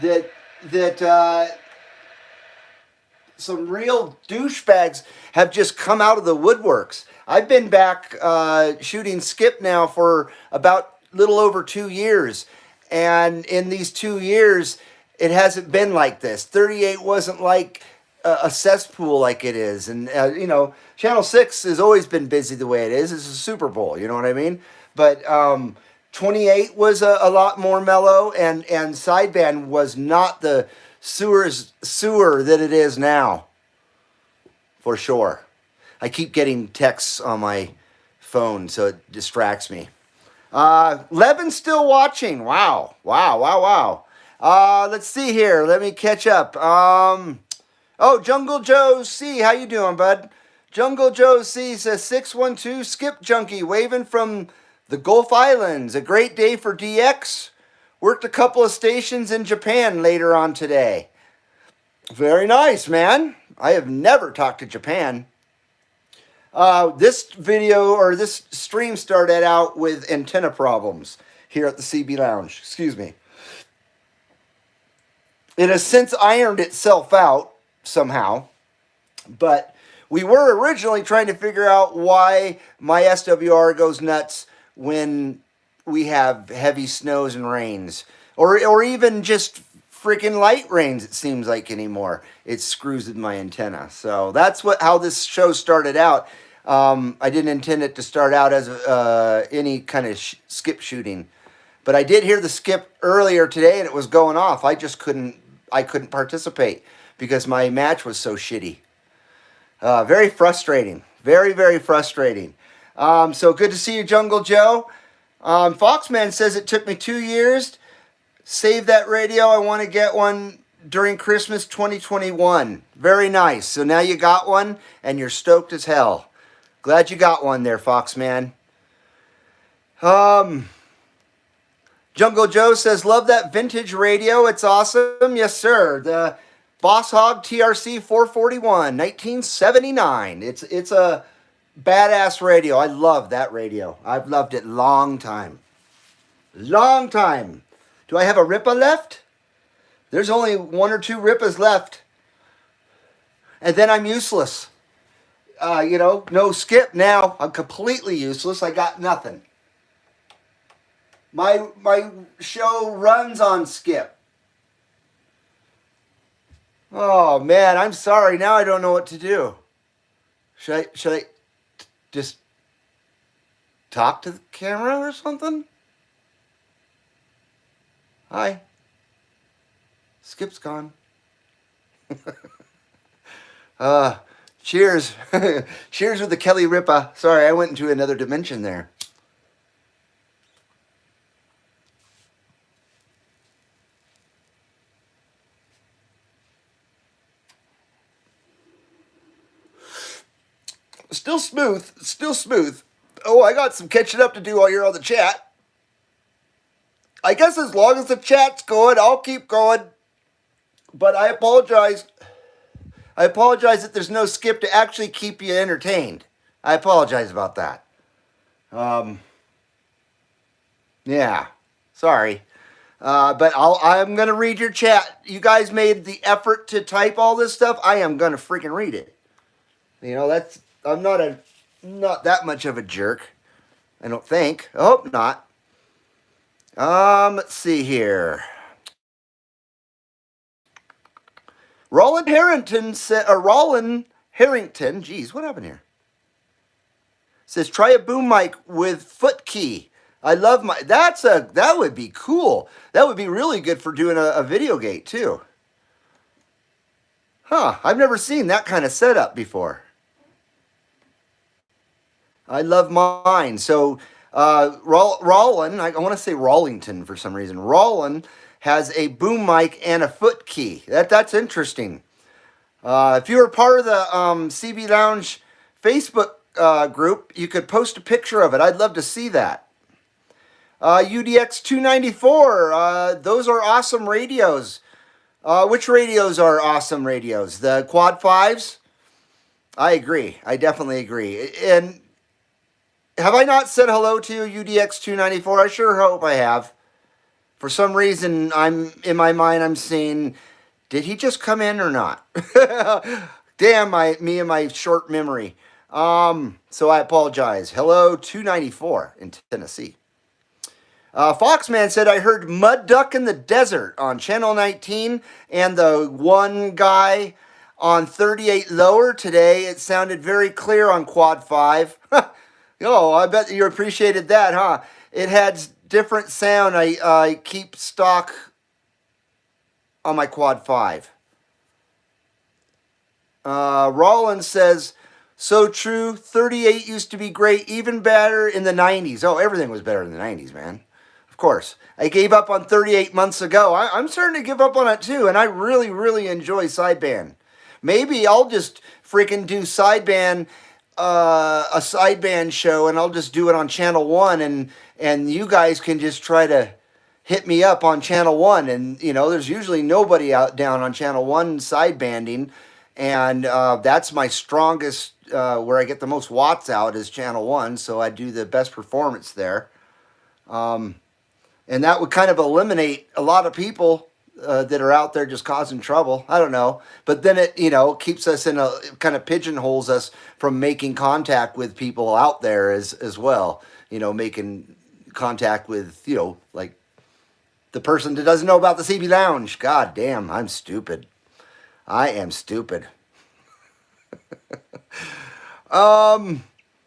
that some real douchebags have just come out of the woodworks. I've been back shooting Skip now for about little over 2 years. And in these 2 years, it hasn't been like this. 38 wasn't like a cesspool like it is. And, you know, Channel 6 has always been busy the way it is. It's a Super Bowl, you know what I mean? But 28 was a lot more mellow, and sideband was not the sewer that it is now, for sure. I keep getting texts on my phone, so it distracts me. Levin's still watching. Wow. Let's see here. Let me catch up. Oh, Jungle Joe C. How you doing, bud? Jungle Joe C says 612 Skip Junkie waving from the Gulf Islands. A great day for DX. Worked a couple of stations in Japan later on today. Very nice, man. I have never talked to Japan. This video or this stream started out with antenna problems here at the CB Lounge. Excuse me. It has since ironed itself out somehow, but we were originally trying to figure out why my SWR goes nuts when we have heavy snows and rains, or even just freaking light rains. It seems like anymore. It screws with my antenna. So that's how this show started out. I didn't intend it to start out as any kind of skip shooting, but I did hear the skip earlier today, and it was going off. I just couldn't participate because my match was so shitty. Very frustrating. Very, very frustrating. So good to see you, Jungle Joe. Foxman says it took me 2 years. Save that radio. I want to get one during Christmas 2021. Very nice. So now you got one, and you're stoked as hell. Glad you got one there, Foxman. Jungle Joe says, love that vintage radio. It's awesome. Yes, sir. The Boss Hog TRC 441, 1979. It's a badass radio. I love that radio. I've loved it long time. Long time. Do I have a Rippa left? There's only 1 or 2 Rippas left. And then I'm useless. No skip now. I'm completely useless. I got nothing. My show runs on skip. Oh man, I'm sorry. Now I don't know what to do. Should I just talk to the camera or something? Hi. Skip's gone. Cheers. Cheers with the Kellee Rippa. Sorry, I went into another dimension there. Still smooth. Oh, I got some catching up to do while you're on the chat. I guess as long as the chat's going, I'll keep going. But I apologize. I apologize that there's no skip to actually keep you entertained. I apologize about that. Yeah, sorry. But I'm going to read your chat. You guys made the effort to type all this stuff. I am going to freaking read it. You know, I'm not that much of a jerk. I don't think. I hope not. Let's see here. Roland Harrington geez, what happened here? Says try a boom mic with foot key. I love that would be cool. That would be really good for doing a video gate too. Huh, I've never seen that kind of setup before. I love mine. So Roland, I want to say Rawlington for some reason. Roland has a boom mic and a foot key. That's interesting. If you were part of the CB Lounge Facebook group, you could post a picture of it. I'd love to see that. UDX 294, those are awesome radios. Which radios are awesome radios? The Quad 5s? I agree. I definitely agree. And have I not said hello to you, UDX 294? I sure hope I have. For some reason, in my mind, I'm saying, did he just come in or not? Damn, me and my short memory. So I apologize. Hello, 294 in Tennessee. Foxman said, I heard Mud Duck in the Desert on Channel 19 and the one guy on 38 lower today. It sounded very clear on Quad 5. Oh, I bet you appreciated that, huh? It had different sound. I keep stock on my Quad 5. Rollins says, so true. 38 used to be great, even better in the 90s. Oh, everything was better in the 90s, man. Of course. I gave up on 38 months ago. I'm starting to give up on it too, and I really, really enjoy sideband. Maybe I'll just freaking do sideband, a sideband show, and I'll just do it on Channel 1, and you guys can just try to hit me up on Channel 1. And, you know, there's usually nobody down on Channel 1 sidebanding, and that's my strongest, where I get the most watts out is Channel 1, so I do the best performance there. And that would kind of eliminate a lot of people that are out there just causing trouble. I don't know. But then it, keeps us kind of pigeonholes us from making contact with people out there as well. Making contact with, like the person that doesn't know about the CB Lounge. God damn, I'm stupid. I am stupid.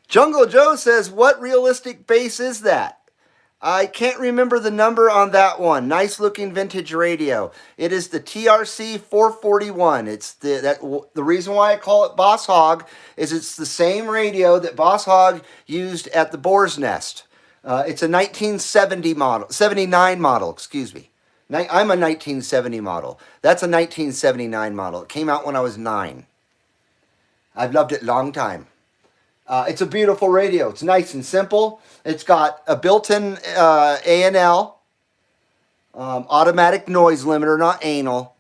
Jungle Joe says, what realistic bass is that? I can't remember the number on that one. Nice looking vintage radio. It is the TRC 441. It's the reason why I call it Boss Hog is it's the same radio that Boss Hog used at the Boar's Nest. It's a 1970 model, 79 model, excuse me. I'm a 1970 model. That's a 1979 model. It came out when I was 9. I've loved it a long time. It's a beautiful radio. It's nice and simple. It's got a built-in A&L, automatic noise limiter, not anal,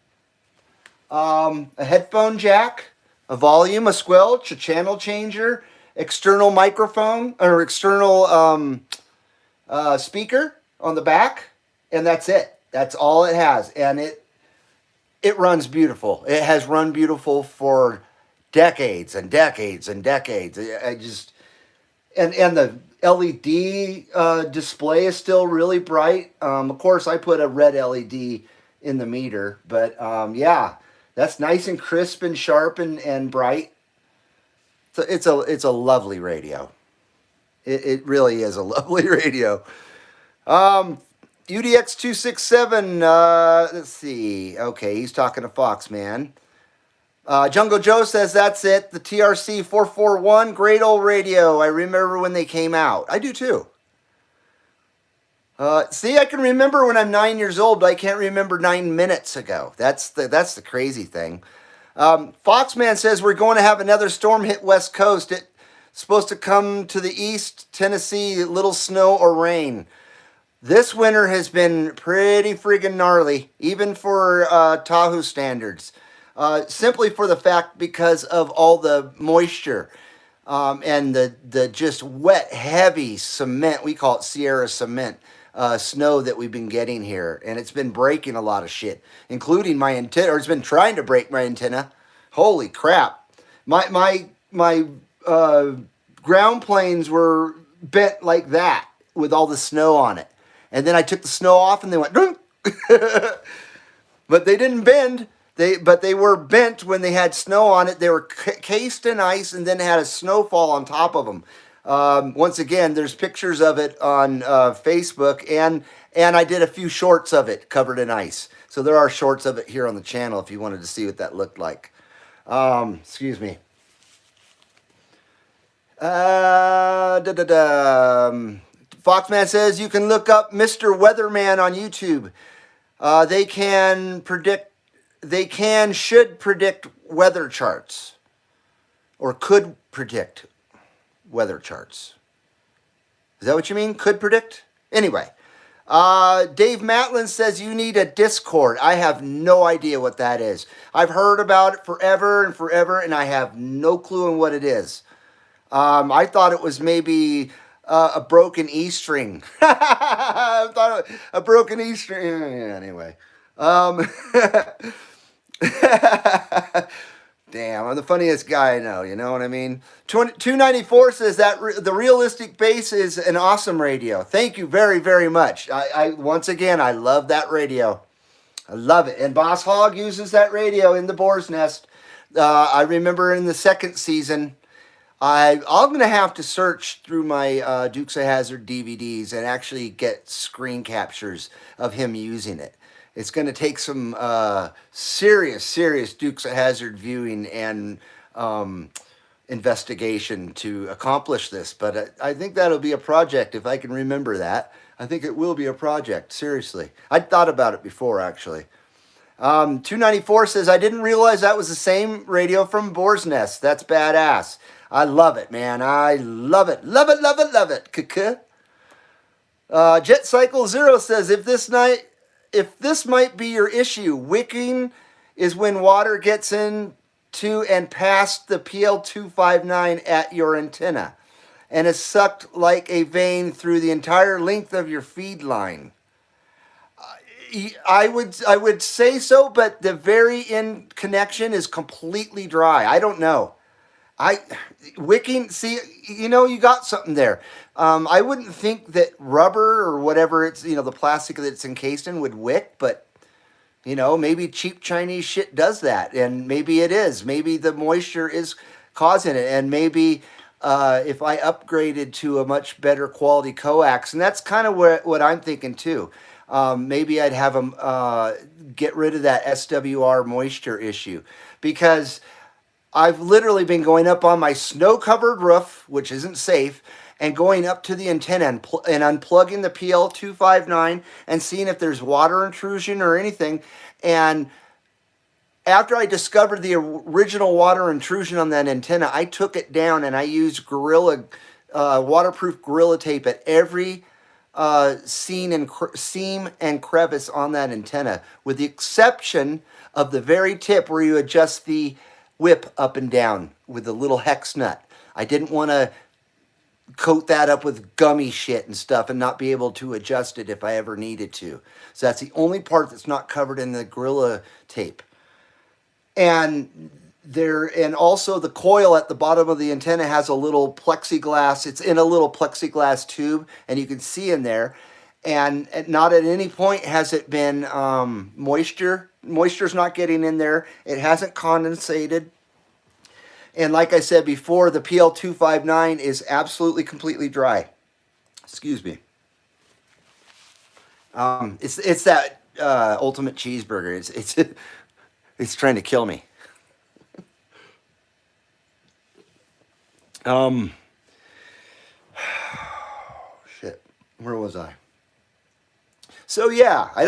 a headphone jack, a volume, a squelch, a channel changer, external microphone, or external speaker on the back, and that's it. That's all it has, and it runs beautiful. It has run beautiful for decades and decades and decades. And the LED display is still really bright. Of course, I put a red LED in the meter, but yeah, that's nice and crisp and sharp and bright. So it's a lovely radio. It really is a lovely radio. UDX 267. Let's see. Okay, he's talking to Foxman. Jungle Joe says that's it. The TRC 441, great old radio. I remember when they came out. I do too. See, I can remember when I'm 9 years old, but I can't remember 9 minutes ago. That's the crazy thing. Foxman says we're going to have another storm hit West Coast. It's supposed to come to the east, Tennessee, little snow or rain. This winter has been pretty friggin' gnarly, even for Tahoe standards. Simply for the fact because of all the moisture and the just wet, heavy cement. We call it Sierra cement. Snow that we've been getting here, and it's been breaking a lot of shit, including my antenna, or it's been trying to break my antenna. Holy crap! My ground planes were bent like that with all the snow on it, and then I took the snow off, and they went, but they didn't bend. They were bent when they had snow on it. They were cased in ice, and then had a snowfall on top of them. Once again, there's pictures of it on Facebook, and I did a few shorts of it covered in ice. So there are shorts of it here on the channel if you wanted to see what that looked like. Excuse me. Foxman says you can look up Mr. Weatherman on YouTube. Should predict weather charts, or could predict weather charts. Is that what you mean? Could predict? Anyway, Dave Matlin says you need a Discord. I have no idea what that is. I've heard about it forever and forever, and I have no clue on what it is. I thought it was maybe a broken E string. I thought a broken E string. Anyway. Damn, I'm the funniest guy I know, you know what I mean? 294 says that the realistic base is an awesome radio. Thank you very, very much. I once again, I love that radio. I love it. And Boss Hog uses that radio in the Boar's Nest. I remember in the second season, I'm going to have to search through my Dukes of Hazzard DVDs and actually get screen captures of him using it. It's going to take some serious Dukes of Hazzard viewing and investigation to accomplish this. But I think that'll be a project if I can remember that. I think it will be a project, seriously. I'd thought about it before, actually. 294 says, I didn't realize that was the same radio from Boar's Nest. That's badass. I love it, man. I love it. Love it, love it, love it. Jet Cycle Zero says, if this might be your issue, wicking is when water gets into and past the PL259 at your antenna and is sucked like a vein through the entire length of your feed line. I would say so, but the very end connection is completely dry. I don't know. Wicking, see, you got something there. I wouldn't think that rubber or whatever it's, the plastic that it's encased in would wick, but, maybe cheap Chinese shit does that. And maybe it is. Maybe the moisture is causing it. And maybe if I upgraded to a much better quality coax, and that's kind of what I'm thinking too. Maybe I'd have them get rid of that SWR moisture issue, because I've literally been going up on my snow-covered roof, which isn't safe, and going up to the antenna and unplugging the PL259 and seeing if there's water intrusion or anything. And after I discovered the original water intrusion on that antenna, I took it down and I used waterproof Gorilla Tape at every seam and crevice on that antenna, with the exception of the very tip where you adjust the whip up and down with a little hex nut. I didn't want to coat that up with gummy shit and stuff and not be able to adjust it if I ever needed to. So that's the only part that's not covered in the Gorilla Tape. And also the coil at the bottom of the antenna has a little plexiglass. It's in a little plexiglass tube, and you can see in there. And not at any point has it been moisture. Moisture's not getting in there. It hasn't condensated. And like I said before, the PL259 is absolutely completely dry. Excuse me. It's that ultimate cheeseburger. It's trying to kill me. Shit. Where was I? So yeah, I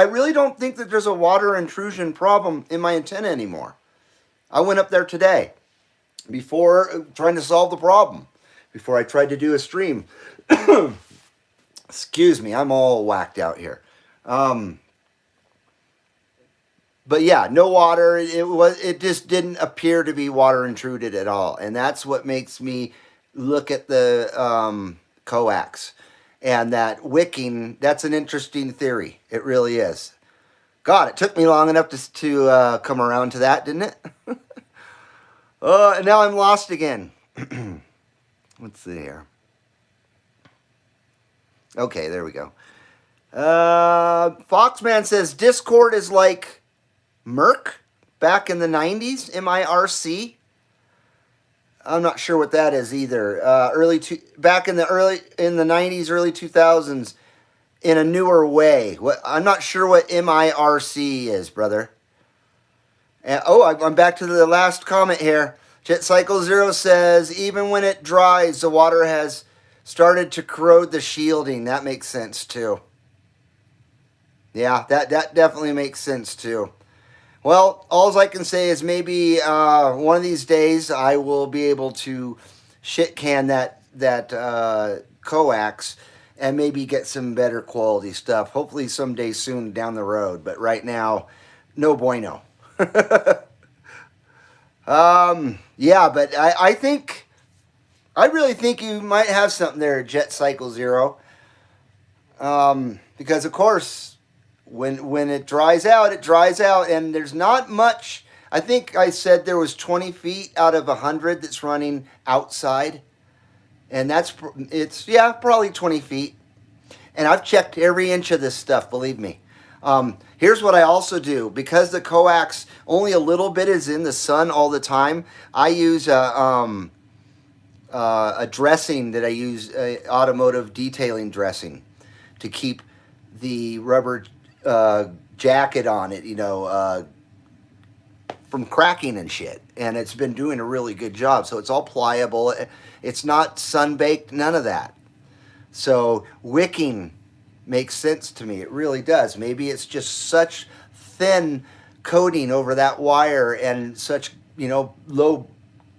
really don't think that there's a water intrusion problem in my antenna anymore. I went up there today before trying to solve the problem, before I tried to do a stream. Excuse me, I'm all whacked out here. But yeah, no water. It just didn't appear to be water intruded at all, and that's what makes me look at the coax and that wicking. That's an interesting theory. It really is. God, it took me long enough to come around to that, didn't it? And now I'm lost again. Let's see here. Okay, there we go. Foxman says Discord is like Merc back in the 90s, M-I-R-C. I'm not sure what that is either. Back in the 90s, early 2000s, in a newer way. I'm not sure what M-I-R-C is, brother. And, I'm back to the last comment here. Jet Cycle Zero says, even when it dries, the water has started to corrode the shielding. That makes sense too. Yeah, that definitely makes sense too. Well, all I can say is maybe one of these days I will be able to shit can that coax and maybe get some better quality stuff. Hopefully someday soon down the road. But right now, no bueno. Yeah, but I really think you might have something there, Jet Cycle Zero. Because of course, when it dries out, and there's not much. I think I said there was 20 feet out of 100 that's running outside, and it's probably 20 feet. And I've checked every inch of this stuff, believe me. Here's what I also do. Because the coax, only a little bit is in the sun all the time, I use a dressing that I use, automotive detailing dressing, to keep the rubber jacket on it, from cracking and shit. And it's been doing a really good job. So it's all pliable. It's not sun-baked, none of that. So wicking makes sense to me. It really does. Maybe it's just such thin coating over that wire and such, low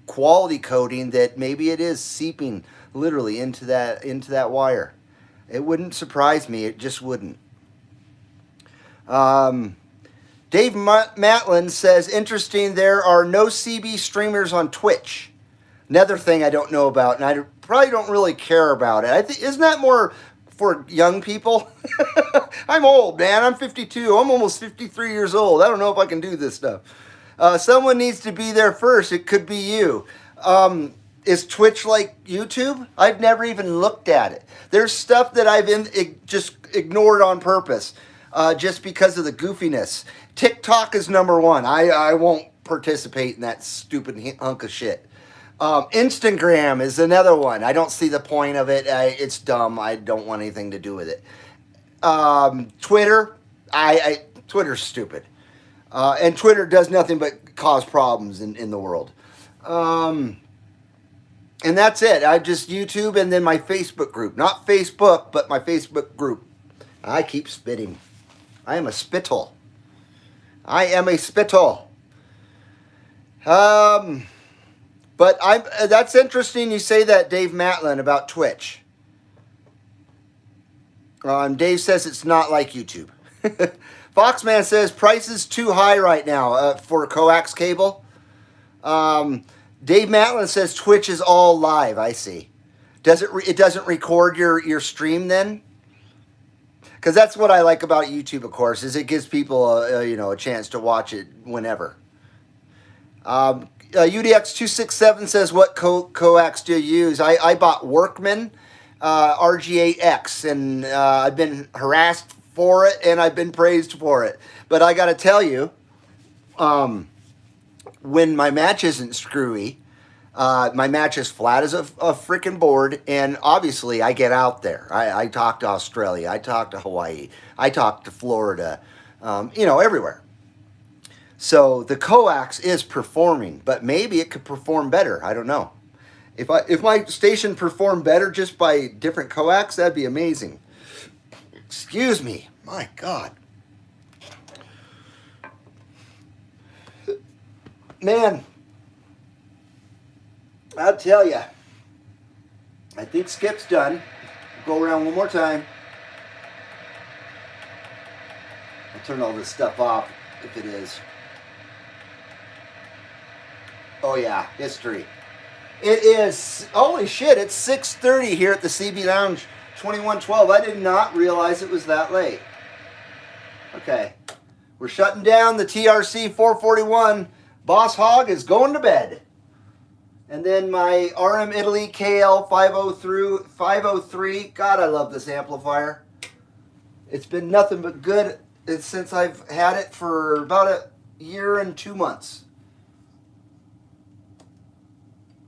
quality coating that maybe it is seeping literally into that wire. It wouldn't surprise me. It just wouldn't. Dave Matlin says, interesting, there are no CB streamers on Twitch. Another thing I don't know about, and I probably don't really care about it. Isn't that more for young people? I'm old, man. I'm 52. I'm almost 53 years old. I don't know if I can do this stuff. Someone needs to be there first. It could be you. Is Twitch like YouTube? I've never even looked at it. There's stuff that I've just ignored on purpose, just because of the goofiness. TikTok is number one. I won't participate in that stupid hunk of shit. Instagram is another one. I don't see the point of it. It's dumb. I don't want anything to do with it. Twitter, Twitter's stupid. And Twitter does nothing but cause problems in the world. And that's it. I just YouTube and then my Facebook group. Not Facebook, but my Facebook group. I keep spitting. I am a spittle. But that's interesting you say that, Dave Matlin, about Twitch. Dave says it's not like YouTube. Foxman says price is too high right now for coax cable. Dave Matlin says Twitch is all live. I see. It doesn't record your stream then? Because that's what I like about YouTube, of course, is it gives people a chance to watch it whenever. UDX267 says, what coax do you use? I bought Workman RG8X, and I've been harassed for it, and I've been praised for it. But I got to tell you, when my match isn't screwy, my match is flat as a freaking board, and obviously I get out there. I talk to Australia, I talk to Hawaii, I talk to Florida, everywhere. So the coax is performing, but maybe it could perform better. I don't know. If my station performed better just by different coax, that'd be amazing. Excuse me. My God. Man, I'll tell you. I think Skip's done. Go around one more time. turn all this stuff off if it is. Oh yeah, history. It is, holy shit, it's 6:30 here at the CB Lounge 2112. I did not realize it was that late. Okay, we're shutting down the TRC 441. Boss Hog is going to bed. And then my RM Italy KL 503. God, I love this amplifier. It's been nothing but good since I've had it for about a year and 2 months.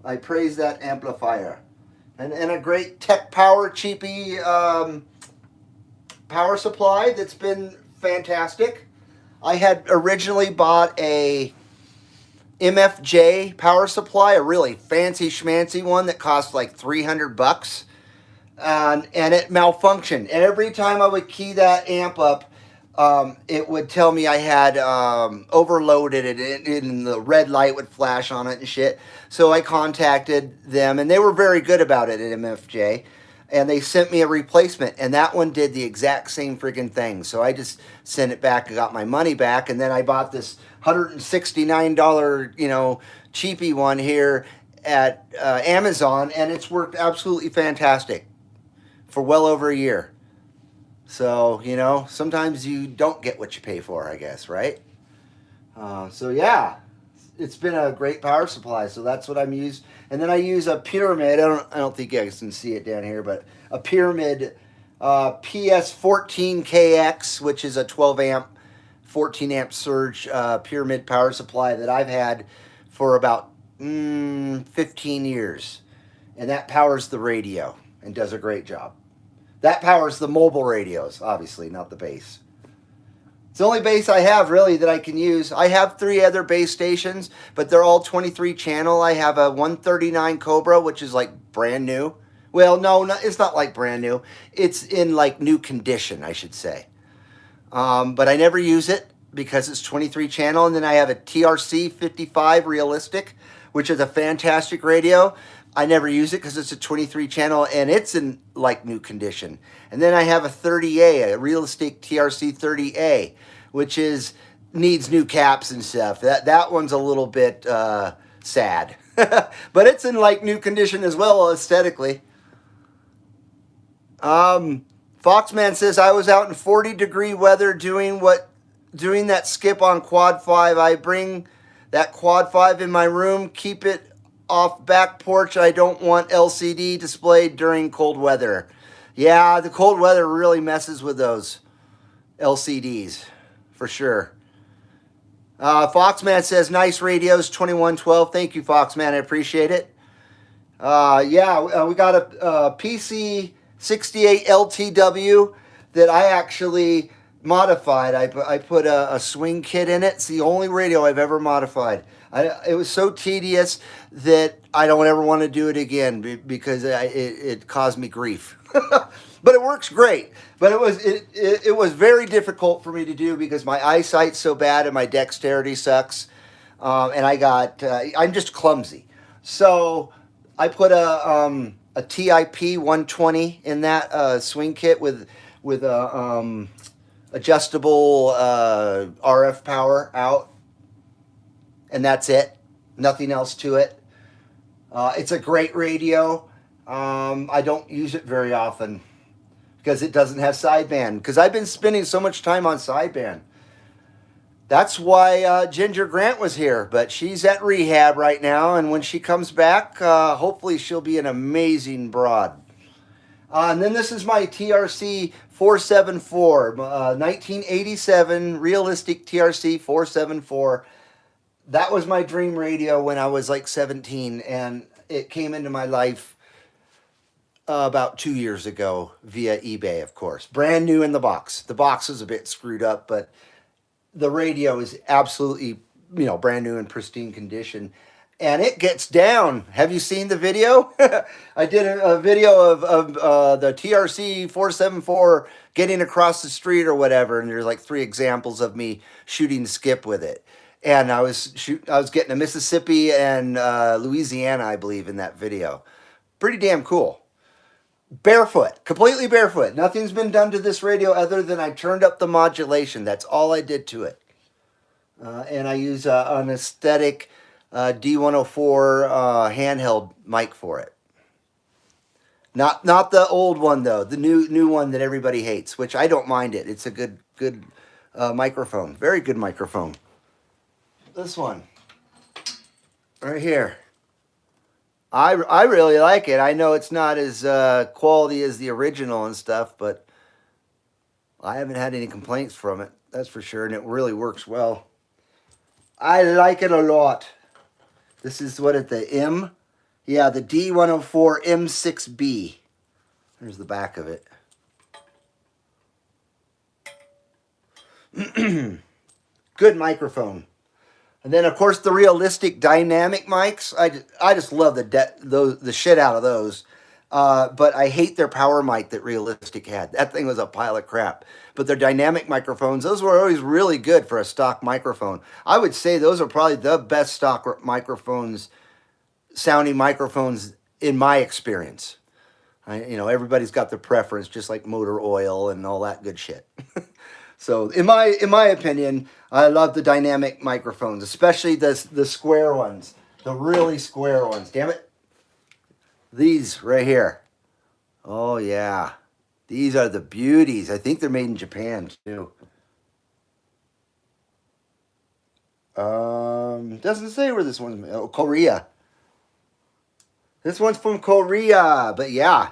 I praise that amplifier. And a great Tech Power cheapy power supply that's been fantastic. I had originally bought a MFJ power supply, a really fancy schmancy one that cost like $300. And it malfunctioned. Every time I would key that amp up, it would tell me I had overloaded it, and the red light would flash on it and shit. So I contacted them, and they were very good about it at MFJ, and they sent me a replacement, and that one did the exact same freaking thing. So I just sent it back and got my money back, and then I bought this $169, cheapy one here at Amazon, and it's worked absolutely fantastic for well over a year. So, sometimes you don't get what you pay for, I guess, right? So, yeah, it's been a great power supply. So that's what I'm using. And then I use a Pyramid. I don't think you guys can see it down here, but a Pyramid PS14KX, which is a 12 amp, 14 amp surge Pyramid power supply that I've had for about 15 years. And that powers the radio and does a great job. That powers the mobile radios, obviously, not the bass. It's the only bass I have, really, that I can use. I have 3 other bass stations, but they're all 23 channel. I have a 139 Cobra, which is like brand new. Well, no, it's not like brand new. It's in like new condition, I should say. But I never use it because it's 23 channel. And then I have a TRC 55 Realistic, which is a fantastic radio. I never use it because it's a 23 channel and it's in like new condition. And then I have a 30A, a Realistic TRC 30A, which needs new caps and stuff. That one's a little bit sad. But it's in like new condition as well aesthetically. Foxman says, I was out in 40-degree weather doing that skip on Quad 5. I bring that Quad 5 in my room, keep it off back porch. I don't want LCD displayed during cold weather. Yeah, the cold weather really messes with those LCDs, for sure. Foxman says, nice radios, 2112. Thank you, Foxman. I appreciate it. We got a PC 68 LTW that I actually modified. I put a swing kit in it. It's the only radio I've ever modified. It was so tedious that I don't ever want to do it again because it caused me grief. But it works great. But it was very difficult for me to do because my eyesight's so bad and my dexterity sucks. And I'm just clumsy. So I put a TIP 120 in that swing kit with adjustable RF power out. And that's it. Nothing else to it. It's a great radio. I don't use it very often because it doesn't have sideband. Because I've been spending so much time on sideband. That's why Ginger Grant was here. But she's at rehab right now. And when she comes back, hopefully she'll be an amazing broad. And then this is my TRC 474. 1987 Realistic TRC 474. That was my dream radio when I was like 17, and it came into my life about 2 years ago via eBay, of course. Brand new in the box. The box is a bit screwed up, but the radio is absolutely, brand new in pristine condition. And it gets down. Have you seen the video? I did a video of the TRC 474 getting across the street or whatever, and there's like 3 examples of me shooting skip with it. And I was getting to Mississippi and Louisiana, I believe, in that video. Pretty damn cool. Barefoot, completely barefoot. Nothing's been done to this radio other than I turned up the modulation. That's all I did to it. And I use an aesthetic D104 handheld mic for it. Not the old one though, the new one that everybody hates, which I don't mind it. It's a good microphone, very good microphone. This one, right here. I really like it. I know it's not as quality as the original and stuff, but I haven't had any complaints from it. That's for sure, and it really works well. I like it a lot. This is what the the D104 M6B. There's the back of it. Good microphone. And then, of course, the realistic dynamic mics. I just love the shit out of those. But I hate their power mic that Realistic had. That thing was a pile of crap. But their dynamic microphones, those were always really good for a stock microphone. I would say those are probably the best stock microphones, sounding microphones in my experience. Everybody's got their preference, just like motor oil and all that good shit. So in my opinion, I love the dynamic microphones, especially the square ones, the really square ones. Damn it. These right here. Oh yeah. These are the beauties. I think they're made in Japan too. Doesn't say where this one's made. Oh, Korea. This one's from Korea, but yeah.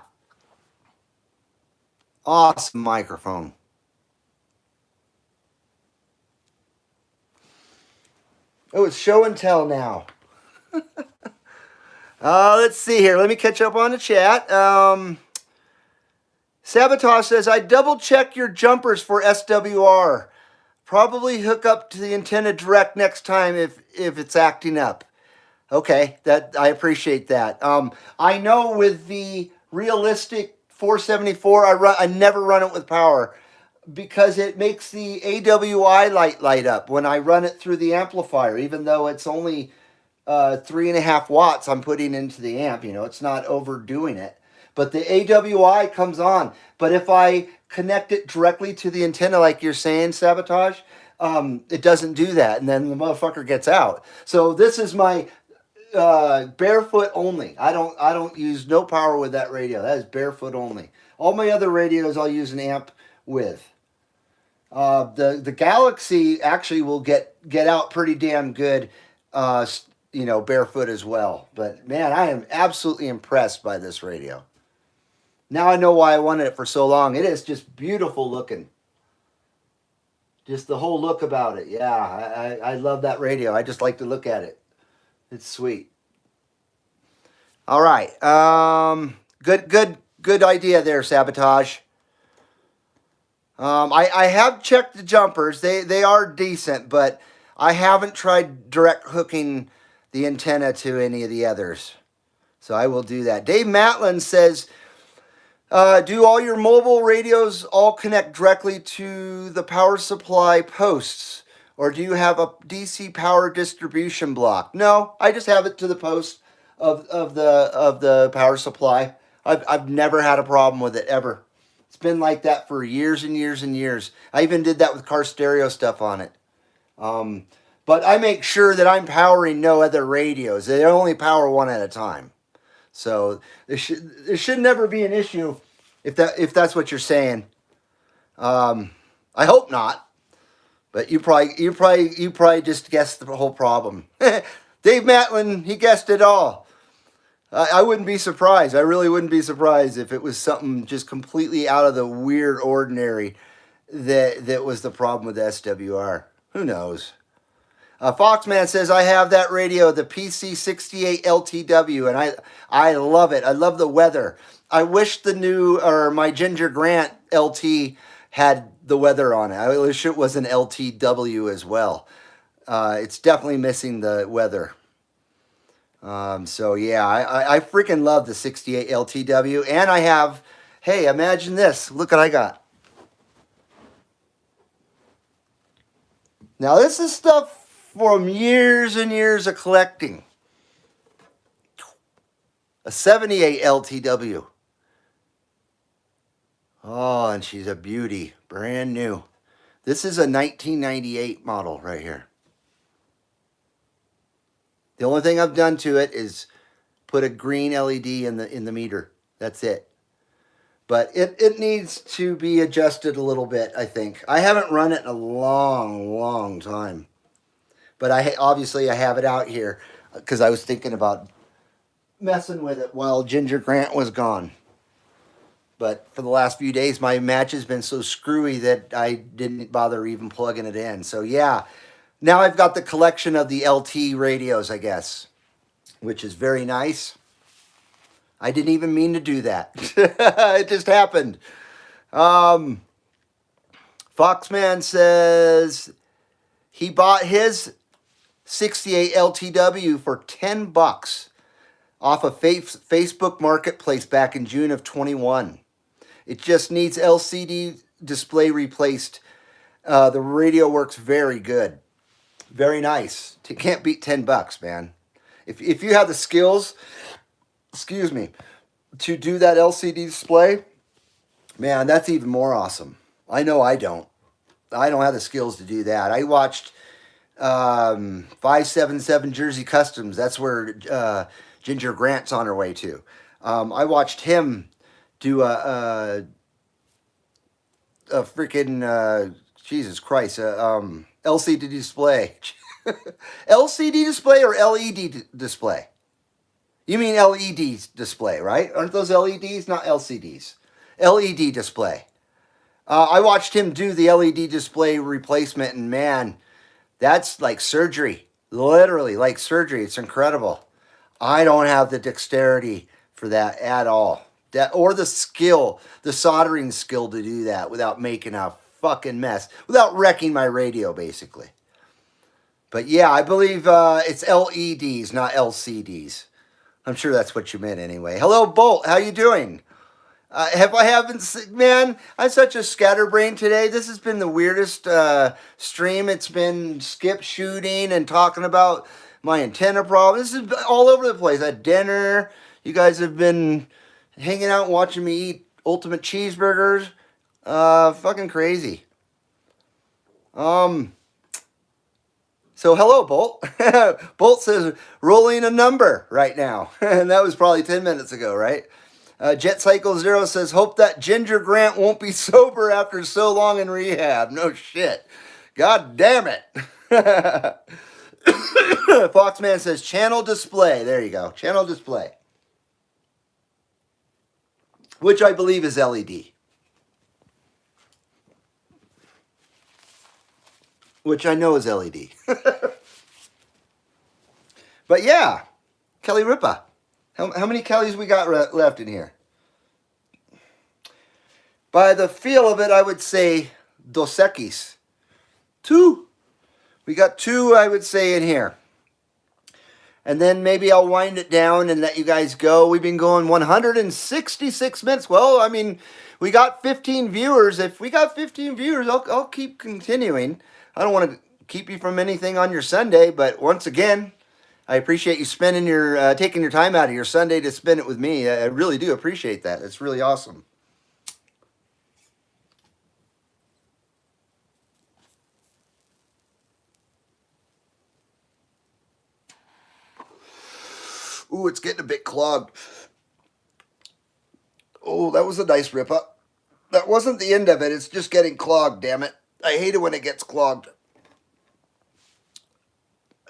Awesome microphone. Oh, it's show and tell now. Let's see here. Let me catch up on the chat. Sabotage says, I double check your jumpers for SWR. Probably hook up to the antenna direct next time if it's acting up. Okay, I appreciate that. I know with the Realistic 474, I never run it with power because it makes the AWI light up when I run it through the amplifier, even though it's only 3.5 watts I'm putting into the amp. It's not overdoing it. But the AWI comes on. But if I connect it directly to the antenna, like you're saying, Sabotage, it doesn't do that. And then the motherfucker gets out. So this is my barefoot only. I don't use no power with that radio. That is barefoot only. All my other radios I'll use an amp with. The Galaxy actually will get out pretty damn good, barefoot as well. But man, I am absolutely impressed by this radio. Now I know why I wanted it for so long. It is just beautiful looking. Just the whole look about it. Yeah, I love that radio. I just like to look at it. It's sweet. All right. Good idea there, Sabotage. I have checked the jumpers. They are decent, but I haven't tried direct hooking the antenna to any of the others. So I will do that. Dave Matlin says, do all your mobile radios all connect directly to the power supply posts? Or do you have a DC power distribution block? No, I just have it to the post of the power supply. I've never had a problem with it ever. It's been like that for years and years and years. I even did that with car stereo stuff on it. But I make sure that I'm powering no other radios. They only power one at a time. So there should never be an issue if that's what you're saying. I hope not. But you probably just guessed the whole problem. Dave Matlin, he guessed it all. I wouldn't be surprised. I really wouldn't be surprised if it was something just completely out of the weird ordinary that was the problem with the SWR. Who knows? Foxman says, I have that radio, the PC68 LTW, and I love it. I love the weather. I wish my Ginger Grant LT had the weather on it. I wish it was an LTW as well. It's definitely missing the weather. So yeah, I freaking love the 68 LTW, and I have, hey, imagine this. Look what I got. Now this is stuff from years and years of collecting. A 78 LTW. Oh, and she's a beauty. Brand new. This is a 1998 model right here. The only thing I've done to it is put a green LED in the meter. That's it. But it needs to be adjusted a little bit, I think. I haven't run it in a long, long time. But obviously I have it out here because I was thinking about messing with it while Ginger Grant was gone. But for the last few days, my match has been so screwy that I didn't bother even plugging it in. So yeah, now I've got the collection of the LT radios, I guess, which is very nice. I didn't even mean to do that. It just happened. Foxman says he bought his 68 LTW for $10 off of Facebook Marketplace back in June of 21. It just needs LCD display replaced. The radio works very good. Very nice. Can't beat $10, man. If you have the skills, excuse me, to do that LCD display, man, that's even more awesome. I know I don't. I don't have the skills to do that. I watched 577 Jersey Customs. That's where Ginger Grant's on her way to. I watched him do a freaking Jesus Christ, LCD display. LCD display or LED display? You mean LED display, right? Aren't those LEDs? Not LCDs. LED display. I watched him do the LED display replacement, and man, that's like surgery. Literally like surgery. It's incredible. I don't have the dexterity for that at all. Or the skill, the soldering skill to do that without making a fucking mess, without wrecking my radio, basically. But yeah, I believe it's LEDs, not LCDs. I'm sure that's what you meant anyway. Hello, Bolt. How you doing? Man, I'm such a scatterbrain today. This has been the weirdest stream. It's been skip shooting and talking about my antenna problem. This is all over the place. At dinner, you guys have been hanging out watching me eat ultimate cheeseburgers. Fucking crazy. So hello, Bolt. Bolt says rolling a number right now. And that was probably 10 minutes ago, right? Jet Cycle Zero says, hope that Ginger Grant won't be sober after so long in rehab. No shit. God damn it. Foxman says, channel display. There you go. Channel display. Which I believe is LED. Which I know is LED. But yeah, Kellee Rippa. How many Kelleys we got left in here? By the feel of it, I would say Dos Equis. 2. We got 2, I would say, in here. And then maybe I'll wind it down and let you guys go. We've been going 166 minutes. Well, I mean, we got 15 viewers. If we got 15 viewers, I'll keep continuing. I don't want to keep you from anything on your Sunday, but once again, I appreciate you spending taking your time out of your Sunday to spend it with me. I really do appreciate that. It's really awesome. Ooh, it's getting a bit clogged. Oh, that was a nice rip up. That wasn't the end of it. It's just getting clogged, damn it. I hate it when it gets clogged.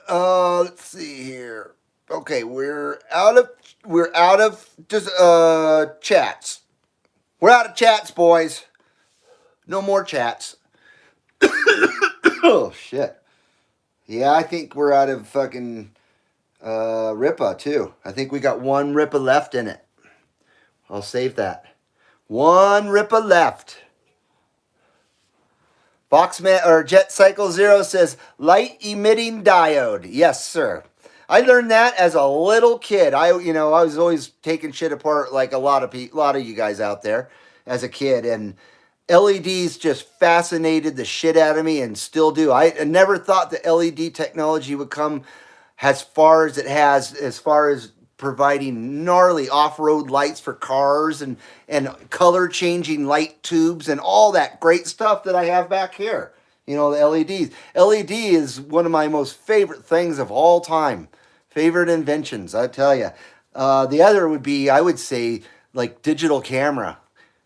Let's see here. Okay, we're out of just chats. We're out of chats, boys. No more chats. Oh shit. Yeah, I think we're out of fucking Rippa too. I think we got one Rippa left in it. I'll save that. One Rippa left. Foxman or Jet Cycle Zero says light emitting diode. Yes, sir. I learned that as a little kid. I was always taking shit apart like a lot of you guys out there as a kid, and LEDs just fascinated the shit out of me and still do. I never thought the LED technology would come as far as it has, as far as providing gnarly off-road lights for cars and color changing light tubes and all that great stuff that I have back here. You know, the LEDs. LED is one of my most favorite things of all time. Favorite inventions, I tell you. The other would be, I would say, like digital camera.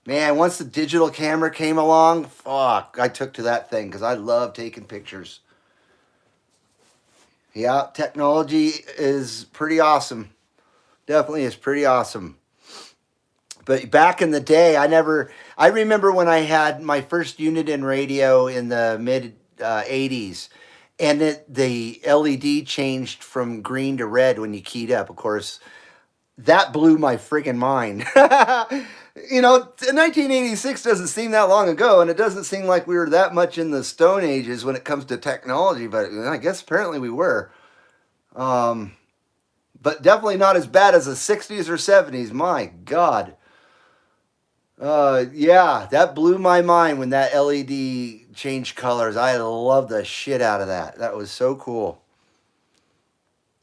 Man, once the digital camera came along, fuck, I took to that thing because I love taking pictures. Yeah, technology is pretty awesome. Definitely is pretty awesome. But back in the day, I remember when I had my first unit in radio in the mid 80s, and the LED changed from green to red when you keyed up. Of course, that blew my friggin' mind. You know, 1986 doesn't seem that long ago, and it doesn't seem like we were that much in the Stone Ages when it comes to technology, but I guess apparently we were. But definitely not as bad as the 60s or 70s. My God. Yeah, that blew my mind when that LED changed colors. I love the shit out of that. That was so cool.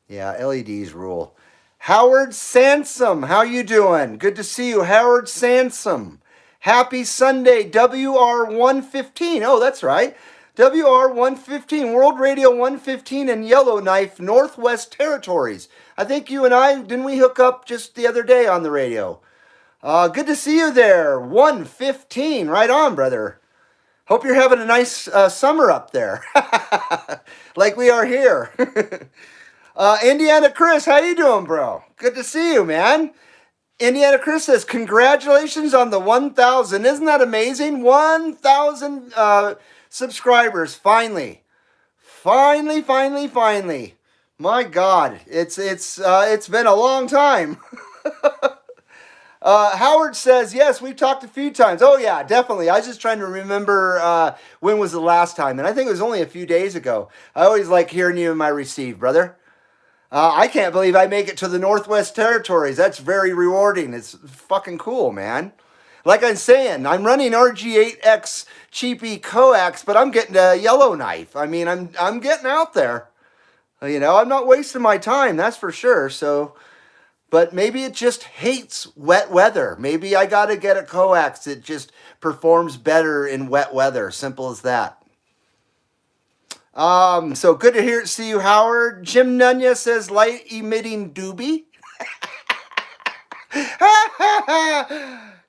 Yeah, LEDs rule. Howard Sansom, how you doing? Good to see you, Howard Sansom. Happy Sunday, WR115. Oh, that's right. WR115, World Radio 115 in Yellowknife, Northwest Territories. I think you and I, didn't we hook up just the other day on the radio? Good to see you there. 115, right on, brother. Hope you're having a nice summer up there, like we are here. Indiana Chris, how you doing, bro? Good to see you, man. Indiana Chris says, congratulations on the 1,000. Isn't that amazing? 1,000 subscribers, finally. Finally. My God, it's been a long time. Howard says, yes, we've talked a few times. Oh, yeah, definitely. I was just trying to remember when was the last time. And I think it was only a few days ago. I always like hearing you in my receive, brother. I can't believe I make it to the Northwest Territories. That's very rewarding. It's fucking cool, man. Like I'm saying, I'm running RG8X cheapy coax, but I'm getting a Yellowknife. I mean, I'm getting out there. You know, I'm not wasting my time, that's for sure. So, but maybe it just hates wet weather. Maybe I got to get a coax that just performs better in wet weather. Simple as that. So good to see you, Howard. Jim Nunya says light emitting doobie.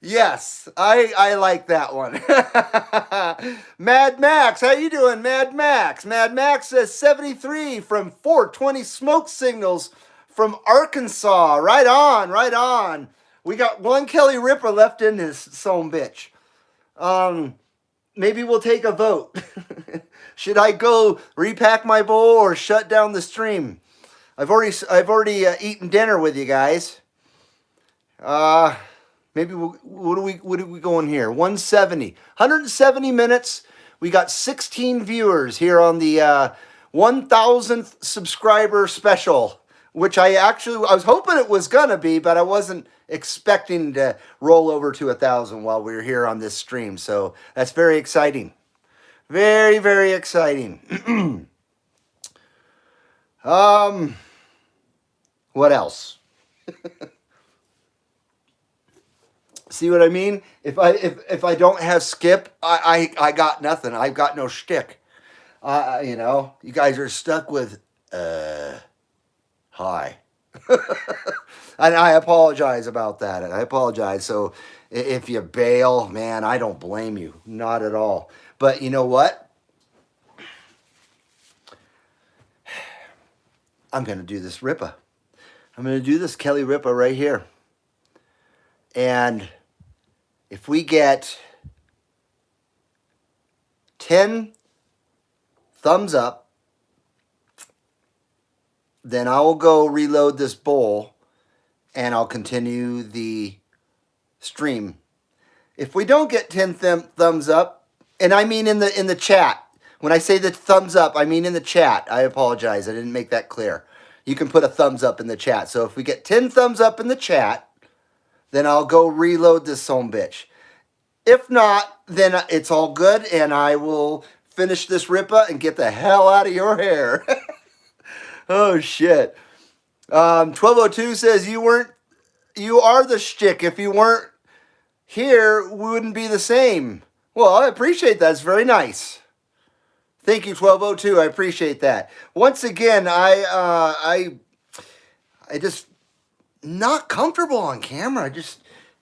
Yes, I like that one. Mad Max, how you doing, Mad Max? Mad Max says 73 from 420 smoke signals from Arkansas. Right on. We got one Kellee Ripper left in this son bitch. Maybe we'll take a vote. Should I go repack my bowl or shut down the stream? I've already eaten dinner with you guys. Maybe what are we going here? 170 minutes. We got 16 viewers here on the 1,000th subscriber special, which I was hoping it was gonna be, but I wasn't expecting to roll over to 1,000 while we were here on this stream. So that's very exciting. Very, very exciting. What else? See what I mean? If I don't have Skip, I got nothing. I've got no shtick. You know, you guys are stuck with hi. And I apologize about that. I apologize. So if you bail, man, I don't blame you. Not at all. But you know what? I'm going to do this Rippa. I'm going to do this Kellee Rippa right here. And if we get 10 thumbs up, then I will go reload this bowl and I'll continue the stream. If we don't get 10 thumbs up, and I mean in the chat. When I say the thumbs up, I mean in the chat. I apologize. I didn't make that clear. You can put a thumbs up in the chat. So if we get 10 thumbs up in the chat, then I'll go reload this son bitch. If not, then it's all good, and I will finish this Rippa and get the hell out of your hair. Oh, shit. 1202 says you are the shtick. If you weren't here, we wouldn't be the same. Well, I appreciate that. It's very nice. Thank you, 1202. I appreciate that. Once again, I just not comfortable on camera.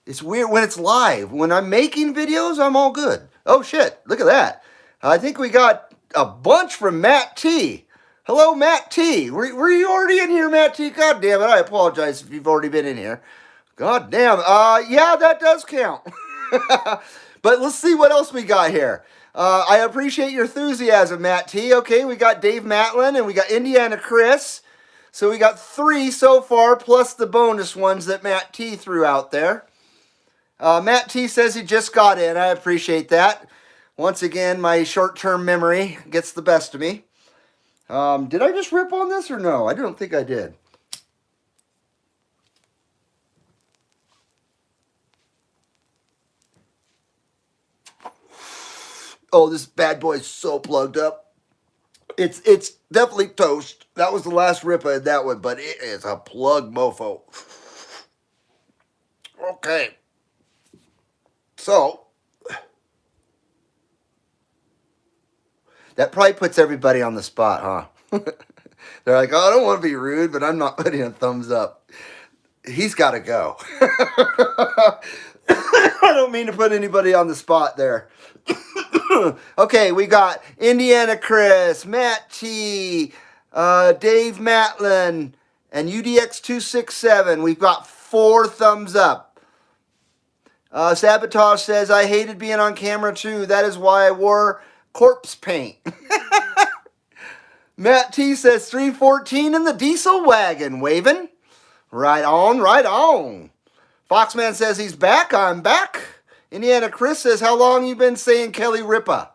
It's weird when it's live. When I'm making videos, I'm all good. Oh shit! Look at that. I think we got a bunch from Matt T. Hello, Matt T. Were you already in here, Matt T? God damn it! I apologize if you've already been in here. God damn. Yeah, that does count. But let's see what else we got here. I appreciate your enthusiasm, Matt T. Okay, we got Dave Matlin and we got Indiana Chris. So we got 3 so far, plus the bonus ones that Matt T threw out there. Matt T says he just got in. I appreciate that. Once again, my short-term memory gets the best of me. Did I just rip on this or no? I don't think I did. Oh, this bad boy is so plugged up. It's definitely toast. That was the last rip I had that one, but it is a plug mofo. Okay. So, that probably puts everybody on the spot, huh? They're like, oh, I don't want to be rude, but I'm not putting a thumbs up. He's got to go. I don't mean to put anybody on the spot there. Okay, we got Indiana Chris, Matt T, Dave Matlin, and UDX267. We've got 4 thumbs up. Sabotage says, I hated being on camera too. That is why I wore corpse paint. Matt T says, 314 in the diesel wagon, waving. Right on, right on. Foxman says he's back. I'm back. Indiana Chris says, how long you been saying Kellee Rippa?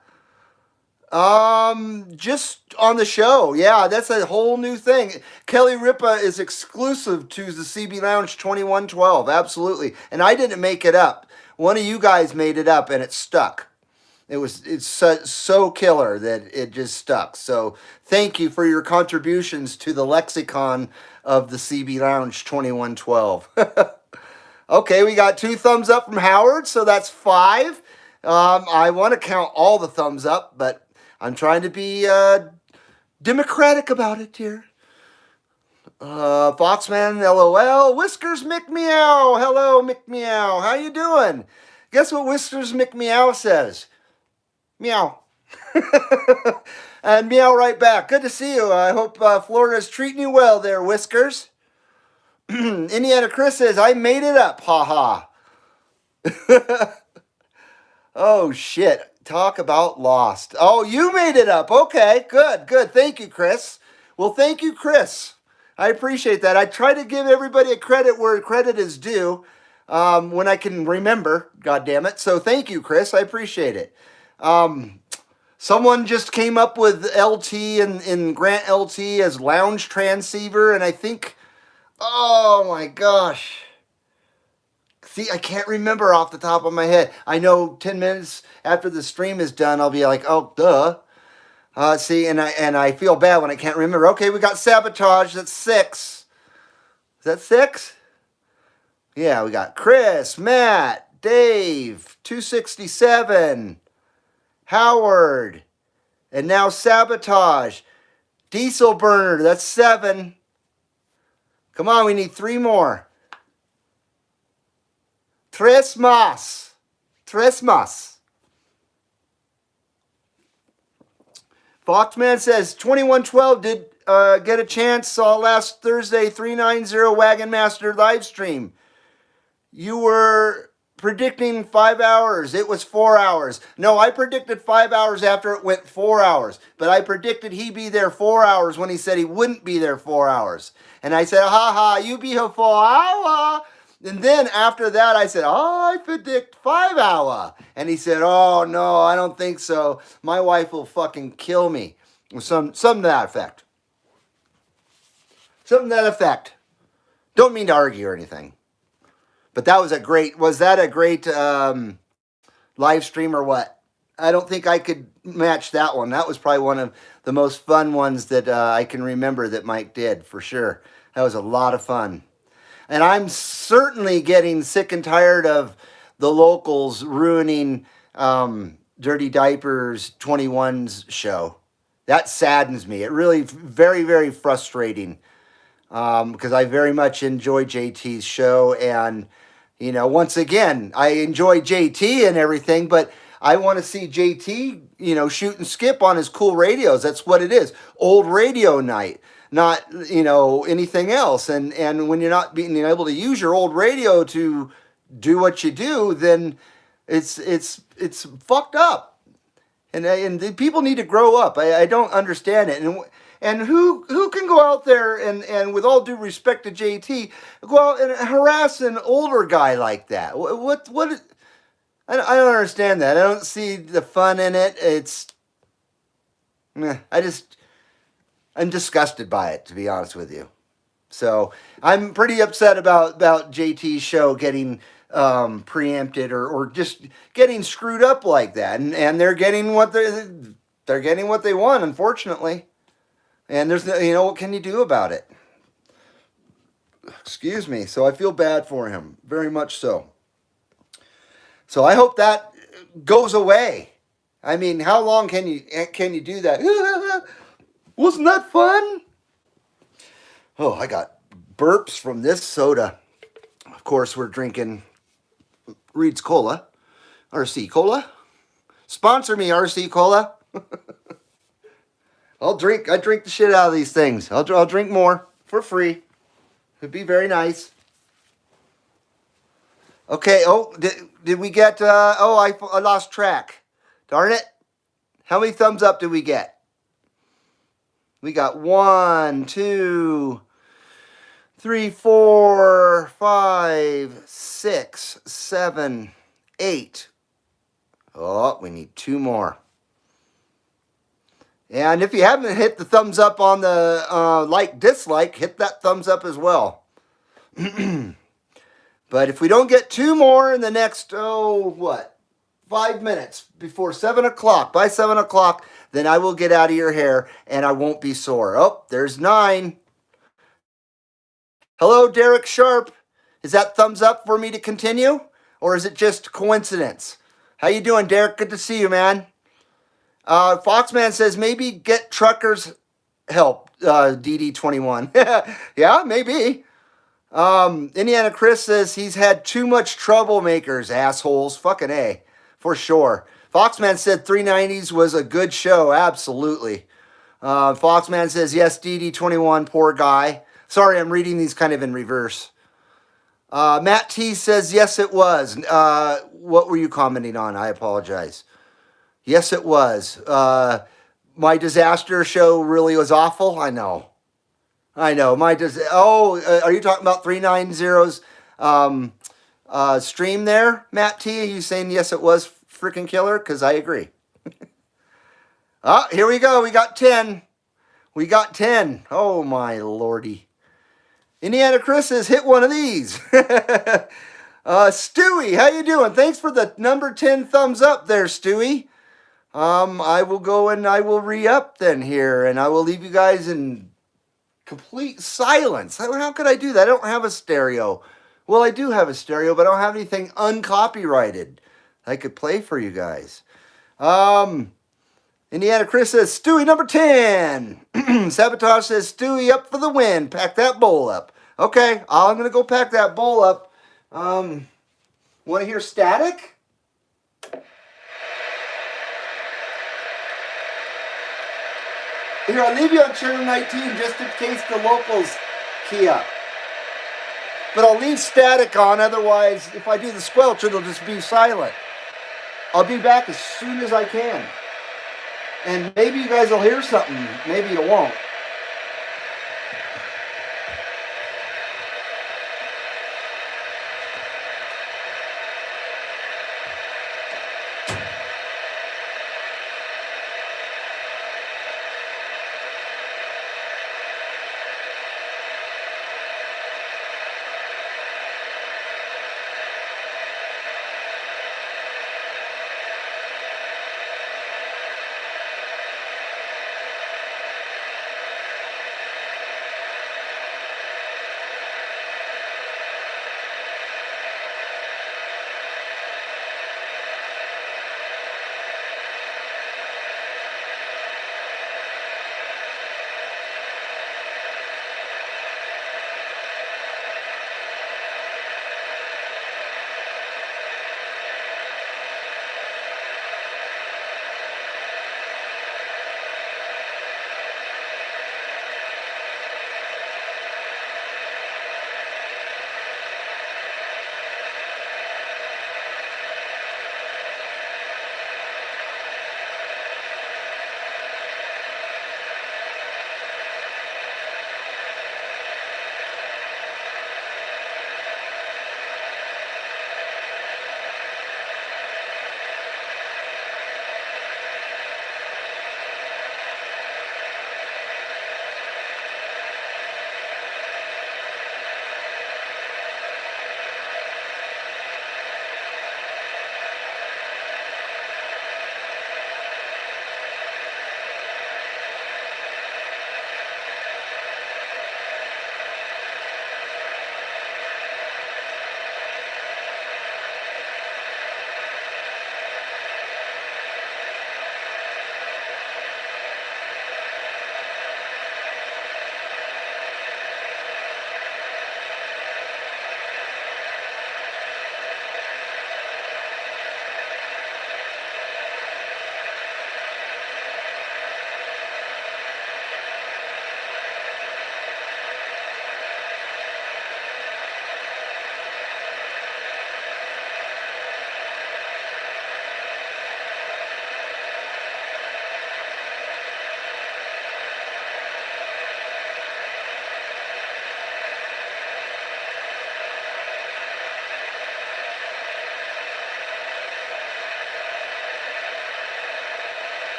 Just on the show. Yeah, that's a whole new thing. Kellee Rippa is exclusive to the CB Lounge 2112. Absolutely. And I didn't make it up. One of you guys made it up and it stuck. It's so killer that it just stuck. So thank you for your contributions to the lexicon of the CB Lounge 2112. Okay, we got 2 thumbs up from Howard, so that's 5. I want to count all the thumbs up, but I'm trying to be democratic about it here. Foxman, LOL. Whiskers McMeow. Hello, McMeow. How you doing? Guess what Whiskers McMeow says? Meow. And meow right back. Good to see you. I hope Florida's treating you well there, Whiskers. Indiana Chris says, I made it up. Ha ha. Oh, shit. Talk about lost. Oh, you made it up. Okay, good, good. Thank you, Chris. Well, thank you, Chris. I appreciate that. I try to give everybody a credit where credit is due when I can remember, God damn it. So thank you, Chris. I appreciate it. Someone just came up with LT and Grant LT as lounge transceiver, and I think, oh my gosh. See, I can't remember off the top of my head. I know 10 minutes after the stream is done, I'll be like, oh, duh. See, and I feel bad when I can't remember. Okay, we got Sabotage. That's 6. Is that 6? Yeah, we got Chris, Matt, Dave, 267, Howard, and now Sabotage. Diesel Burner, that's 7. Come on, we need 3 more. Tres más. Foxman says 2112 did get a chance. Saw last Thursday 390 Wagon Master live stream. You were predicting 5 hours. It was 4 hours. No, I predicted 5 hours after it went 4 hours. But I predicted he'd be there 4 hours when he said he wouldn't be there 4 hours. And I said, ha ha, you be here 4 hours. And then after that, I said, oh, I predict 5 hours. And he said, oh, no, I don't think so. My wife will fucking kill me. Something to that effect. Something to that effect. Don't mean to argue or anything. But that was was that a great live stream or what? I don't think I could match that one. That was probably one of the most fun ones that I can remember that Mike did, for sure. That was a lot of fun. And I'm certainly getting sick and tired of the locals ruining Dirty Diapers 21's show. That saddens me. It really very, very frustrating because I very much enjoy JT's show. And, once again, I enjoy JT and everything, but I want to see JT, shoot and skip on his cool radios. That's what it is. Old radio night, not, anything else. And when you're not being able to use your old radio to do what you do, then it's fucked up. And the people need to grow up. I don't understand it. And who can go out there and with all due respect to JT, go out and harass an older guy like that? What I don't understand that. I don't see the fun in it. I'm disgusted by it, to be honest with you. So I'm pretty upset about JT's show getting preempted or just getting screwed up like that, and they're getting what they want, unfortunately. And there's what can you do about it? Excuse me. So I feel bad for him, very much so. So I hope that goes away. I mean, how long can you do that? Wasn't that fun? Oh, I got burps from this soda. Of course, we're drinking Reed's Cola, RC Cola. Sponsor me, RC Cola. I drink the shit out of these things. I'll drink more for free. It'd be very nice. Okay. Oh, did we get? I lost track. Darn it! How many thumbs up did we get? We got 1, 2, 3, 4, 5, 6, 7, 8. Oh, we need 2 more. And if you haven't hit the thumbs up on the dislike, hit that thumbs up as well. But if we don't get 2 more in the next, 5 minutes before 7 o'clock, by 7 o'clock, then I will get out of your hair and I won't be sore. Oh, there's 9. Hello, Derek Sharp. Is that thumbs up for me to continue? Or is it just coincidence? How you doing, Derek? Good to see you, man. Foxman says maybe get truckers help, DD21. Yeah, maybe. Indiana Chris says he's had too much troublemakers, assholes. Fucking A, for sure. Foxman said 390s was a good show. Absolutely. Foxman says, yes, DD21, poor guy. Sorry, I'm reading these kind of in reverse. Matt T says, yes, it was. What were you commenting on? I apologize. Yes, it was. My disaster show really was awful. I know. Are you talking about 390's stream there, Matt T? Are you saying yes, it was freaking killer? Because I agree. Here we go. We got 10. Oh, my lordy. Indiana Chris has hit one of these. Stewie, how you doing? Thanks for the number 10 thumbs up there, Stewie. I will go and I will re-up then here, and I will leave you guys in complete silence. How could I do that? I don't have a stereo. Well, I do have a stereo, but I don't have anything uncopyrighted I could play for you guys. Indiana Chris says, Stewie number 10. Sabotage says, Stewie up for the win. Pack that bowl up. Okay, I'm going to go pack that bowl up. Want to hear static? Here, I'll leave you on channel 19 just in case the locals key up. But I'll leave static on, otherwise, if I do the squelch, it'll just be silent. I'll be back as soon as I can. And maybe you guys will hear something. Maybe you won't.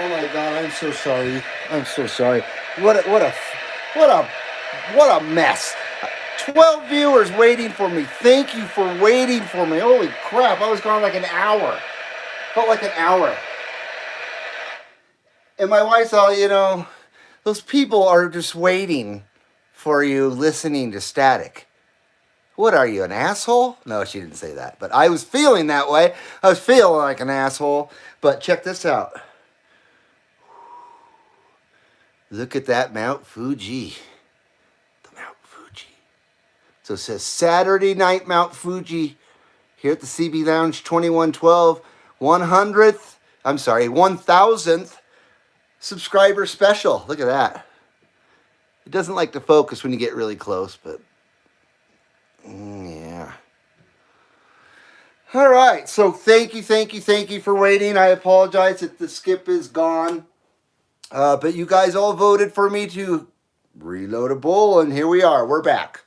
Oh my God, I'm so sorry. I'm so sorry. What a mess. 12 viewers waiting for me. Thank you for waiting for me. Holy crap, I was gone like an hour. Felt like an hour. And my wife's all, those people are just waiting for you listening to static. What are you, an asshole? No, she didn't say that, but I was feeling that way. I was feeling like an asshole. But check this out. Look at that Mount Fuji. The Mount Fuji. So it says Saturday night Mount Fuji here at the CB Lounge 2112 1000th subscriber special. Look at that. It doesn't like to focus when you get really close, but yeah. All right, so thank you for waiting. I apologize that the skip is gone. But you guys all voted for me to reload a bowl, and here we are. We're back.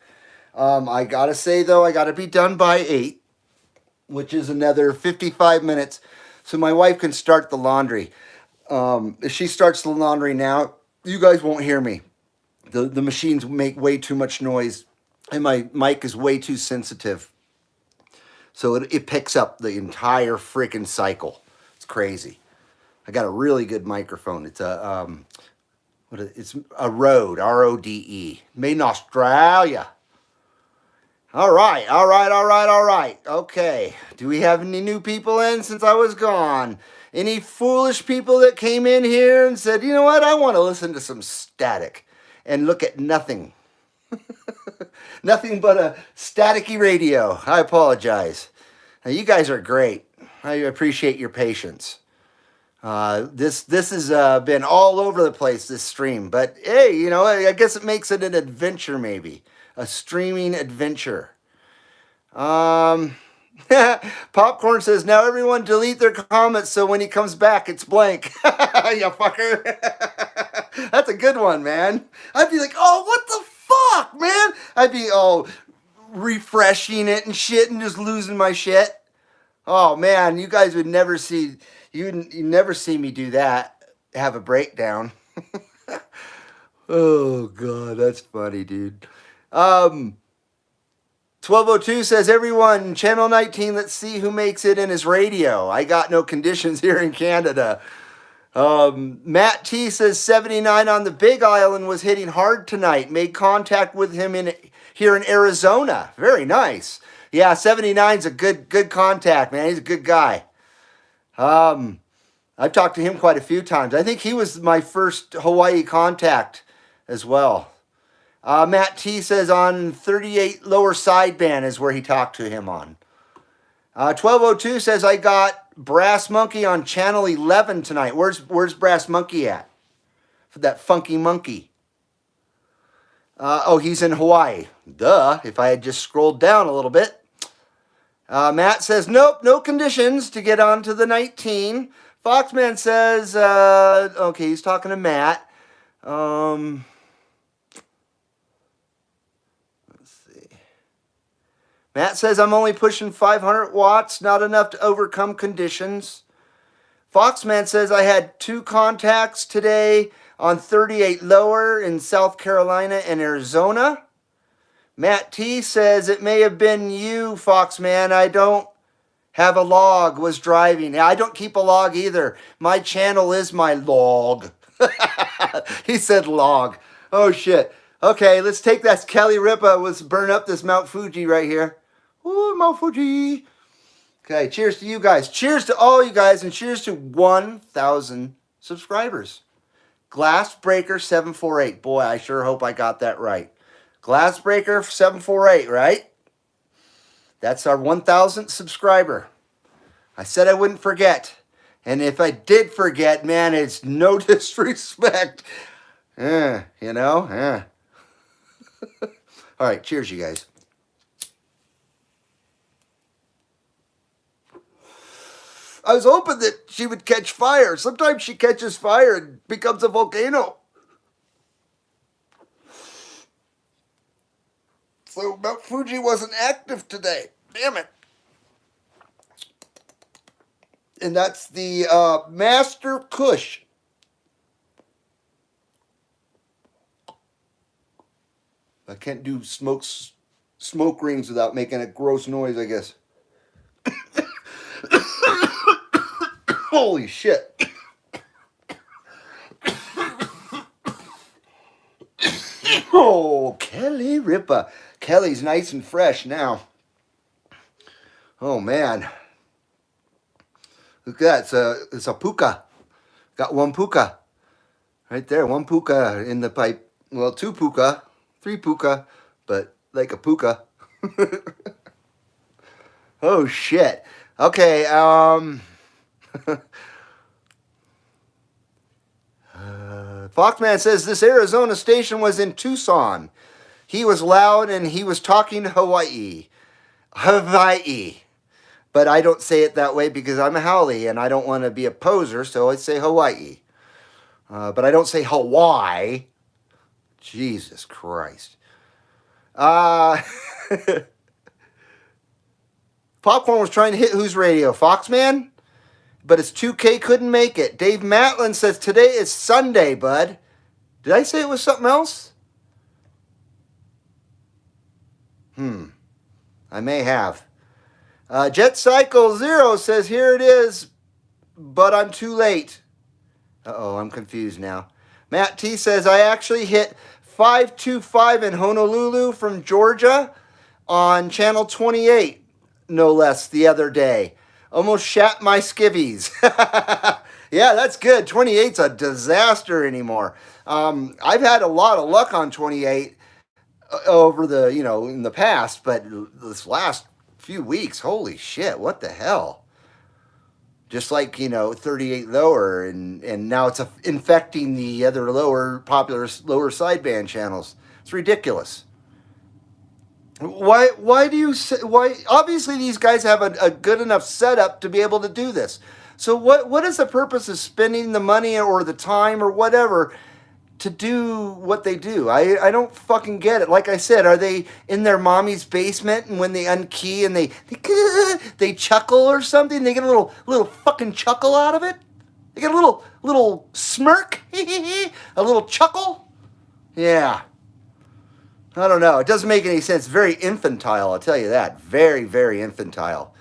I gotta say, though, I gotta be done by 8, which is another 55 minutes, so my wife can start the laundry. If she starts the laundry now, you guys won't hear me. The machines make way too much noise, and my mic is way too sensitive. So it picks up the entire freaking cycle. It's crazy. I got a really good microphone. It's it's a Rode, R-O-D-E, made in Australia. All right. Okay. Do we have any new people in since I was gone? Any foolish people that came in here and said, you know what, I want to listen to some static and look at nothing. Nothing but a staticky radio. I apologize. Now, you guys are great. I appreciate your patience. This has been all over the place, this stream. But hey, I guess it makes it an adventure, maybe. A streaming adventure. Popcorn says, now everyone delete their comments so when he comes back, it's blank. You fucker. That's a good one, man. I'd be like, oh, what the fuck, man? I'd be, refreshing it and shit and just losing my shit. Oh, man, you guys would never see... You never see me do that, have a breakdown. Oh, God, that's funny, dude. 1202 says, everyone, Channel 19, let's see who makes it in his radio. I got no conditions here in Canada. Matt T says, 79 on the Big Island was hitting hard tonight. Made contact with him here in Arizona. Very nice. Yeah, 79's a good contact, man. He's a good guy. I've talked to him quite a few times. I think he was my first Hawaii contact as well. Matt T says on 38 lower sideband is where he talked to him on. 1202 says I got Brass Monkey on channel 11 tonight. Where's Brass Monkey at? For that funky monkey. He's in Hawaii. Duh, if I had just scrolled down a little bit. Matt says, nope, no conditions to get on to the 19. Foxman says, okay, he's talking to Matt. Let's see. Matt says, I'm only pushing 500 watts, not enough to overcome conditions. Foxman says, I had 2 contacts today on 38 lower in South Carolina and Arizona. Matt T says, it may have been you, Foxman. I don't have a log, was driving. I don't keep a log either. My channel is my log. He said log. Oh, shit. Okay, let's take that Kellee Rippa. Let's burn up this Mount Fuji right here. Ooh, Mount Fuji. Okay, cheers to you guys. Cheers to all you guys, and cheers to 1,000 subscribers. Glassbreaker 748. Boy, I sure hope I got that right. Glassbreaker 748, right? That's our 1,000th subscriber. I said I wouldn't forget. And if I did forget, man, it's no disrespect. All right, cheers, you guys. I was hoping that she would catch fire. Sometimes she catches fire and becomes a volcano. So Mount Fuji wasn't active today. Damn it. And that's the Master Kush I can't do smoke rings without making a gross noise, I guess. Holy shit. Oh, Kellee Rippa. Kellee's nice and fresh now. Oh, man. Look at that. It's a puka. Got one puka. Right there. One puka in the pipe. Well, two puka. Three puka. But like a puka. Oh, shit. Okay, Foxman says this Arizona station was in Tucson. He was loud and he was talking Hawaii. Hawaii. But I don't say it that way because I'm a Haole and I don't want to be a poser, so I say Hawaii. But I don't say Hawaii. Jesus Christ. Popcorn was trying to hit whose radio? Foxman? But his 2K couldn't make it. Dave Matlin says today is Sunday, bud. Did I say it was something else? I may have. Jet Cycle Zero says here it is, but I'm too late. Uh-oh, I'm confused now. Matt T says I actually hit 525 in Honolulu from Georgia on channel 28, no less, the other day. Almost shat my skivvies. Yeah, that's good. 28's a disaster anymore. I've had a lot of luck on 28 over the, in the past, but this last few weeks, holy shit, what the hell? Just like, 38 lower, and now it's infecting the other popular lower sideband channels. It's ridiculous. Why do you say, obviously these guys have a good enough setup to be able to do this. So what is the purpose of spending the money or the time or whatever to do what they do? I don't fucking get it. Like I said, are they in their mommy's basement and when they unkey and they chuckle or something? They get a little fucking chuckle out of it? They get a little smirk? A little chuckle? Yeah. I don't know. It doesn't make any sense. Very infantile, I'll tell you that. Very, very infantile.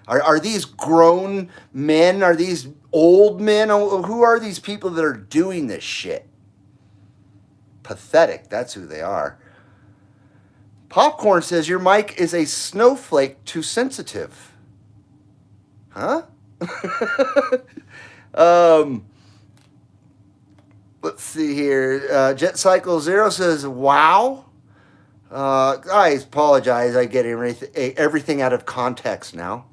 Are these grown men? Are these old men? Who are these people that are doing this shit? Pathetic. That's who they are. Popcorn says your mic is a snowflake too sensitive. Huh? Let's see here. Jet Cycle Zero says, wow. I apologize. I get everything out of context now.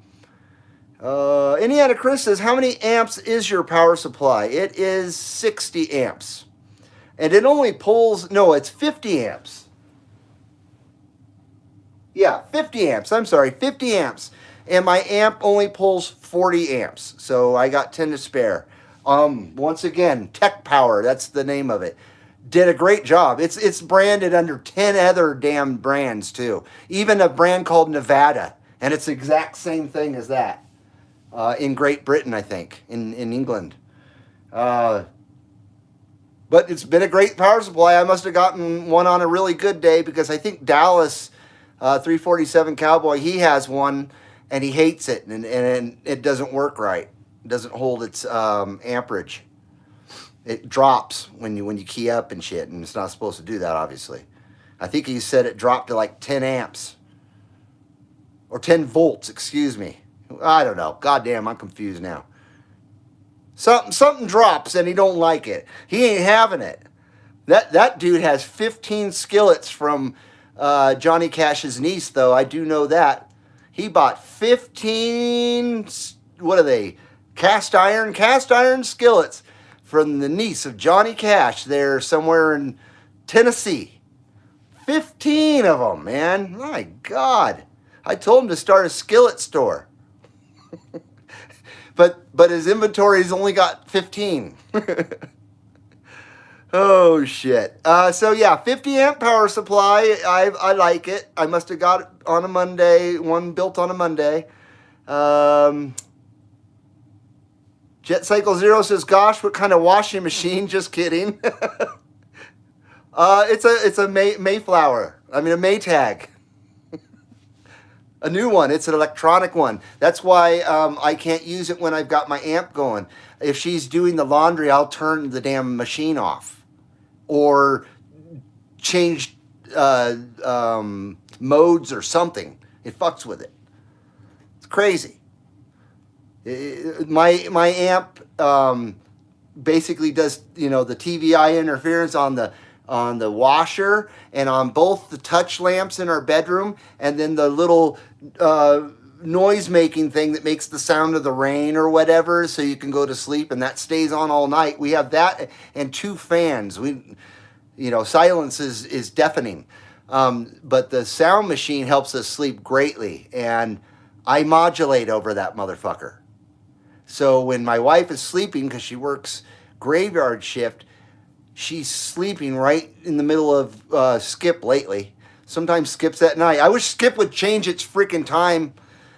Indiana Chris says, how many amps is your power supply? It is 60 amps. And it only pulls, no, it's 50 amps. Yeah, 50 amps. I'm sorry, 50 amps. And my amp only pulls 40 amps. So I got 10 to spare. Once again, Tech Power, that's the name of it. Did a great job. It's branded under 10 other damn brands too. Even a brand called Nevada. And it's the exact same thing as that. In Great Britain, I think. In England. But it's been a great power supply. I must have gotten one on a really good day because I think Dallas 347 Cowboy, he has one and he hates it. And it doesn't work right. It doesn't hold its amperage. It drops when you key up and shit, and it's not supposed to do that, obviously. I think he said it dropped to like 10 amps. Or 10 volts, excuse me. I don't know. Goddamn, I'm confused now. Something drops and he don't like it. He ain't having it. That dude has 15 skillets from Johnny Cash's niece, though. I do know that. He bought 15, what are they? Cast iron skillets from the niece of Johnny Cash there somewhere in Tennessee. 15 of them, man. My God. I told him to start a skillet store. but his inventory's only got 15. Oh, shit. So, yeah, 50 amp power supply. I like it. I must have got it on a Monday. One built on a Monday. Jet Cycle Zero says, gosh, what kind of washing machine? Just kidding. It's a Mayflower. I mean, a Maytag. A new one. It's an electronic one. That's why I can't use it when I've got my amp going. If she's doing the laundry, I'll turn the damn machine off or change modes or something. It fucks with it. It's crazy. My amp basically does, you know, the TVI interference on the washer and on both the touch lamps in our bedroom, and then the little noise making thing that makes the sound of the rain or whatever, so you can go to sleep, and that stays on all night. We have that and 2 fans. Silence is deafening, but the sound machine helps us sleep greatly, and I modulate over that motherfucker. So when my wife is sleeping, because she works graveyard shift, she's sleeping right in the middle of Skip lately. Sometimes Skip's at night. I wish Skip would change its freaking time.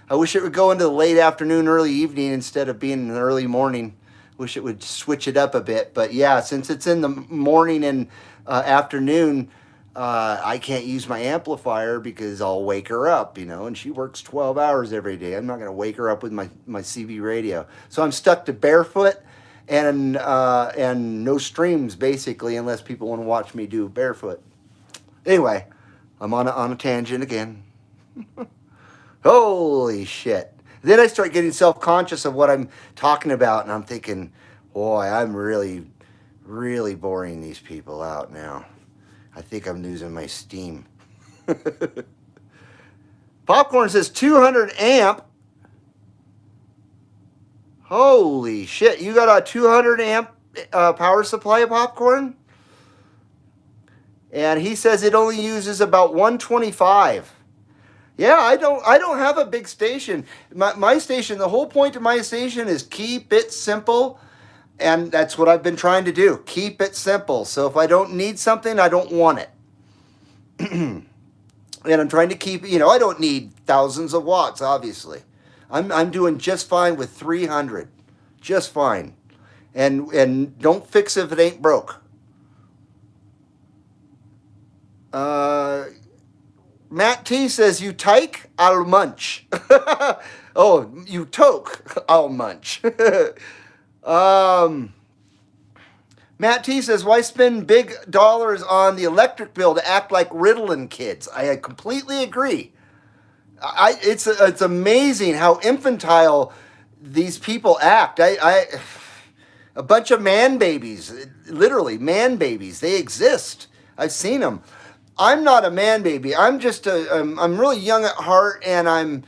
I wish it would go into the late afternoon, early evening instead of being in the early morning. Wish it would switch it up a bit. But yeah, since it's in the morning and afternoon, I can't use my amplifier because I'll wake her up, and she works 12 hours every day. I'm not going to wake her up with my CB radio. So I'm stuck to barefoot and no streams, basically, unless people want to watch me do barefoot. Anyway, I'm on a tangent again. Holy shit. Then I start getting self-conscious of what I'm talking about, and I'm thinking, boy, I'm really, really boring these people out now. I think I'm losing my steam. Popcorn says 200 amp. Holy shit, you got a 200 amp power supply of Popcorn? And he says it only uses about 125. Yeah, I don't have a big station. My station, the whole point of my station is keep it simple. And that's what I've been trying to do. Keep it simple. So if I don't need something, I don't want it. And I'm trying to keep, I don't need thousands of watts, obviously. I'm doing just fine with 300. Just fine. And don't fix if it ain't broke. Matt T says, you tyke, I'll munch. Oh, you toke, I'll munch. Matt T says, why spend big dollars on the electric bill to act like Ritalin kids? I completely agree. It's amazing how infantile these people act. A bunch of man babies, literally man babies. They exist. I've seen them. I'm not a man baby. I'm just I'm really young at heart, and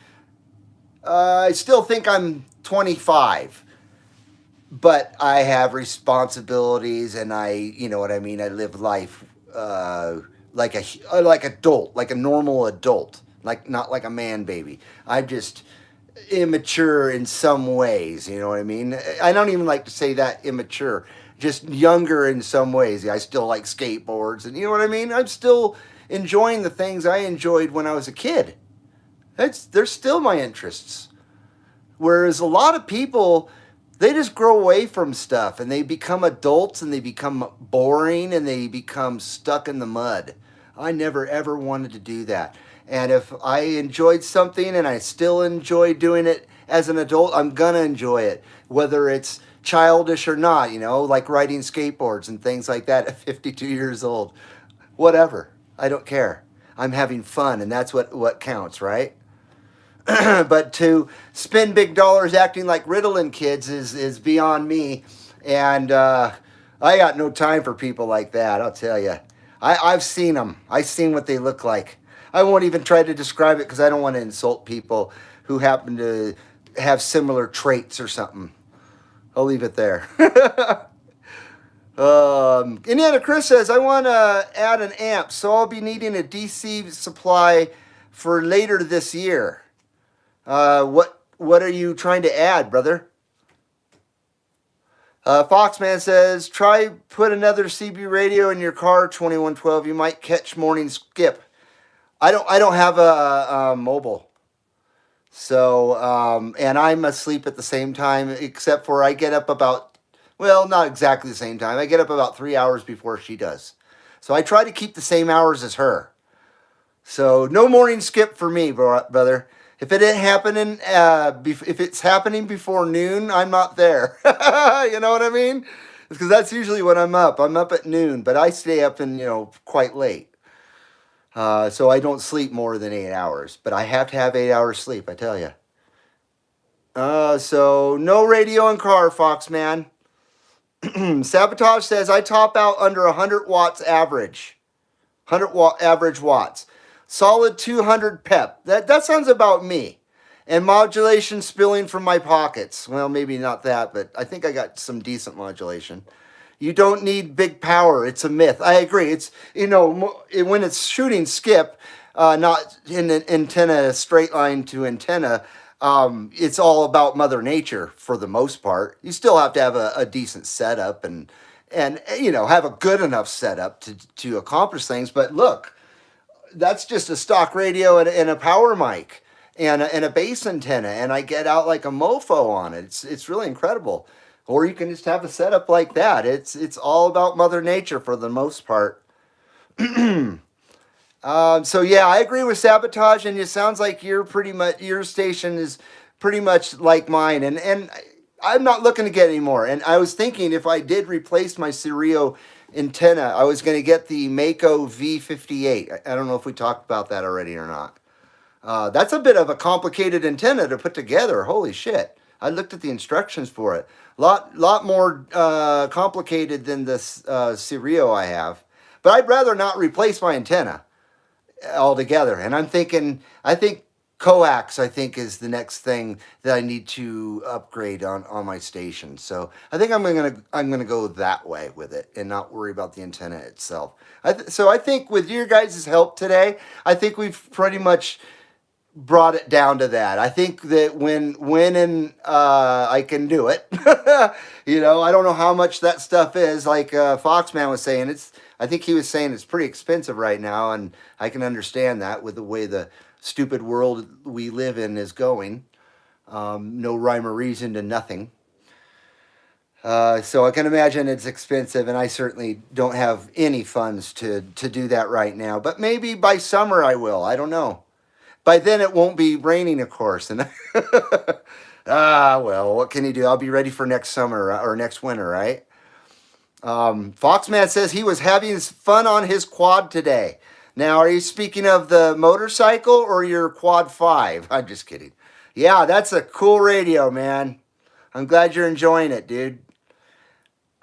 I still think I'm 25. But I have responsibilities, and you know what I mean? I live life like adult, like a normal adult, not like a man baby. I'm just immature in some ways, you know what I mean? I don't even like to say that, immature. Just younger in some ways. I still like skateboards, and you know what I mean? I'm still enjoying the things I enjoyed when I was a kid. They're still my interests. Whereas a lot of people, they just grow away from stuff, and they become adults, and they become boring, and they become stuck in the mud. I never ever wanted to do that. And if I enjoyed something and I still enjoy doing it as an adult, I'm gonna enjoy it, whether it's childish or not, like riding skateboards and things like that at 52 years old. Whatever. I don't care. I'm having fun, and that's what counts, right? But to spend big dollars acting like Ritalin kids is beyond me. And I got no time for people like that, I'll tell you. I've seen them. I've seen what they look like. I won't even try to describe it because I don't want to insult people who happen to have similar traits or something. I'll leave it there. Indiana Chris says, I want to add an amp, so I'll be needing a DC supply for later this year. What are you trying to add, brother? Foxman says, try put another CB radio in your car, 2112. You might catch morning skip. I don't have a mobile. So, and I'm asleep at the same time, except for I get up about, well, not exactly the same time. I get up about 3 hours before she does. So I try to keep the same hours as her. So no morning skip for me, brother. If it didn't happen if it's happening before noon, I'm not there. You know what I mean? Because that's usually when I'm up. I'm up at noon, but I stay up and quite late. So I don't sleep more than 8 hours, but I have to have 8 hours sleep. I tell you. So no radio and car, Foxman. Sabotage says I top out under 100 watts average. 100 watt average watts. Solid 200 pep. That sounds about me. And modulation spilling from my pockets. Well, maybe not that, but I think I got some decent modulation. You don't need big power. It's a myth. I agree. It's, when it's shooting skip, not in an antenna, straight line to antenna, it's all about Mother Nature for the most part. You still have to have a decent setup and have a good enough setup to accomplish things. But look, that's just a stock radio and a power mic and a bass antenna, and I get out like a mofo on it. It's really incredible. Or you can just have a setup like that. It's all about Mother Nature for the most part. So yeah, I agree with Sabotage, and it sounds like your station is pretty much like mine, and I'm not looking to get any more. And I was thinking if I did replace my Stereo antenna, I was going to get the Mako V58. I don't know if we talked about that already or not. That's a bit of a complicated antenna to put together. Holy shit. I looked at the instructions for it. Lot more complicated than this Stereo I have. But I'd rather not replace my antenna altogether. And I think coax, is the next thing that I need to upgrade on my station. So I think I'm gonna go that way with it and not worry about the antenna itself. So I think with your guys' help today, I think we've pretty much brought it down to that. I think that when I can do it, I don't know how much that stuff is. Like Foxman was saying, I think he was saying it's pretty expensive right now, and I can understand that with the way the stupid world we live in is going. No rhyme or reason to nothing. So I can imagine it's expensive, and I certainly don't have any funds to do that right now. But maybe by summer I will. I don't know. By then it won't be raining, of course. And well, what can you do? I'll be ready for next summer or next winter, right? Foxman says he was having fun on his quad today. Now, are you speaking of the motorcycle or your Quad 5? I'm just kidding. Yeah, that's a cool radio, man. I'm glad you're enjoying it, dude.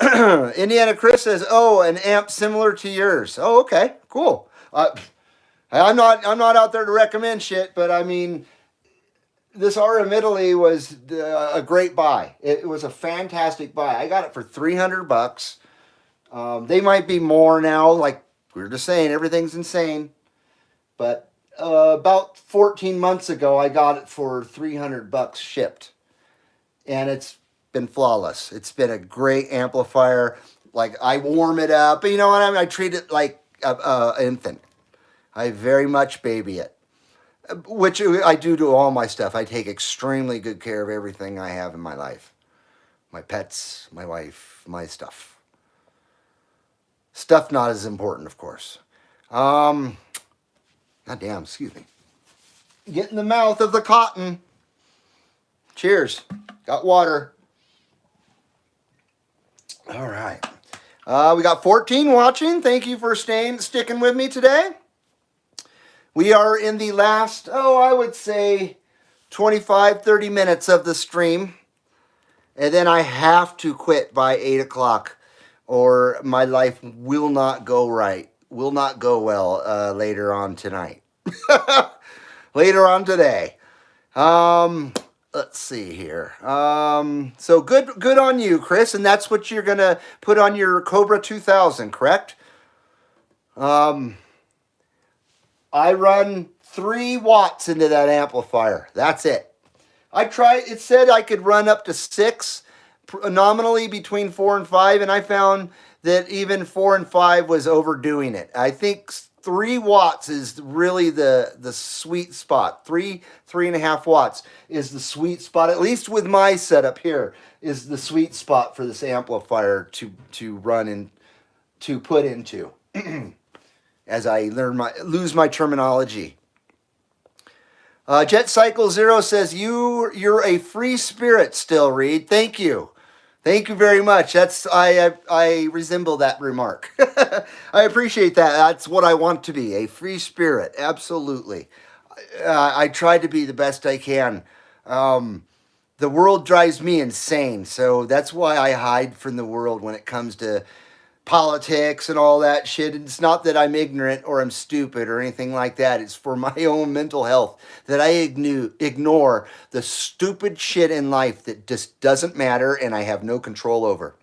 Indiana Chris says, "Oh, an amp similar to yours." Oh, okay, cool. I'm not out there to recommend shit, but I mean, this RM Italy was a great buy. It was a fantastic buy. I got it for $300. They might be more now. Like we were just saying, everything's insane. But about 14 months ago, I got it for $300 shipped, and it's been flawless. It's been a great amplifier. Like I warm it up, you know what I mean? I treat it like an infant. I very much baby it, which I do to all my stuff. I take extremely good care of everything I have in my life. My pets, my wife, my stuff. Stuff not as important, of course. God damn, excuse me. Get in the mouth of the cotton. Cheers. Got water. All right. We got 14 watching. Thank you for sticking with me today. We are in the last, I would say 25, 30 minutes of the stream. And then I have to quit by 8 o'clock or my life will not go right. Will not go well later on tonight. Later on today. Let's see here. So good on you, Chris. And that's what you're going to put on your Cobra 2000, correct? I run 3 watts into that amplifier. That's it. It said I could run up to 6, nominally between 4 and 5, and I found that even 4 and 5 was overdoing it. I think 3 watts is really the sweet spot. 3.5 watts is the sweet spot, at least with my setup here, is the sweet spot for this amplifier to run and to put into. as I lose my terminology. Jet Cycle Zero says you're a free spirit still, Reed. Thank you. Thank you very much. I resemble that remark. I appreciate that. That's what I want to be, a free spirit. Absolutely. I try to be the best I can. The world drives me insane, so that's why I hide from the world when it comes to politics and all that shit. It's not that I'm ignorant or I'm stupid or anything like that. It's for my own mental health that I ignore the stupid shit in life that just doesn't matter and I have no control over.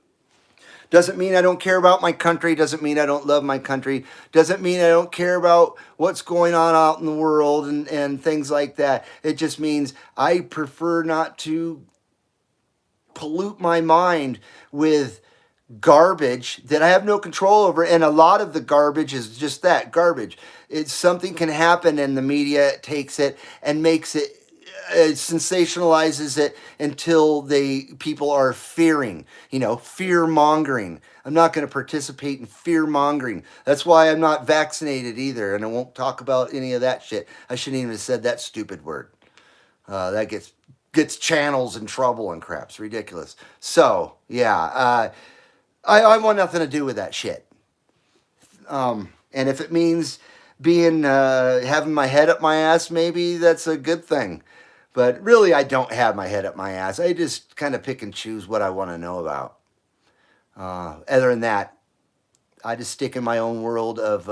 Doesn't mean I don't care about my country. Doesn't mean I don't love my country. Doesn't mean I don't care about what's going on out in the world and things like that. It just means I prefer not to pollute my mind with garbage that I have no control over. And a lot of the garbage is just that, garbage. It's something can happen and the media takes it and makes it, sensationalizes it until people are fearing, fear mongering. I'm not going to participate in fear mongering. That's why I'm not vaccinated either. And I won't talk about any of that shit. I shouldn't even have said that stupid word. That gets channels in trouble and crap. It's ridiculous. So yeah, I want nothing to do with that shit. And if it means having my head up my ass, maybe that's a good thing. But really, I don't have my head up my ass. I just kind of pick and choose what I want to know about. Other than that, I just stick in my own world of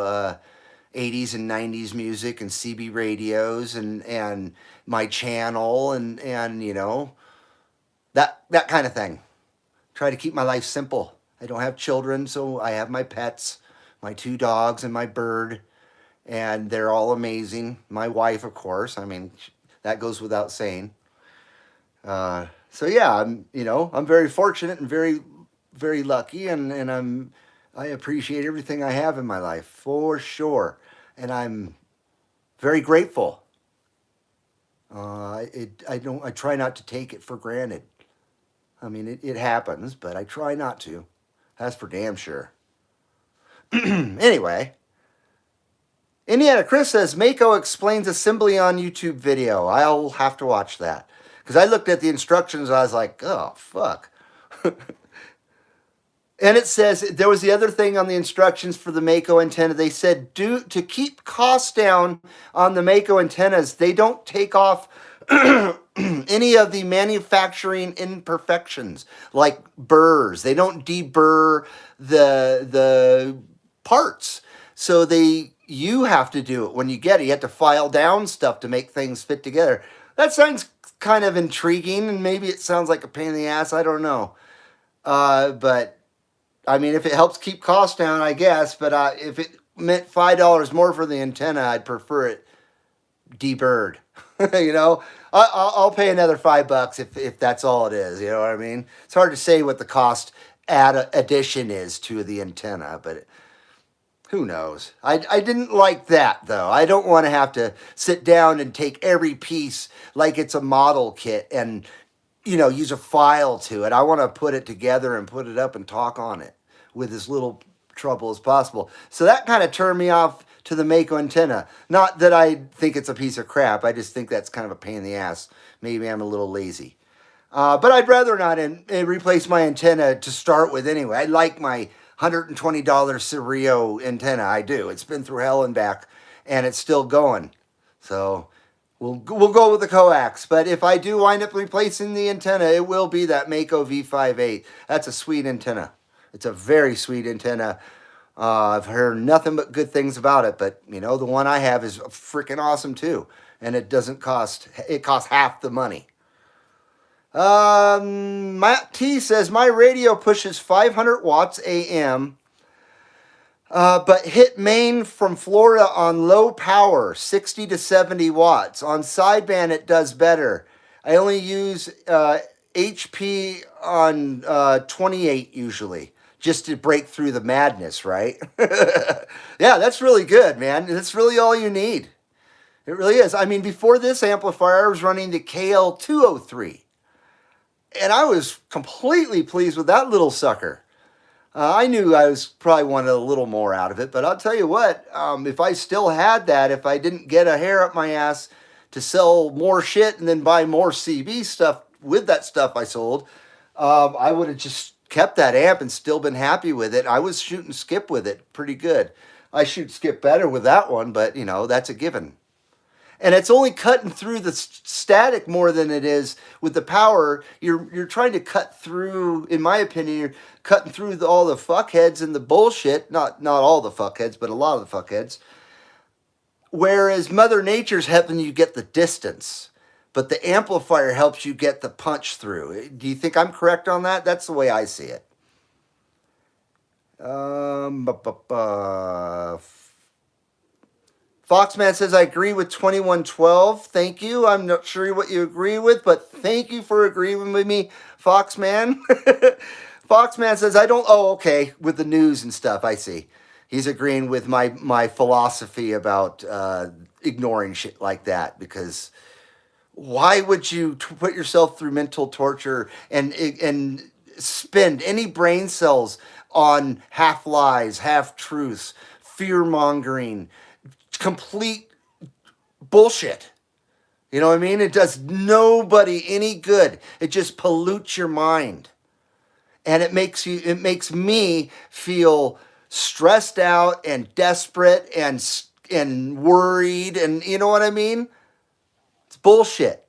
80s and 90s music and CB radios and my channel and that kind of thing. Try to keep my life simple. I don't have children, so I have my pets, my 2 dogs and my bird, and they're all amazing. My wife, of course. I mean, that goes without saying. So yeah, I'm very fortunate and very, very lucky, and I appreciate everything I have in my life for sure, and I'm very grateful. I try not to take it for granted. I mean, it happens, but I try not to. That's for damn sure. Anyway, Indiana Chris says, Mako explains assembly on YouTube video. I'll have to watch that. Because I looked at the instructions and I was like, oh, fuck. And it says, there was the other thing on the instructions for the Mako antenna. They said, to keep costs down on the Mako antennas, they don't take off any of the manufacturing imperfections like burrs. They don't deburr the parts. So you have to do it when you get it. You have to file down stuff to make things fit together. That sounds kind of intriguing, and maybe it sounds like a pain in the ass. I don't know. But I mean, if it helps keep costs down, I guess. But if it meant $5 more for the antenna, I'd prefer it deburred. I'll pay another $5 if that's all it is. You know what I mean? It's hard to say what the cost addition is to the antenna, but who knows? I didn't like that, though. I don't want to have to sit down and take every piece like it's a model kit and use a file to it. I want to put it together and put it up and talk on it with as little trouble as possible. So that kind of turned me off to the Mako antenna. Not that I think it's a piece of crap. I just think that's kind of a pain in the ass. Maybe I'm a little lazy. But I'd rather not replace my antenna to start with anyway. I like my $120 Cerio antenna. I do. It's been through hell and back, and it's still going. So we'll go with the coax. But if I do wind up replacing the antenna, it will be that Mako V58. That's a sweet antenna. It's a very sweet antenna. I've heard nothing but good things about it, but the one I have is freaking awesome too, and it costs half the money. Matt T says, my radio pushes 500 watts AM, but hit main from Florida on low power, 60 to 70 watts. On sideband, it does better. I only use HP on 28 usually, just to break through the madness, right? Yeah, that's really good, man. That's really all you need. It really is. I mean, before this amplifier, I was running the KL203. And I was completely pleased with that little sucker. I knew I was probably wanted a little more out of it, but I'll tell you what, if I still had that, if I didn't get a hair up my ass to sell more shit and then buy more CB stuff with that stuff I sold, I would have just kept that amp and still been happy with it. I was shooting skip with it pretty good. I shoot skip better with that one, but you know, that's a given. And it's only cutting through the static more than it is with the power. You're trying to cut through, in my opinion, you're cutting through all the fuckheads and the bullshit. Not all the fuckheads, but a lot of the fuckheads. Whereas Mother Nature's helping you get the distance, but the amplifier helps you get the punch through. Do you think I'm correct on that? That's the way I see it. Foxman says, I agree with 2112. Thank you. I'm not sure what you agree with, but thank you for agreeing with me, Foxman. Foxman says, I don't... Oh, okay. With the news and stuff, I see. He's agreeing with my philosophy about ignoring shit like that, because why would you put yourself through mental torture and spend any brain cells on half lies, half truths, fear mongering, complete bullshit? You know what I mean? It does nobody any good. It just pollutes your mind. And it makes me feel stressed out and desperate and worried, and you know what I mean? It's bullshit.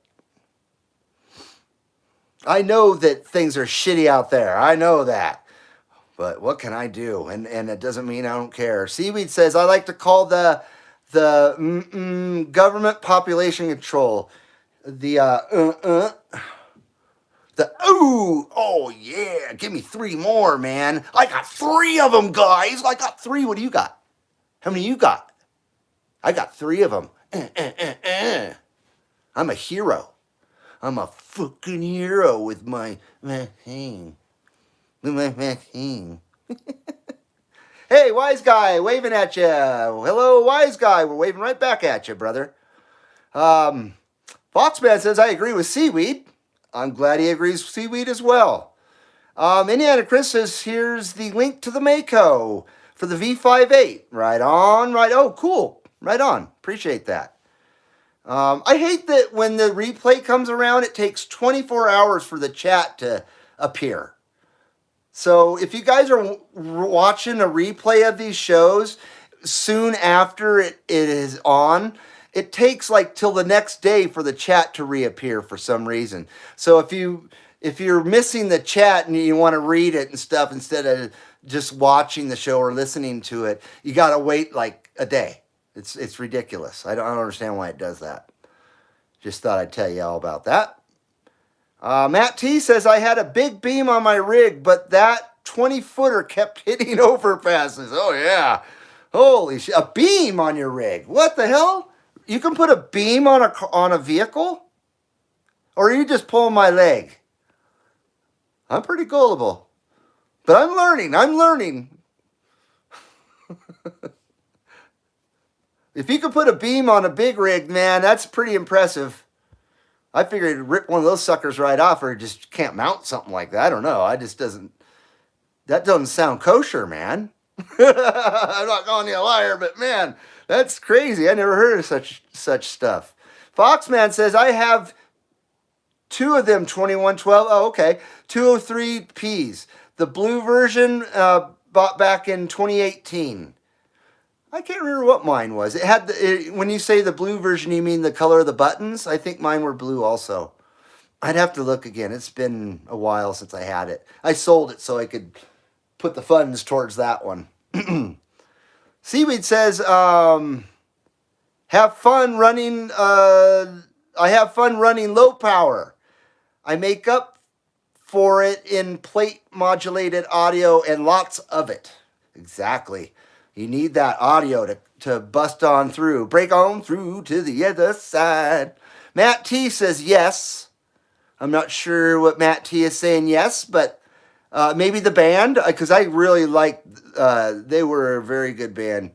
I know that things are shitty out there. I know that. But what can I do? And it doesn't mean I don't care. Seaweed says, I like to call the government population control oh yeah, give me 3 more, man. I got 3 of them, guys. I got 3. What do you got? How many you got? I got 3 of them. I'm a hero. I'm a fucking hero with my vaccine. Hey, wise guy, waving at you. Hello, wise guy. We're waving right back at you, brother. Foxman says, I agree with Seaweed. I'm glad he agrees with Seaweed as well. Indiana Chris says, here's the link to the Mako for the V58. Right on, right. Oh, cool. Right on. Appreciate that. I hate that when the replay comes around, it takes 24 hours for the chat to appear. So if you guys are watching a replay of these shows soon after it is on, it takes like till the next day for the chat to reappear for some reason. So if you're missing the chat and you want to read it and stuff instead of just watching the show or listening to it, you got to wait like a day. It's ridiculous. I don't understand why it does that. Just thought I'd tell you all about that. Matt T says, I had a big beam on my rig, but that 20-footer kept hitting overpasses. Oh, yeah. Holy shit. A beam on your rig. What the hell? You can put a beam on a vehicle? Or are you just pulling my leg? I'm pretty gullible. But I'm learning. If you could put a beam on a big rig, man, that's pretty impressive. I figured it'd rip one of those suckers right off, or just can't mount something like that. I don't know. That doesn't sound kosher, man. I'm not calling you a liar, but man, that's crazy. I never heard of such stuff. Foxman says, I have 2 of them 2112. Oh, okay. 203Ps. The blue version bought back in 2018. I can't remember what mine was. It had when you say the blue version, you mean the color of the buttons? I think mine were blue also. I'd have to look again. It's been a while since I had it. I sold it so I could put the funds towards that one. Seaweed says, have fun running. I have fun running low power. I make up for it in plate modulated audio and lots of it. Exactly. You need that audio to bust on through, break on through to the other side. Matt T says yes. I'm not sure what Matt T is saying yes, but maybe the band, because I really like, they were a very good band.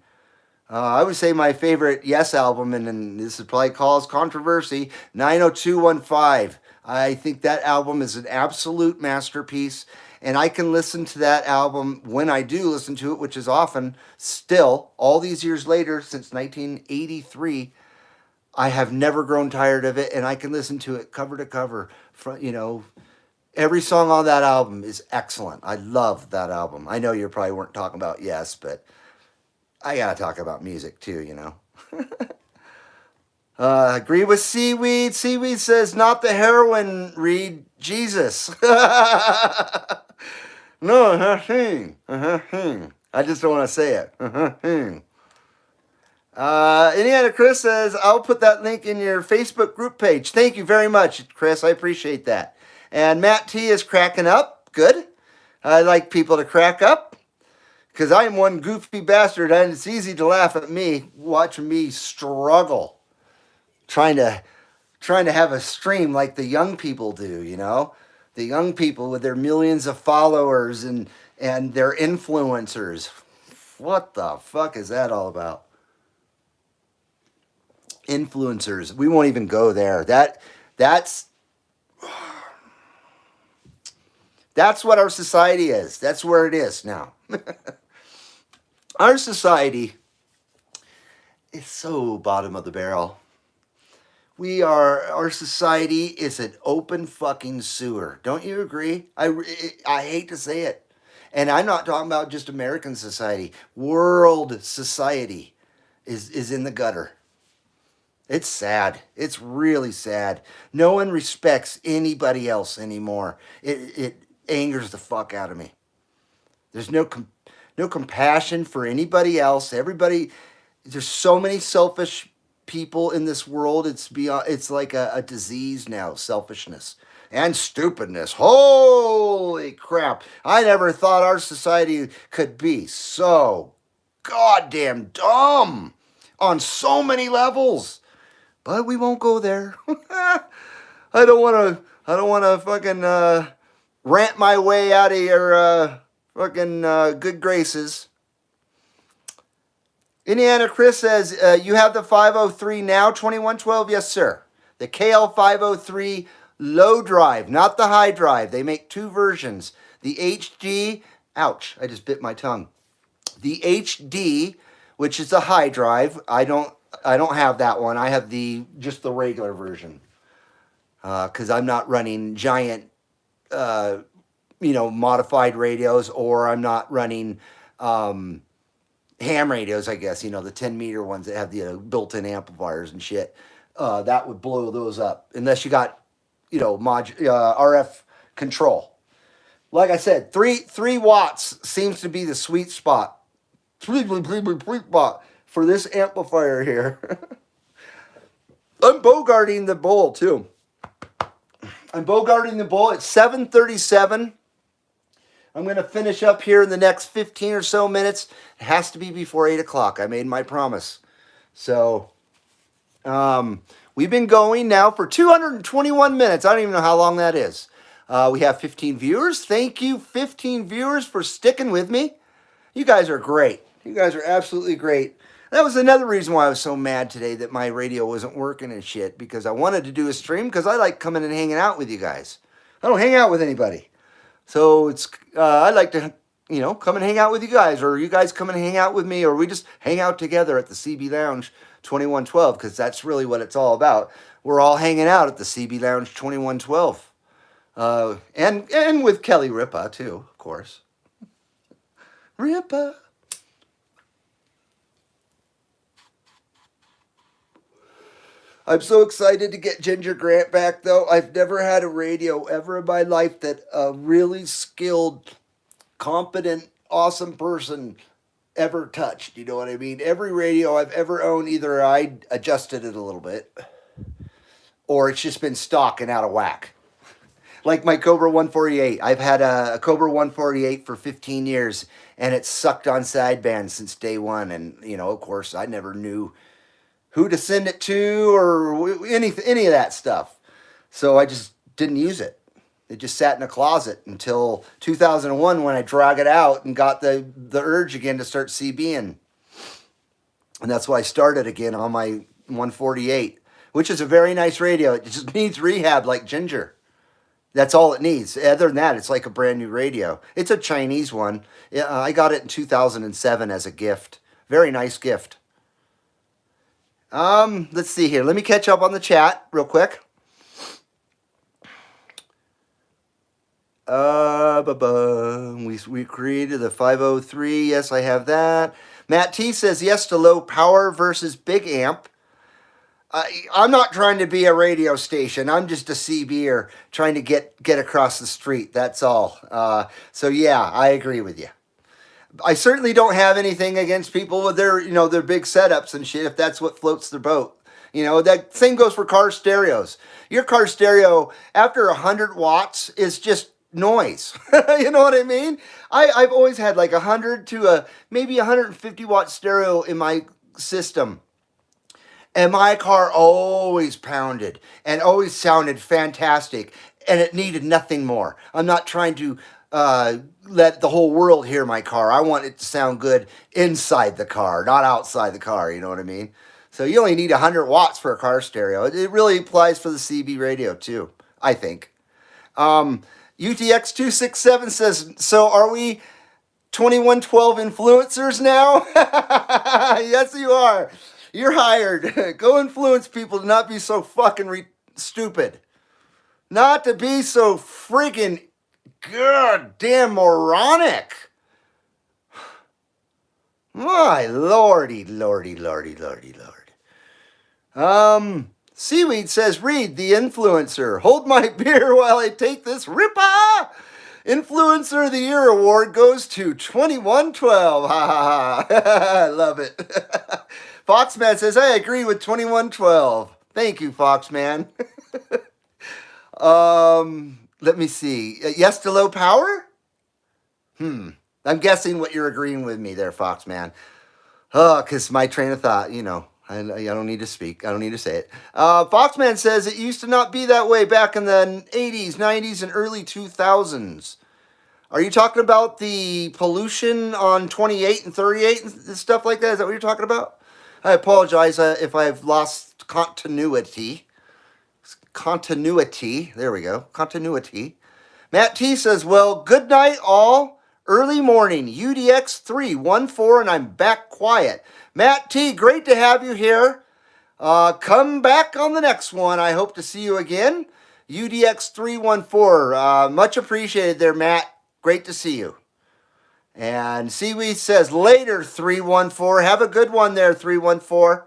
I would say my favorite Yes album, and this is probably cause controversy, 90215. I think that album is an absolute masterpiece. And I can listen to that album when I do listen to it, which is often still, all these years later, since 1983, I have never grown tired of it, and I can listen to it cover to cover. Every song on that album is excellent. I love that album. I know you probably weren't talking about Yes, but I gotta talk about music too. Agree with Seaweed. Seaweed says, not the heroin, Reed, Jesus. No, I just don't want to say it. Indiana Chris says, I'll put that link in your Facebook group page. Thank you very much, Chris. I appreciate that. And Matt T is cracking up. Good. I like people to crack up because I'm one goofy bastard, and it's easy to laugh at me watching me struggle trying to have a stream like the young people do, the young people with their millions of followers and their influencers. What the fuck is that all about? Influencers. We won't even go there. That's what our society is. That's where it is now. Our society is so bottom of the barrel. Our society is an open fucking sewer. Don't you agree? I hate to say it. And I'm not talking about just American society. World society is in the gutter. It's sad. It's really sad. No one respects anybody else anymore. It angers the fuck out of me. There's no compassion for anybody else. There's so many selfish people in this world. It's like a disease now, selfishness and stupidness. Holy crap. I never thought our society could be so goddamn dumb on so many levels. But we won't go there. I don't want to fucking rant my way out of your fucking good graces. Indiana Chris says, you have the 503 now, 2112? Yes, sir. The KL 503 low drive, not the high drive. They make two versions. The HD, ouch, I just bit my tongue. The HD, which is the high drive, I don't have that one. I have just the regular version. Because I'm not running giant, modified radios, or I'm not running ham radios, I guess, the 10-meter ones that have the built-in amplifiers and shit. That would blow those up unless you got, RF control. Like I said, 3 watts seems to be the sweet spot. Sweet spot for this amplifier here. I'm bogarting the bowl too. I'm bogarting the bowl at 7:37. I'm going to finish up here in the next 15 or so minutes. It has to be before 8 o'clock. I made my promise. So, we've been going now for 221 minutes. I don't even know how long that is. We have 15 viewers. Thank you, 15 viewers, for sticking with me. You guys are great. You guys are absolutely great. That was another reason why I was so mad today that my radio wasn't working and shit, because I wanted to do a stream because I like coming and hanging out with you guys. I don't hang out with anybody. So I like to, come and hang out with you guys, or you guys come and hang out with me, or we just hang out together at the CB Lounge 2112, because that's really what it's all about. We're all hanging out at the CB Lounge 2112. And with Kellee Rippa too, of course. Rippa. I'm so excited to get Ginger Grant back, though. I've never had a radio ever in my life that a really skilled, competent, awesome person ever touched. You know what I mean? Every radio I've ever owned, either I adjusted it a little bit, or it's just been stock and out of whack. Like my Cobra 148. I've had a Cobra 148 for 15 years, and it's sucked on sideband since day one. And, of course, I never knew who to send it to or any of that stuff. So I just didn't use it. It just sat in a closet until 2001 when I drug it out and got the urge again to start CBing. And that's why I started again on my 148, which is a very nice radio. It just needs rehab like Ginger. That's all it needs. Other than that, it's like a brand new radio. It's a Chinese one. I got it in 2007 as a gift. Very nice gift. Let's see here. Let me catch up on the chat real quick. We created the 503. Yes, I have that. Matt T says yes to low power versus big amp. I'm not trying to be a radio station. I'm just a CBer trying to get across the street. That's all. So yeah, I agree with you. I certainly don't have anything against people with their their big setups and shit. If that's what floats their boat, that same goes for car stereos. Your car stereo after 100 watts is just noise. You know what I mean? I've always had like 100 to maybe 150 watt stereo in my system. And my car always pounded and always sounded fantastic, and it needed nothing more. I'm not trying to let the whole world hear my car. I want it to sound good inside the car, not outside the car. You know what I mean? So you only need 100 watts for a car stereo. It really applies for the CB radio too, I think. UTX267 says, so are we 2112 influencers now? Yes, you are. You're hired. Go influence people to not be so fucking stupid. Not to be so freaking goddamn moronic. My lordy, lordy, lordy, lordy, lord. Seaweed says, read the influencer. Hold my beer while I take this Rippa. Influencer of the Year award goes to 2112. Ha ha ha. I love it. Foxman says, I agree with 2112. Thank you, Foxman. Let me see. Yes to low power? I'm guessing what you're agreeing with me there, Foxman. Oh, because my train of thought, I don't need to speak. I don't need to say it. Foxman says it used to not be that way back in the 80s, 90s, and early 2000s. Are you talking about the pollution on 28 and 38 and stuff like that? Is that what you're talking about? I apologize if I've lost continuity. There we go. Continuity. Matt T says, well, good night all. Early morning, UDX 314, and I'm back quiet. Matt T, great to have you here. Come back on the next one. I hope to see you again. UDX 314. Much appreciated there, Matt. Great to see you. And Seaweed says, later, 314. Have a good one there, 314.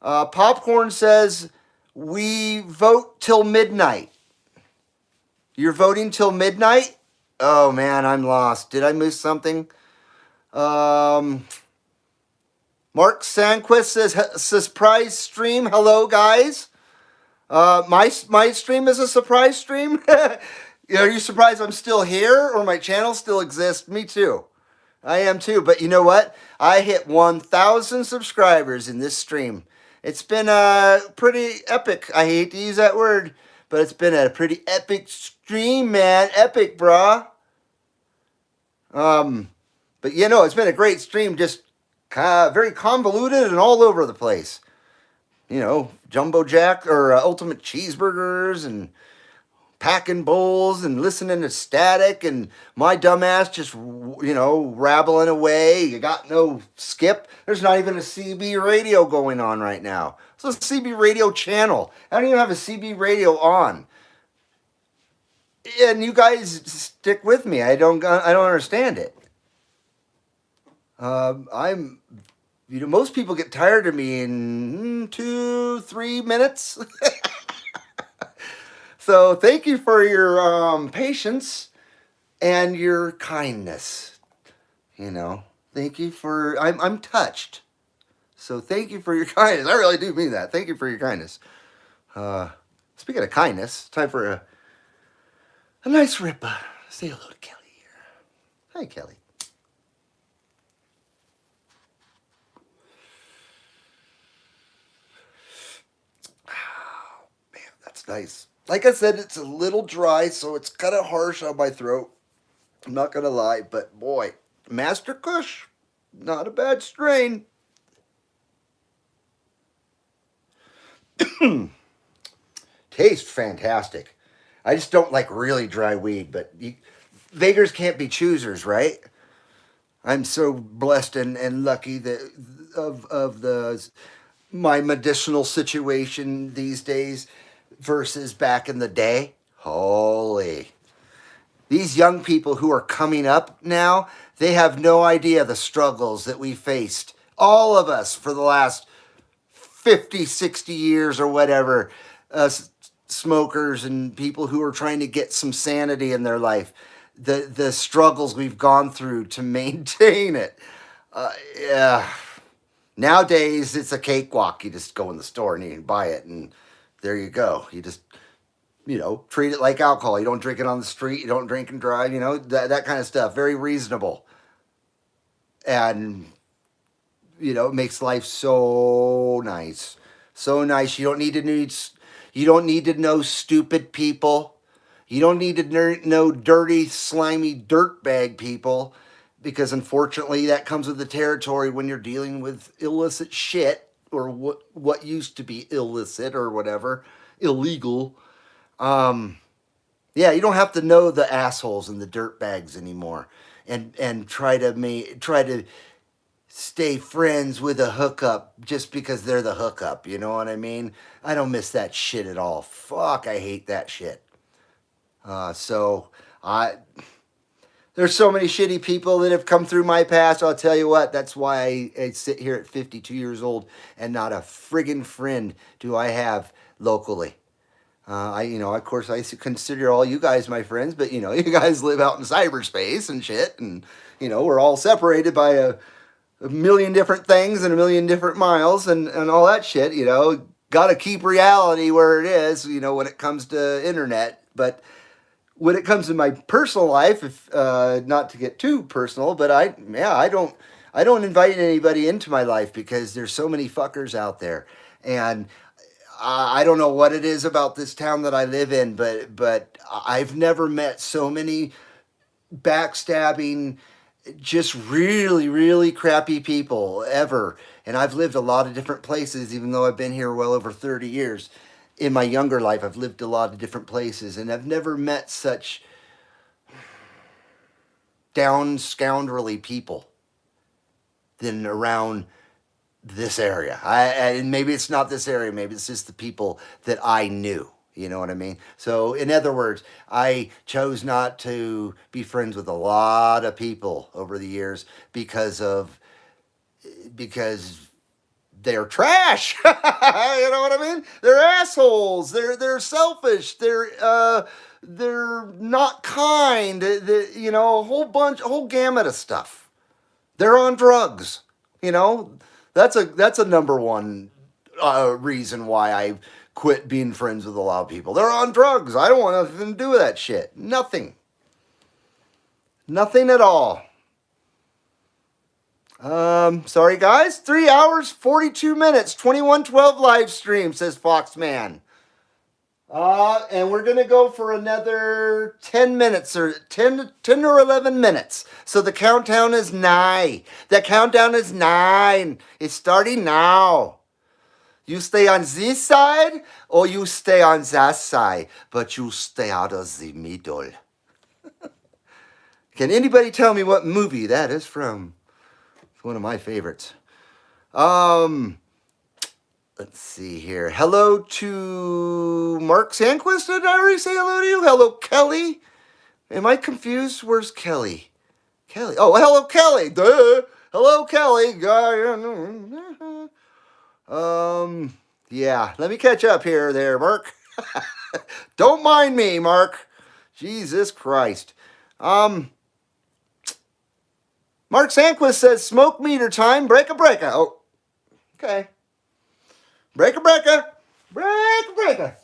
Popcorn says, we vote till midnight. You're voting till midnight? Oh, man, I'm lost. Did I miss something? Mark Sandquist says, surprise stream. Hello, guys. My stream is a surprise stream? Are you surprised I'm still here or my channel still exists? Me too. I am too. But you know what? I hit 1,000 subscribers in this stream. It's been pretty epic. I hate to use that word, but it's been a pretty epic stream, man. Epic, brah. But it's been a great stream. Just very convoluted and all over the place. Jumbo Jack or ultimate cheeseburgers and packing bowls and listening to static and my dumbass just, rabbling away. You got no skip. There's not even a CB radio going on right now. It's a CB radio channel. I don't even have a CB radio on. And you guys stick with me. I don't understand it. Most people get tired of me in 2-3 minutes. So thank you for your patience and your kindness. Thank you for, I'm touched. So thank you for your kindness. I really do mean that. Thank you for your kindness. Speaking of kindness, time for a nice Rippa. Say hello to Kellee here. Hi, Kellee. Oh, man, that's nice. Like I said, it's a little dry, so it's kind of harsh on my throat. I'm not going to lie, but boy, Master Kush, not a bad strain. Tastes fantastic. I just don't like really dry weed, but beggars can't be choosers, right? I'm so blessed and lucky that of the my medicinal situation these days versus back in the day. Holy. These young people who are coming up now, they have no idea the struggles that we faced. All of us for the last 50, 60 years or whatever. Smokers and people who are trying to get some sanity in their life. The struggles we've gone through to maintain it. Yeah. Nowadays, it's a cakewalk. You just go in the store and you can buy it, and there you go. You just, treat it like alcohol. You don't drink it on the street. You don't drink and drive, that kind of stuff. Very reasonable. And, it makes life so nice. So nice. You don't need to know stupid people. You don't need to know dirty, slimy dirtbag people, because unfortunately that comes with the territory when you're dealing with illicit shit, or what used to be illicit or whatever, illegal. Yeah, you don't have to know the assholes and the dirtbags anymore, and try to stay friends with a hookup just because they're the hookup. You know what I mean? I don't miss that shit at all. Fuck, I hate that shit. So there's so many shitty people that have come through my past. I'll tell you what, that's why I sit here at 52 years old and not a friggin' friend do I have locally. Of course, I consider all you guys my friends, but you guys live out in cyberspace and shit, and we're all separated by a million different things and a million different miles and all that shit. Got to keep reality where it is. When it comes to internet, but when it comes to my personal life, if not to get too personal, but I don't invite anybody into my life because there's so many fuckers out there, and I don't know what it is about this town that I live in, but I've never met so many backstabbing, just really, really crappy people ever. And I've lived a lot of different places, even though I've been here well over 30 years. In my younger life, I've lived a lot of different places, and I've never met such down scoundrelly people than around this area. And maybe it's not this area, maybe it's just the people that I knew. You know what I mean? So, in other words, I chose not to be friends with a lot of people over the years because they're trash. You know what I mean? They're assholes. They're selfish. They're not kind. A whole gamut of stuff. They're on drugs. That's a number one reason why I quit being friends with a lot of people. They're on drugs. I don't want nothing to do with that shit. Nothing at all. Sorry guys. 3 hours, 42 minutes, 2112 live stream, says Foxman. And we're going to go for another 10 minutes or 10 or 11 minutes. So the countdown is 9. The countdown is 9. It's starting now. You stay on this side or you stay on that side, but you stay out of the middle. Can anybody tell me what movie that is from? It's one of my favorites. Let's see here. Hello to Mark Sandquist. Did I already say hello to you? Hello, Kellee. Am I confused? Where's Kellee? Kellee. Oh, hello, Kellee. Duh. Hello, Kellee. Yeah. Let me catch up here, there, Mark. Don't mind me, Mark. Jesus Christ. Mark Sandquist says, smoke meter time, break a breaker. Oh, okay. Break a breaker. Break a breaker.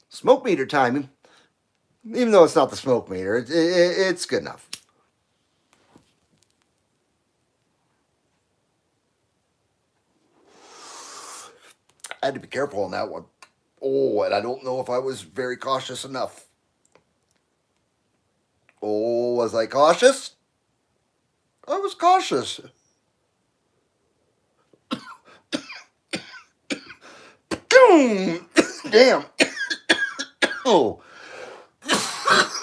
Smoke meter time. Even though it's not the smoke meter, it's good enough. I had to be careful on that one. Oh, and I don't know if I was very cautious enough. Oh, was I cautious? I was cautious. Damn. Oh,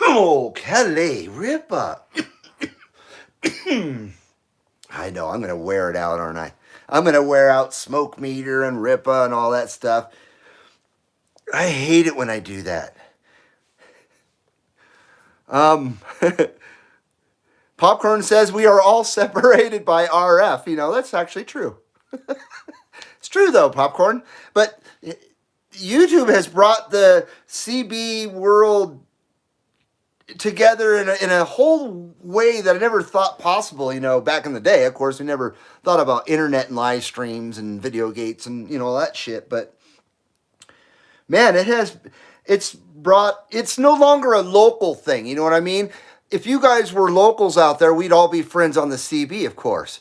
oh, Kellee, Rippa. I know, I'm going to wear it out, aren't I? I'm going to wear out Smoke Meter and Rippa and all that stuff. I hate it when I do that. Popcorn says we are all separated by RF. You know, that's actually true. It's true, though, Popcorn. But YouTube has brought the CB world together in a whole way that I never thought possible, you know, back in the day. Of course, we never thought about internet and live streams and video gates and, you know, all that shit. But, man, it's no longer a local thing, you know what I mean? If you guys were locals out there, we'd all be friends on the CB, of course.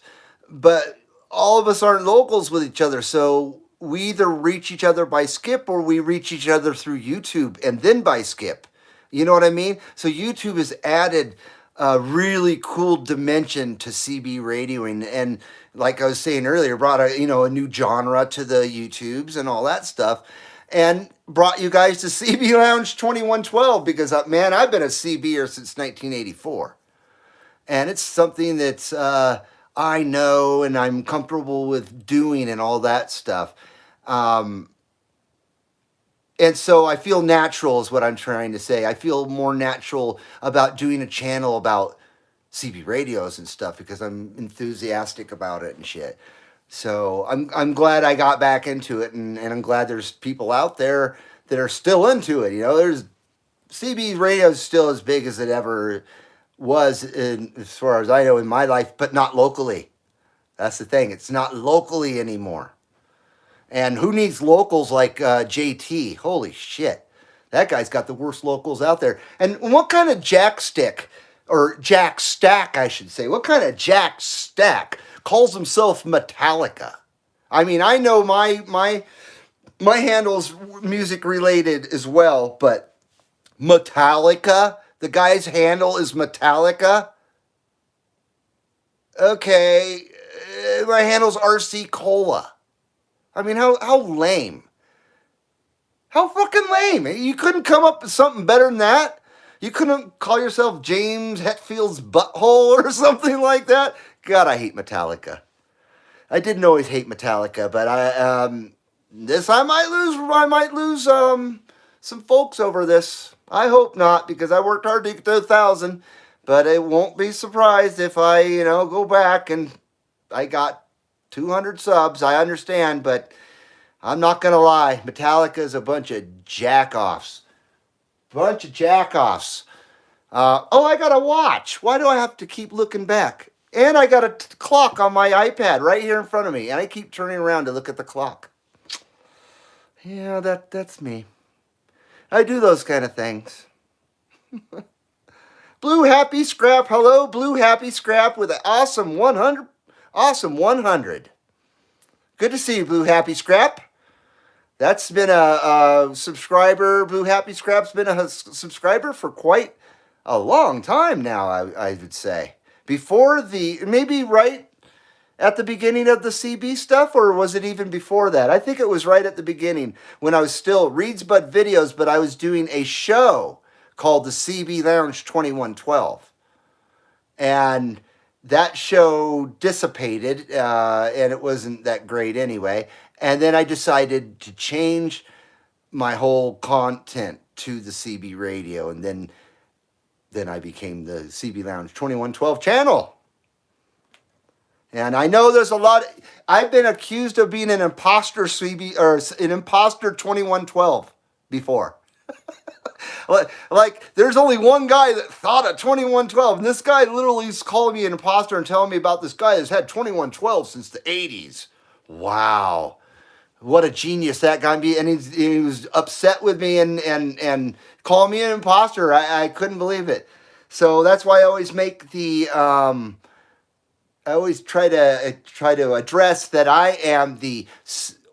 But all of us aren't locals with each other, so we either reach each other by skip or we reach each other through YouTube and then by skip. You know what I mean? So YouTube has added a really cool dimension to CB radioing, and like I was saying earlier, brought a new genre to the YouTubes and all that stuff, and brought you guys to CB Lounge 2112 because man, I've been a CBer since 1984, and it's something that's I know and I'm comfortable with doing and all that stuff. And so I feel natural is what I'm trying to say. I feel more natural about doing a channel about CB radios and stuff because I'm enthusiastic about it and shit. So I'm glad I got back into it, and I'm glad there's people out there that are still into it. You know, there's CB radio is still as big as it ever was as far as I know in my life, but not locally. That's the thing. It's not locally anymore. And who needs locals like JT? Holy shit. That guy's got the worst locals out there. And what kind of jack stack, I should say, what kind of jack stack calls himself Metallica? I mean, I know my handle's music related as well, but Metallica? The guy's handle is Metallica? Okay, my handle's RC Cola. I mean, how lame. How fucking lame. You couldn't come up with something better than that? You couldn't call yourself James Hetfield's Butthole or something like that? God, I hate Metallica. I didn't always hate Metallica, but I might lose some folks over this. I hope not, because I worked hard to get to 1,000, but I won't be surprised if I, go back and I got 200 subs. I understand, but I'm not going to lie. Metallica is a bunch of jack-offs. I got a watch. Why do I have to keep looking back? And I got a clock on my iPad right here in front of me, and I keep turning around to look at the clock. Yeah, that's me. I do those kind of things. Blue Happy Scrap. Hello, Blue Happy Scrap with an awesome 100. Awesome 100. Good to see you, Blue Happy Scrap. That's been a subscriber. Blue Happy Scrap's been a subscriber for quite a long time now, I would say. Before maybe right at the beginning of the CB stuff, or was it even before that? I think it was right at the beginning when I was still Reed's Bud Videos, but I was doing a show called the CB Lounge 2112. And that show dissipated, and it wasn't that great anyway. And then I decided to change my whole content to the CB radio, and then I became the CB Lounge 2112 channel. And I know there's a lot. I've been accused of being an imposter CB or an imposter 2112 before. Like, there's only one guy that thought of 2112, and this guy literally is calling me an imposter and telling me about this guy that's had 2112 since the 80s. Wow. What a genius that guy be. And he was upset with me and called me an imposter. I couldn't believe it. So that's why I always make the, I always try to address that I am the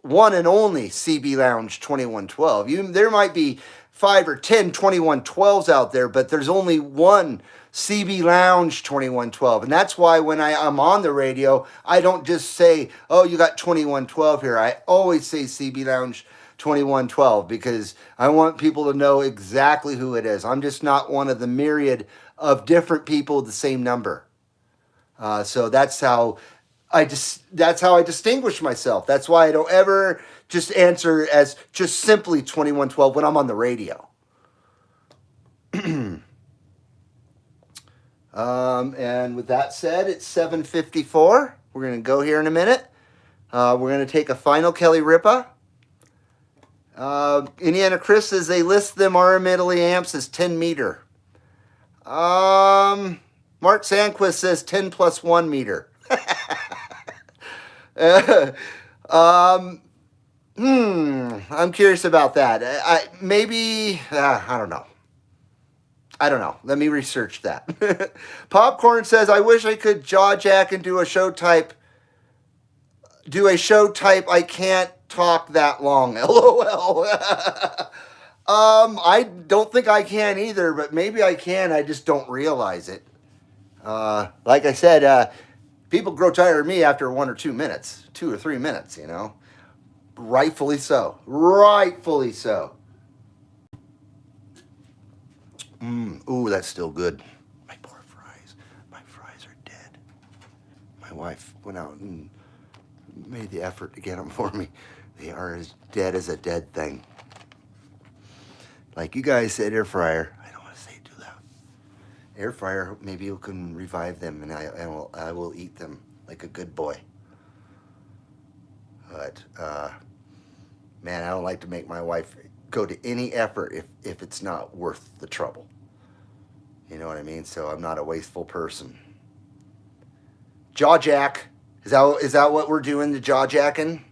one and only CB Lounge 2112. There might be 5 or 10 2112s out there, but there's only one CB Lounge 2112. And that's why when I'm on the radio, I don't just say, oh, you got 2112 here. I always say CB Lounge 2112 because I want people to know exactly who it is. I'm just not one of the myriad of different people with the same number. So that's how I distinguish myself. That's why I don't ever just answer as just simply 2112 when I'm on the radio. And with that said, it's 7:54. We're going to go here in a minute. We're going to take a final Kellee Rippa. Indiana Chris says they list them RMA milliamps as 10 meter. Mark Sandquist says 10 plus 1 meter. I'm curious about that. I don't know. Let me research that. Popcorn says, I wish I could jaw jack and do a show type. I can't talk that long. LOL. I don't think I can either, but maybe I can. I just don't realize it. Like I said, people grow tired of me after 1 or 2 minutes, 2 or 3 minutes, you know. Rightfully so. Ooh, that's still good. My poor fries. My fries are dead. My wife went out and made the effort to get them for me. They are as dead as a dead thing. Like you guys said, air fryer. I don't want to say it too loud. Air fryer, maybe you can revive them, and I will eat them like a good boy. But man, I don't like to make my wife go to any effort if it's not worth the trouble. You know what I mean? So I'm not a wasteful person. Jaw jack. Is that what we're doing, the jaw jacking?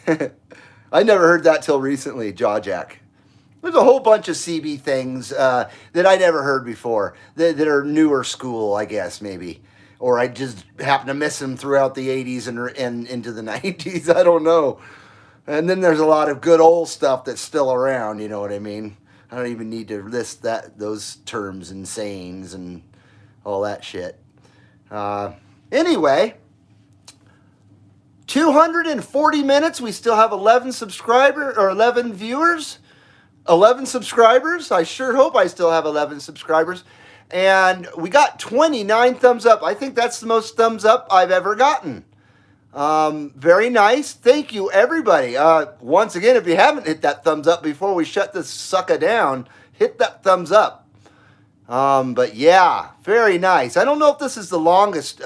I never heard that till recently, jaw jack. There's a whole bunch of CB things that I never heard before that are newer school, I guess, maybe. Or I just happen to miss them throughout the 80s and into the 90s. I don't know. And then there's a lot of good old stuff that's still around, you know what I mean? I don't even need to list those terms and sayings and all that shit. Anyway, 240 minutes. We still have 11 viewers, 11 subscribers. I sure hope I still have 11 subscribers. And we got 29 thumbs up. I think that's the most thumbs up I've ever gotten. Very nice. Thank you, everybody. Once again, if you haven't hit that thumbs up before we shut this sucker down, hit that thumbs up. But yeah, very nice. I don't know if this is the longest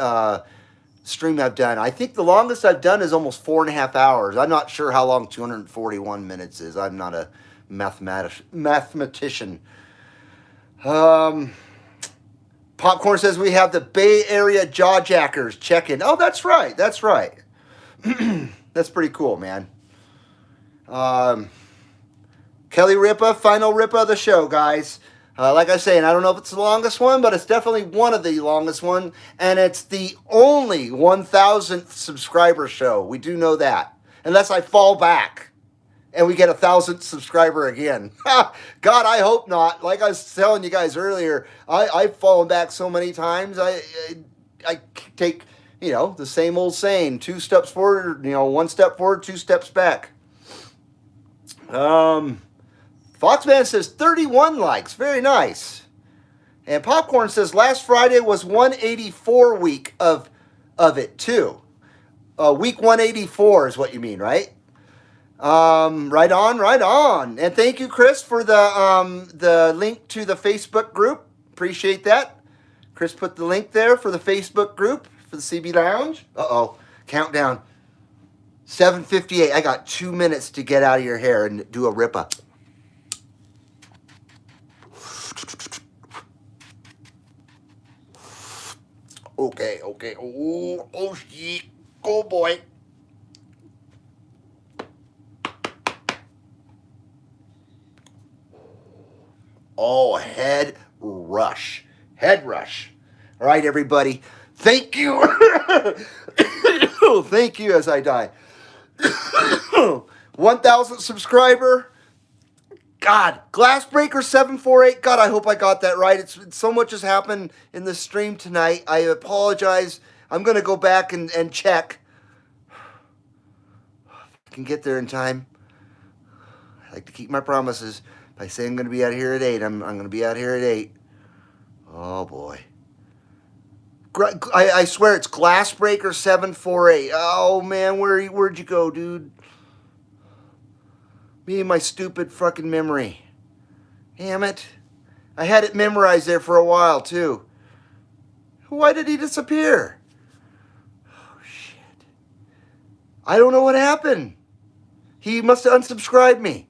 stream I've done. I think the longest I've done is almost 4.5 hours. I'm not sure how long 241 minutes is. I'm not a mathematician. Popcorn says we have the Bay Area Jaw Jackers check-in. Oh, that's right. That's pretty cool, man. Kellee Rippa, final Rippa of the show, guys. Like I say, and I don't know if it's the longest one, but it's definitely one of the longest one, and it's the only 1,000th subscriber show. We do know that. Unless I fall back and we get 1,000th subscriber again. God, I hope not. Like I was telling you guys earlier, I've fallen back so many times. I take, the same old saying, 2 steps forward, 1 step forward, 2 steps back. Foxman says 31 likes. Very nice. And Popcorn says last Friday was 184 week of it too. Week 184 is what you mean, right? Right on. And thank you, Chris, for the link to the Facebook group. Appreciate that. Chris put the link there for the Facebook group for the CB Lounge. Countdown. 7:58. I got 2 minutes to get out of your hair and do a Rippa. Okay. Oh, shit. Go, boy. Oh, head rush. All right, everybody. Thank you. Thank you as I die. 1,000 subscriber. God, Glassbreaker 748. God, I hope I got that right. It's so much has happened in the stream tonight. I apologize. I'm going to go back and check. If I can get there in time. like to keep my promises. If I say I'm going to be out here at 8, I'm going to be out here at 8. Oh, boy. I swear it's Glassbreaker 748. Oh, man, where'd you go, dude? Me and my stupid fucking memory. Damn it. I had it memorized there for a while, too. Why did he disappear? Oh, shit. I don't know what happened. He must have unsubscribed me.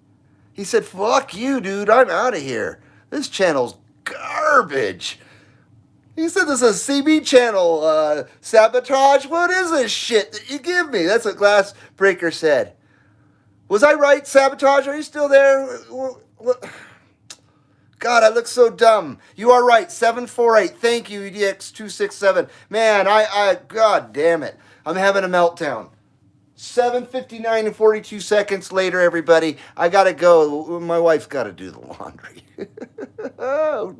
He said, fuck you, dude. I'm out of here. This channel's garbage. He said this is a CB channel. Sabotage? What is this shit that you give me? That's what Glassbreaker said. Was I right, Sabotage? Are you still there? What? God, I look so dumb. You are right, 748. Thank you, EDX267. Man, God damn it. I'm having a meltdown. 7:59 and 42 seconds later, everybody. I gotta go. My wife's gotta do the laundry. Oh,